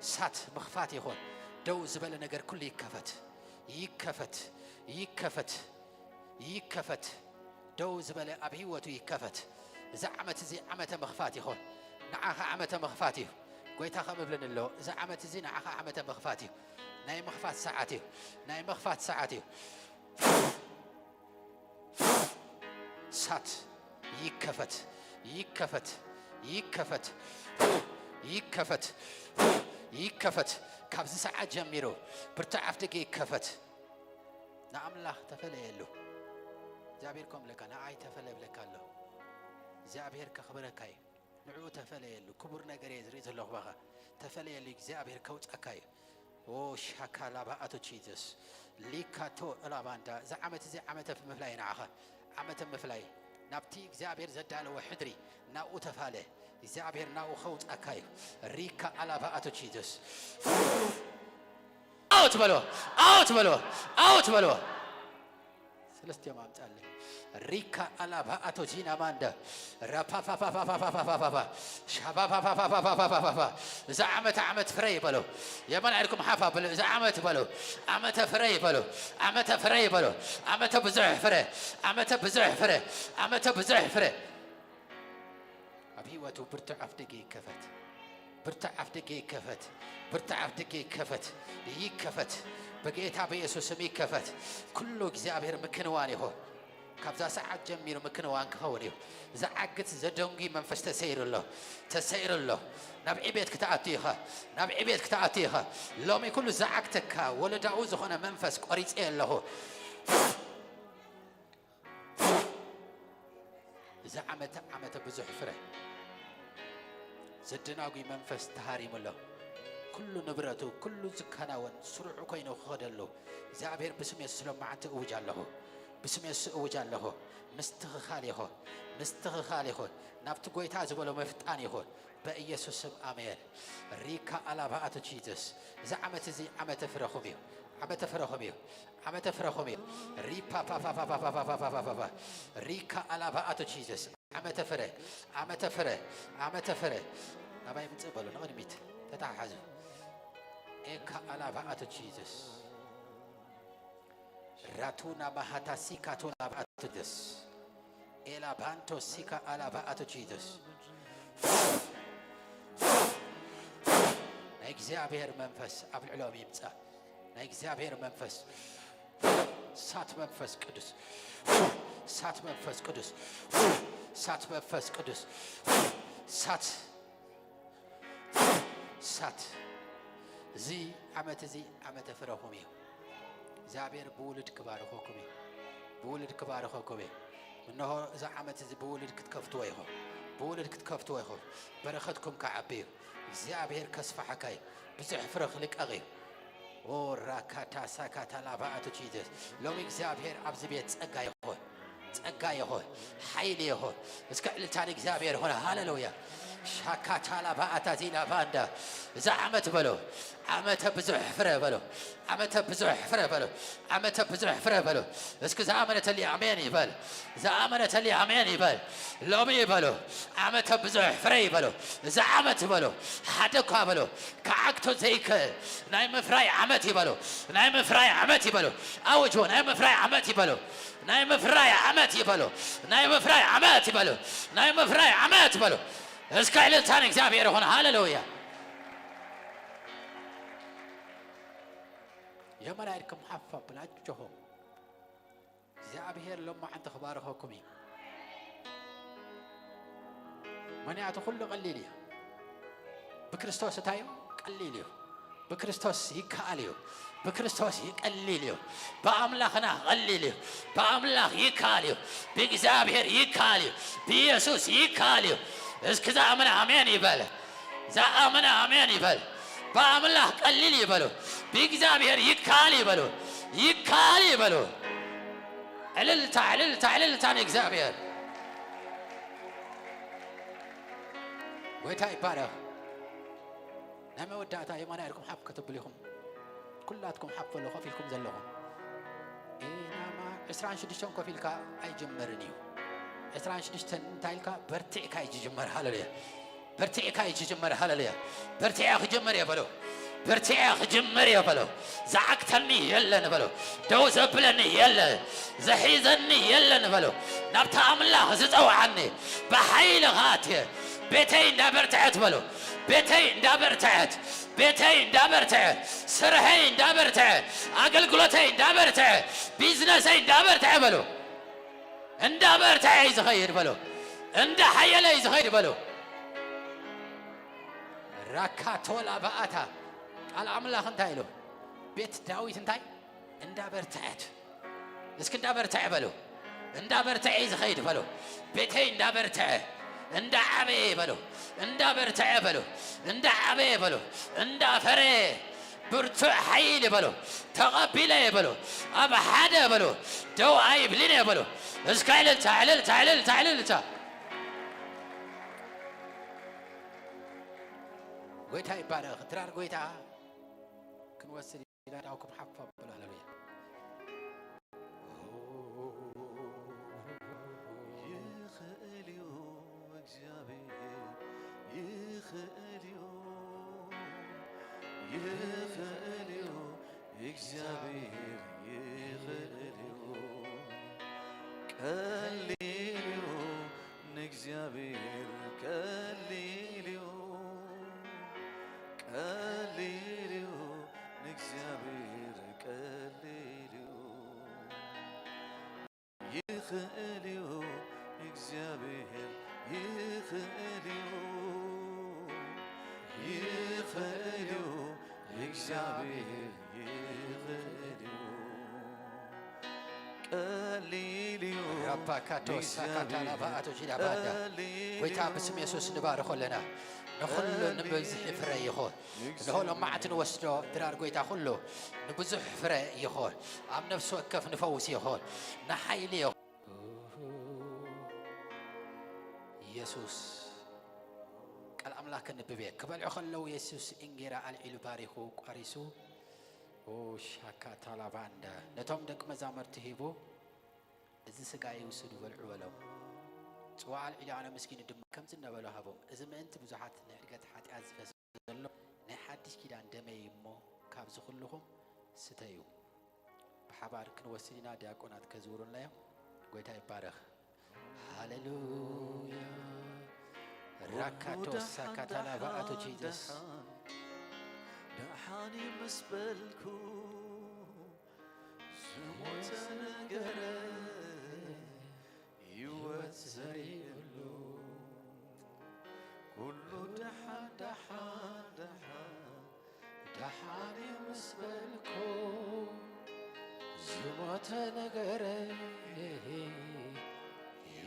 سات مخفات يخون دو زبالة نجار كل يكفت دو زبالة أبيوتو يكفت زعمت زي عمت مخفات يخون نعاها عمت مخفاتي قويتها خمبلن اللو زعمت زي نعاها عمت مخفاتي ناي مخفات ساعتي سات يكفت كابز ساعة جميرو برتعف دقي كفت نعم الله تفلي له زابيركم لك أنا عاي تفلي لك الله زابير كخبرك أي نعو تفلي له كبر نجريز ريز الله بقى تفلي له زابير كوت أكاي او شاكالا باتو تشيزس ليكاتو الاباندا زعمت زي عمت في مفلاي نعها عمت مفلاي نبتي زابير زدالو وحدري ناو تفاله زابير ناو خوت اكاي ريكا على باتو تشيزس اوت بلو سلستي ما متعلم ريكا على باتو جينا ماندا رابا با با با با با با با شباب با با با با با با زعمت فري بلو يا من عندكم حافه بلو زعمت بلو عمت فري بلو عمت بزح فري ابي واتو برتعف دقي كفت يكفت بقيتها بيسوس سمي كفت كله እግዚአብሔር مكنوان يهو كابزا ساعات جميل مكنوان كهونيو زعقت زدونغي منفس تسير الله نبعي بيت كتعطيها لومي كله زعقتك ولا دعوز هنا منفس قريت ايه له زعمت بزح فره زدناغي منفس تهاريم الله كل نبرته كل زكناون سرع كاينو خدلو زابير بسم يسلم معته اوجالله بسم يسوجالله مستغخاليه نفط قويتا زبلو مفتاني هون بإيسوس آمين ريكا على باتو جيزس زعمت زي عمت فرخوميو ريبا با با با با با با با با با ريكا على باتو جيزس عمت فره نباي متقبلو نغني ميت تتعحزو إيكا على باتو جيزس راتونا بهاتا سيكاتونا باتو دس إلا بانتو سيكا على باتو جيزس نايكزابير منفس أبو العلوم يمتع نايكزابير منفس سات منفس قدس سات زي عمت فرهمي زابير بولد كبار خوكمي إنه زعمت زي بولد كتكفتوا يهو برختكم كعبير زابير كسف حكاي بزح فرخ لك أغير او راكاتا ساكاتا لاباتو جيزس لومي زابير عبز بيت تسقى يهو حيل يهو اسكعل تاني زابير هنا هاللويا شاكاتا لاباتا زي لاباندا زعمت بلو عمت بزح فره بلو اسك زعمت اللي عمين يبال لومي بلو عمت بزح فري بلو زعمت بلو حدكوا بلو كعكتو زيك نايم فراي عمت يبلو اوجو نايم فراي عمت يبلو اسكعل تاني زابير هنا هاللويا يا ملايكم حفا بلاجهم زابير لما عند خباركم من يعتقل قليلي بكريستوس تايم قليلي بكريستوس يكاليو بأملاخنا قليلي بأملاخ يكاليو بإግዚአብሔር يكاليو بيسوس يكاليو اسك زعمنا آمين يبال بأملاخ قليل يبالو بإግዚአብሔር يكالي يبالو عللتا እግዚአብሔር ويتا يبالو نما وداتا يمانا يركم حب كتب لهم كلاتكم حفلوا خفيلكم زلهم إنما إسرائيل شديشون كفيلكا أي جمرنيو إسرائيل شديشتن تايلكا برتعك أي جمر هالليا برتعك أي جمر هالليا برتعك جمر يا بلو برتعك جمر يا بلو زعقتني يلا نبلو دوز بلني يلا زحيزني يلا نبلو نبتا الله زتو عني بحيل غاتي بيتي دابرتعت بلو بيتي دابرتعت بيتي دابرتعت سرهي دابرتعت أقلقلتي دابرتعت بيزنسي دابرتعت بلو عند دابرتعت يزغير بلو عند حيلة يزغير بلو راكاتولا بآتا العملاق انتاي له بيت داويت انتاي عند دابرتعت اسكن دابرتعت بلو عند دابرتعت يزغير بلو بيتي دابرتعت عند عبي بلو عند برتع بلو عند عبي بلو عند فري برتع حيل بلو تقبل بلو أب حدا بلو دو عيب لنا بلو اسكايل تعلل قويتها يبارك ترى قويتها كن وصل إلى داوكم حفظ بلا هللويا እግዚአብሔር ይኸልዮ ቀሊልዮ እግዚአብሔር ቀሊልዮ ቀሊልዮ እግዚአብሔር ቀሊልዮ ይኸልዮ እግዚአብሔር ይኸልዮ ይኸልዮ እግዚአብሔር ربكاتو سكتنا باتو جيلا بادا ويتا بسم يسوع نبارك لنا نخل نبزح فري يخول نهولو معتن وسدو درار قويتا خلو نبزح فري يخول عم نفسه كيف نفوس يخول نحيلي يسوع قال أملاك النبي كبل عخلو يسوع إنجرا على الباريخو قاريسو وشاكا طلباندا نتوم دك مزامر تهيبو إذا سقاي وسدو بالعولو سواء العلي على مسكين الدم كم زنا ولا هبو إذا ما أنت بزحات نحرقت حتى أزفز الله نحدش كده عندما يمو كابز كلهم ستايو بحبارك نوصلنا دياكونات كزورون لا قويتا يبارك هاليلويا راكاتو ساكاتالا باتو جيزس دحاني مسبلكو زموت نقرأ يوت زريلو كله دحاني مسبلكو زموت نقرأ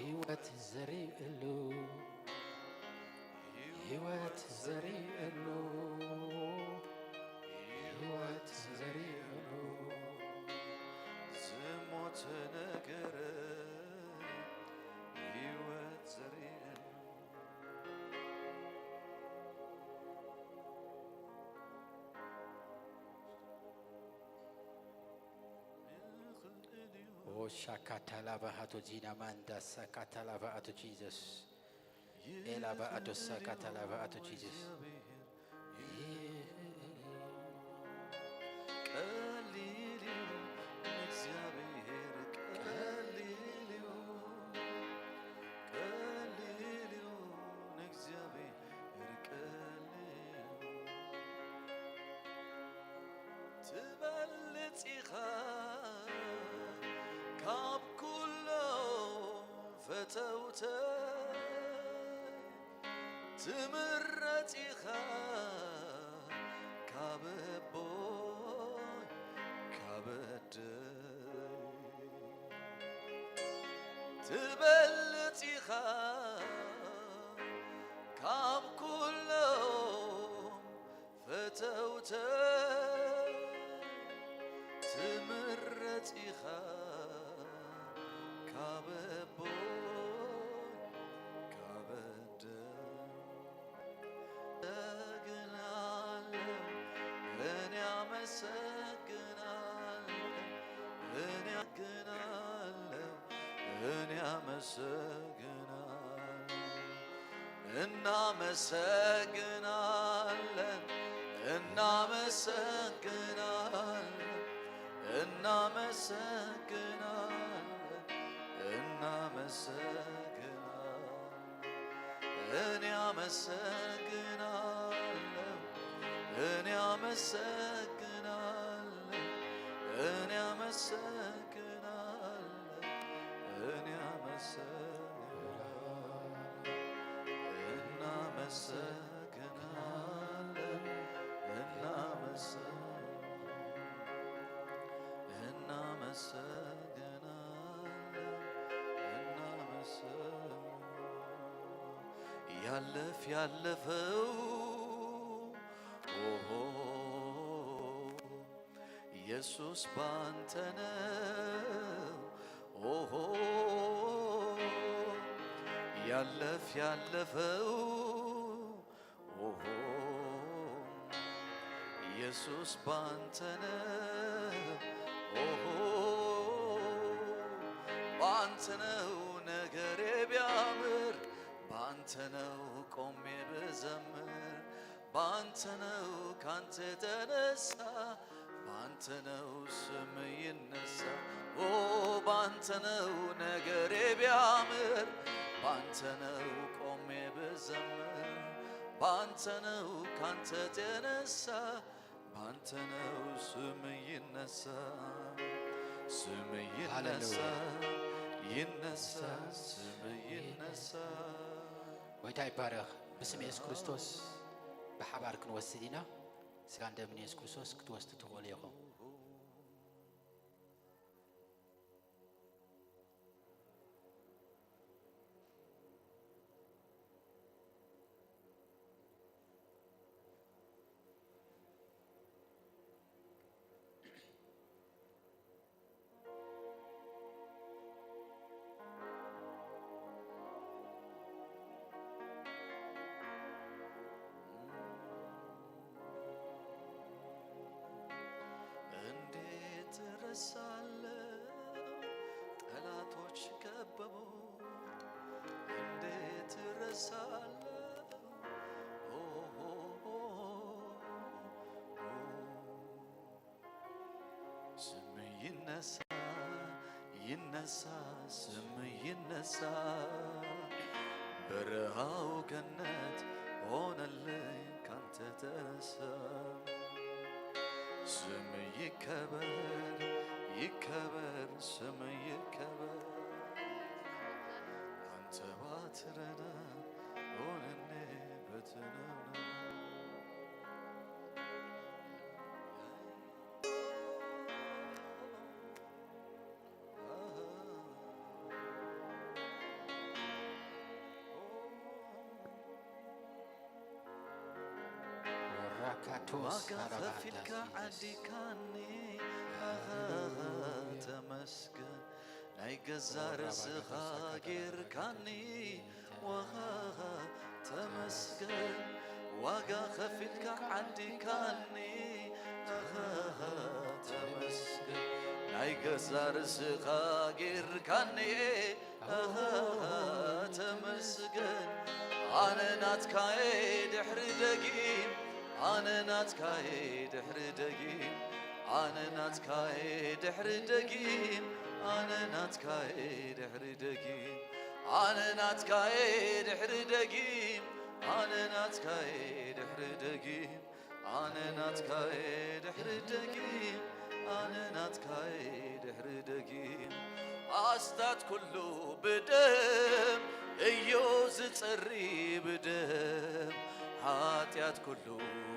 يوت زريلو يوت زريلو يوت زريلو زموت نقرأ يوت زريلو وشاكاتالا بهاتو جينا ماندا ساكاتالا بهاتو جيزس إلا بهاتو ساكاتالا بهاتو جيزس تمرتيخا كاببوي كابد تبلتيخا كاب كله فتوت تمرتيخا كاببوي مسك እኔ አመሰግናለሁ እናመሰግናለን እናመሰግናለን እናመሰግናለን እናመሰግናለን እኔ አመሰግናለሁ እኔ አመሰግናለሁ እኔ አመሰግናለሁ እኔ አመሰግናለሁ እናመሰግናለን ያለፈው ኦሆ ኢየሱስ ባንተ ነው ኦሆ ያለፈው ኦሆ ኢየሱስ ባንተ ነው ኦሆ ባንተ ነው ነገሬ ቢያምር ባንተ ነው ቆሜ ብዘምር ባንተ ነው ካንተ ተነሳ ባንተ ነው ስም ይነሳ ኦ ባንተ ነው ነገሬ ቢያምር ባንተ ነው ቆሜ ብዘምር ባንተ ነው ካንተ ተነሳ ባንተ ነው ስም ይነሳ ስም ይነሳ ይነሳ ስም ይነሳ ወይታ ይባረክ በስም ኢየሱስ ክርስቶስ በሐባር ክንወስድ ኢና ስጋ እንደምን ኢየሱስ ክርስቶስ ክትወስድ ትኽእሉ ኢኹም ጠላቶች ከበቡ እንዴት ረሳለሁ ስም ይነሳ ይነሳ ስም ይነሳ በረሃው ገነት ሆነልኝ ካንተ ተነሳ ስም ይከበር ይከበር ስም ይከበር አንተ ባትረዳ ሆነኔ በትነና ዋጋፈፊልካ ዓዲካኒ ተመስገን ናይ ገዛ ርእስኻ ጌርካኒ ወሃ ተመስገን ዋጋ ከፊልካ ዓዲካኒ ተመስገን ናይ ገዛ ርእስኻ ጌርካኒ ተመስገን ኣነ ናትካየ ድሕሪ ደጊም أنا ناتكاي دحر دقيم أنا ناتكاي دحر دقيم أنا ناتكاي دحر دقيم أنا ناتكاي دحر دقيم أنا ناتكاي دحر دقيم أنا ناتكاي دحر دقيم أنا ناتكاي دحر دقيم أستاذ كله بدم إيوز تصري بدم ኃጢአት ኩሉ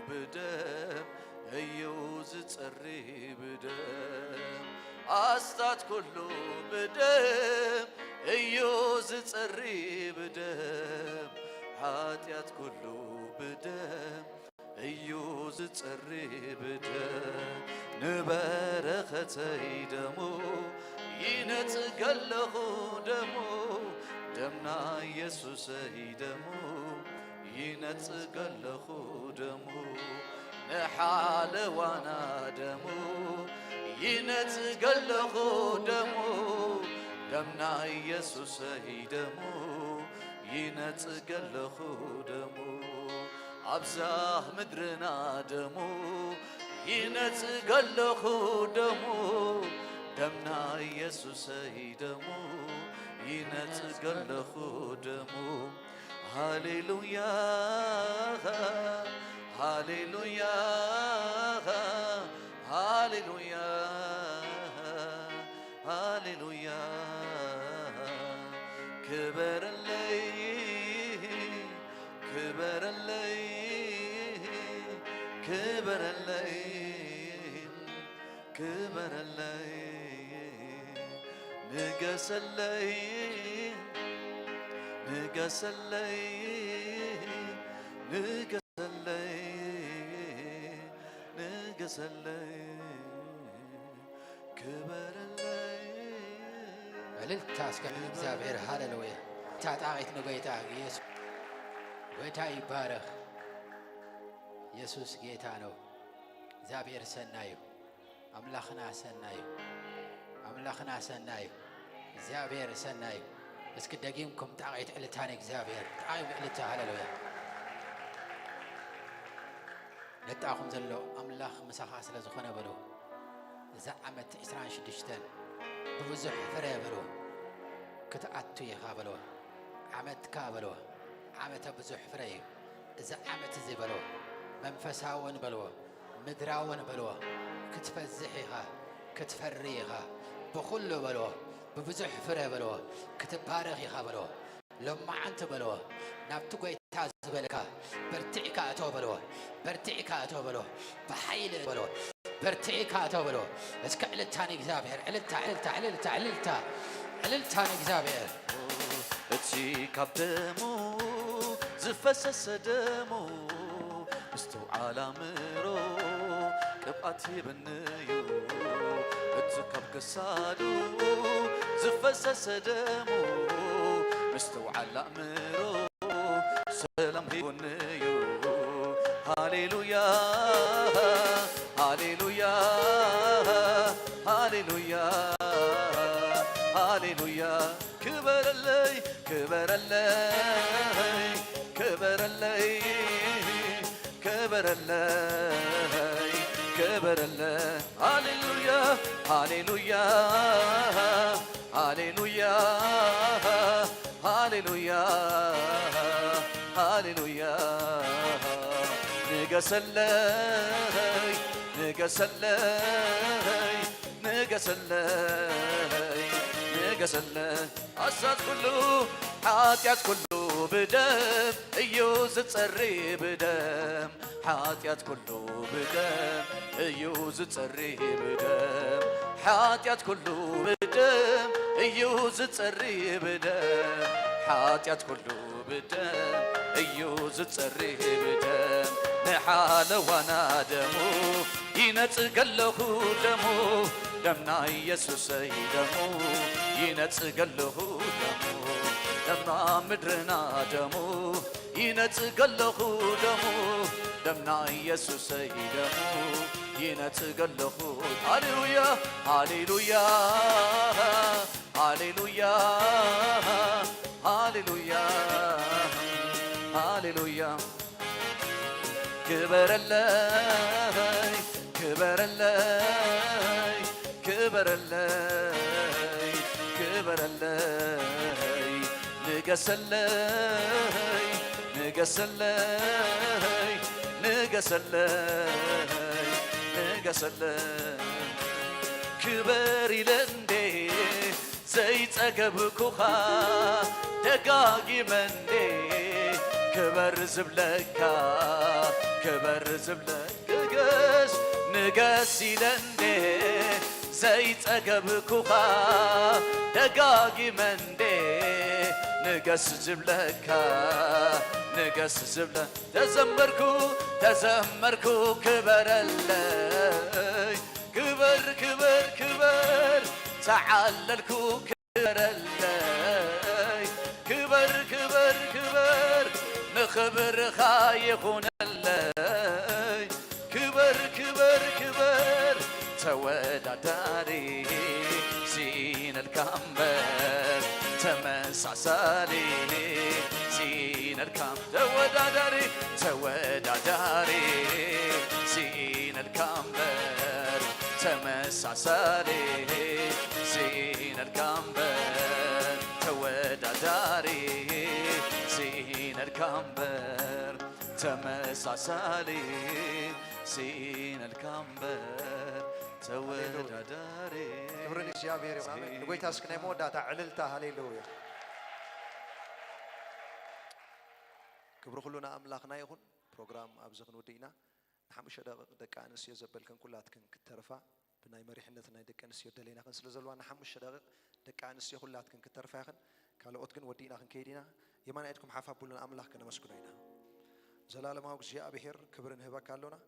ብደም እዩዝ ጸሪ ብደም አስታት ኩሉ ብደም እዩዝ ጸሪ ብደም ኃጢአት ኩሉ ብደም እዩዝ ጸሪ ብደም ንበረኸተይ ደሙ ይነጽገለኹ ደሙ ደምና ኢየሱሰይ ደሙ ይነጽገለኹ ደሙ ንሓለዋና ደሙ ይነጽገለኹ ደሙ ደምና ኢየሱሰይ ደሙ ይነጽገለኹ ደሙ አብዛህ ምድርና ደሙ ይነጽገለኹ ደሙ ደምና ኢየሱሰይ ደሙ ይነጽገለኹ ደሙ ሃሌሉያ ሃሌሉያ ሃሌሉያ ሃሌሉያ ክበረለይ ክበረለይ ክበረለይ ክበረለይ ንገሰለይ ንገሰለይ ንገሰለይ ንገሰለይ ክበረለይ እልልታ እስከ እግዚአብሔር ሃሌሉያ ታጣቂት ንጎይታ ኢየሱስ ጌታ ይባረክ ኢየሱስ ጌታ ነው እግዚአብሔር ሰናዩ አምላኽና ሰናዩ አምላኽና ሰናዩ እግዚአብሔር ሰናዩ እስኪ ደጊምኩም ጣቂት እልልታን እግዚአብሔር ጣቂም እልልታ ሃሌሉያ ነጣኹም ዘሎ አምላኽ ምሳኻ ስለ ዝኾነ በሎ እዛ ዓመት 26 ብብዙሕ ፍረ በሎ ክትኣቱ ኢኻ በሎ ዓመትካ በሎ ዓመተ ብዙሕ ፍረ እዩ እዛ ዓመት እዚ በሎ መንፈሳውን በልዎ ምድራውን በልዎ ክትፈዝሕ ኢኻ ክትፈሪ ኢኻ ብኩሉ በልዎ ብብዙሕ ፍረ በልዎ ክትባረኽ ኢኻ በልዎ ሎማዓንቲ በልዎ ናብቲ ጎይታ ዝበልካ በርቲዕካ እቶ በልዎ በርቲዕካ እቶ በልዎ ብሓይሊ በልዎ በርቲዕካ እቶ በልዎ እስከ ዕልልታን እግዚአብሔር ዕልልታ ዕልልታ ዕልልታ ዕልልታ ዕልልታን እግዚአብሔር እቲ ካብ ደሙ ዝፈሰሰ ደሙ استوعى ميرو كباتي بنيو اتكب كسادو زفسس دمو مستوعى ميرو سلام بنيو هاليلويا هاليلويا هاليلويا هاليلويا كبر اللي كبر اللي كبر اللي كبر الله كبر الله هاليلويا هاليلويا هاليلويا هاليلويا هاليلويا نقص الله نقص الله نقص الله نقص الله أساس كله حاتيات كله بدم ايوز تصري بدم حاتيات كله بدم ايوز تصري بدم حاتيات كله بدم ايوز تصري بدم حاتيات كله بدم ايوز تصري بدم نحال وانا دمو ينتقله دمو دمنا يسوس دمو ينتقله دمو دمنا مدرنا دمو ينتقله دمو دمنا يسوس دمو ينتقله هاليلويا هاليلويا هاليلويا هاليلويا هاليلويا كبر الله كبر الله كبر الله كبر الله نقص الله نقص الله نقص الله نقص الله كبر لندي زيت أقبكوها دقاقي مندي كبر زبلكا كبر زبلك قس نقص لندي زيت أقبكوها دقاقي مندي نقص زبلكا نقص زبلك تزمركو كبر اللي كبر كبر كبر تعللكو كبر اللي كبر كبر كبر نخبر خايخون اللي كبر كبر كبر تودا داري زين الكامبر ተመሳሳሊ ሲነድካም ተወዳዳሪ ተወዳዳሪ ሲነድካም በር ተመሳሳሊ ሲነድካም በር ተወዳዳሪ ሲነድካም በር ተመሳሳሊ ሲነድካም በር ተወዳዳሪ ክብሪ ንእግዚአብሔር እዩ ኣሜን ንጎይታ እስኪ ናይ መወዳእታ ዕልልታ ሃሌሉያ ክብሪ ኩሉ ንኣምላኽና ይኹን ፕሮግራም ኣብዚ ክንውድእ ኢና ንሓሙሽተ ደቂቕ ደቂ ኣንስትዮ ዘበልከን ኩላትክን ክትተርፋ ብናይ መሪሕነት ናይ ደቂ ኣንስትዮ ደለይና ክን ስለ ዘለዋ ንሓሙሽተ ደቂቕ ደቂ ኣንስትዮ ኩላትክን ክትተርፋ ይኽን ካልኦት ግን ወዲእና ክንከይድ ኢና የማን ኢድኩም ሓፋብሉን ኣምላኽ ክነመስግኖ ኢና ዘላለማዊ እግዚኣብሔር ክብሪ ንህበካ ኣሎና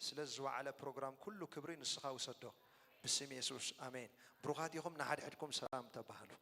ስለ ዝወዓለ ፕሮግራም ኩሉ ክብሪ ንስኻ ውሰዶ ብስም የሱስ ኣሜን ብሩኻት ኢኹም ንሓድሕድኩም ሰላም ተባሃሉ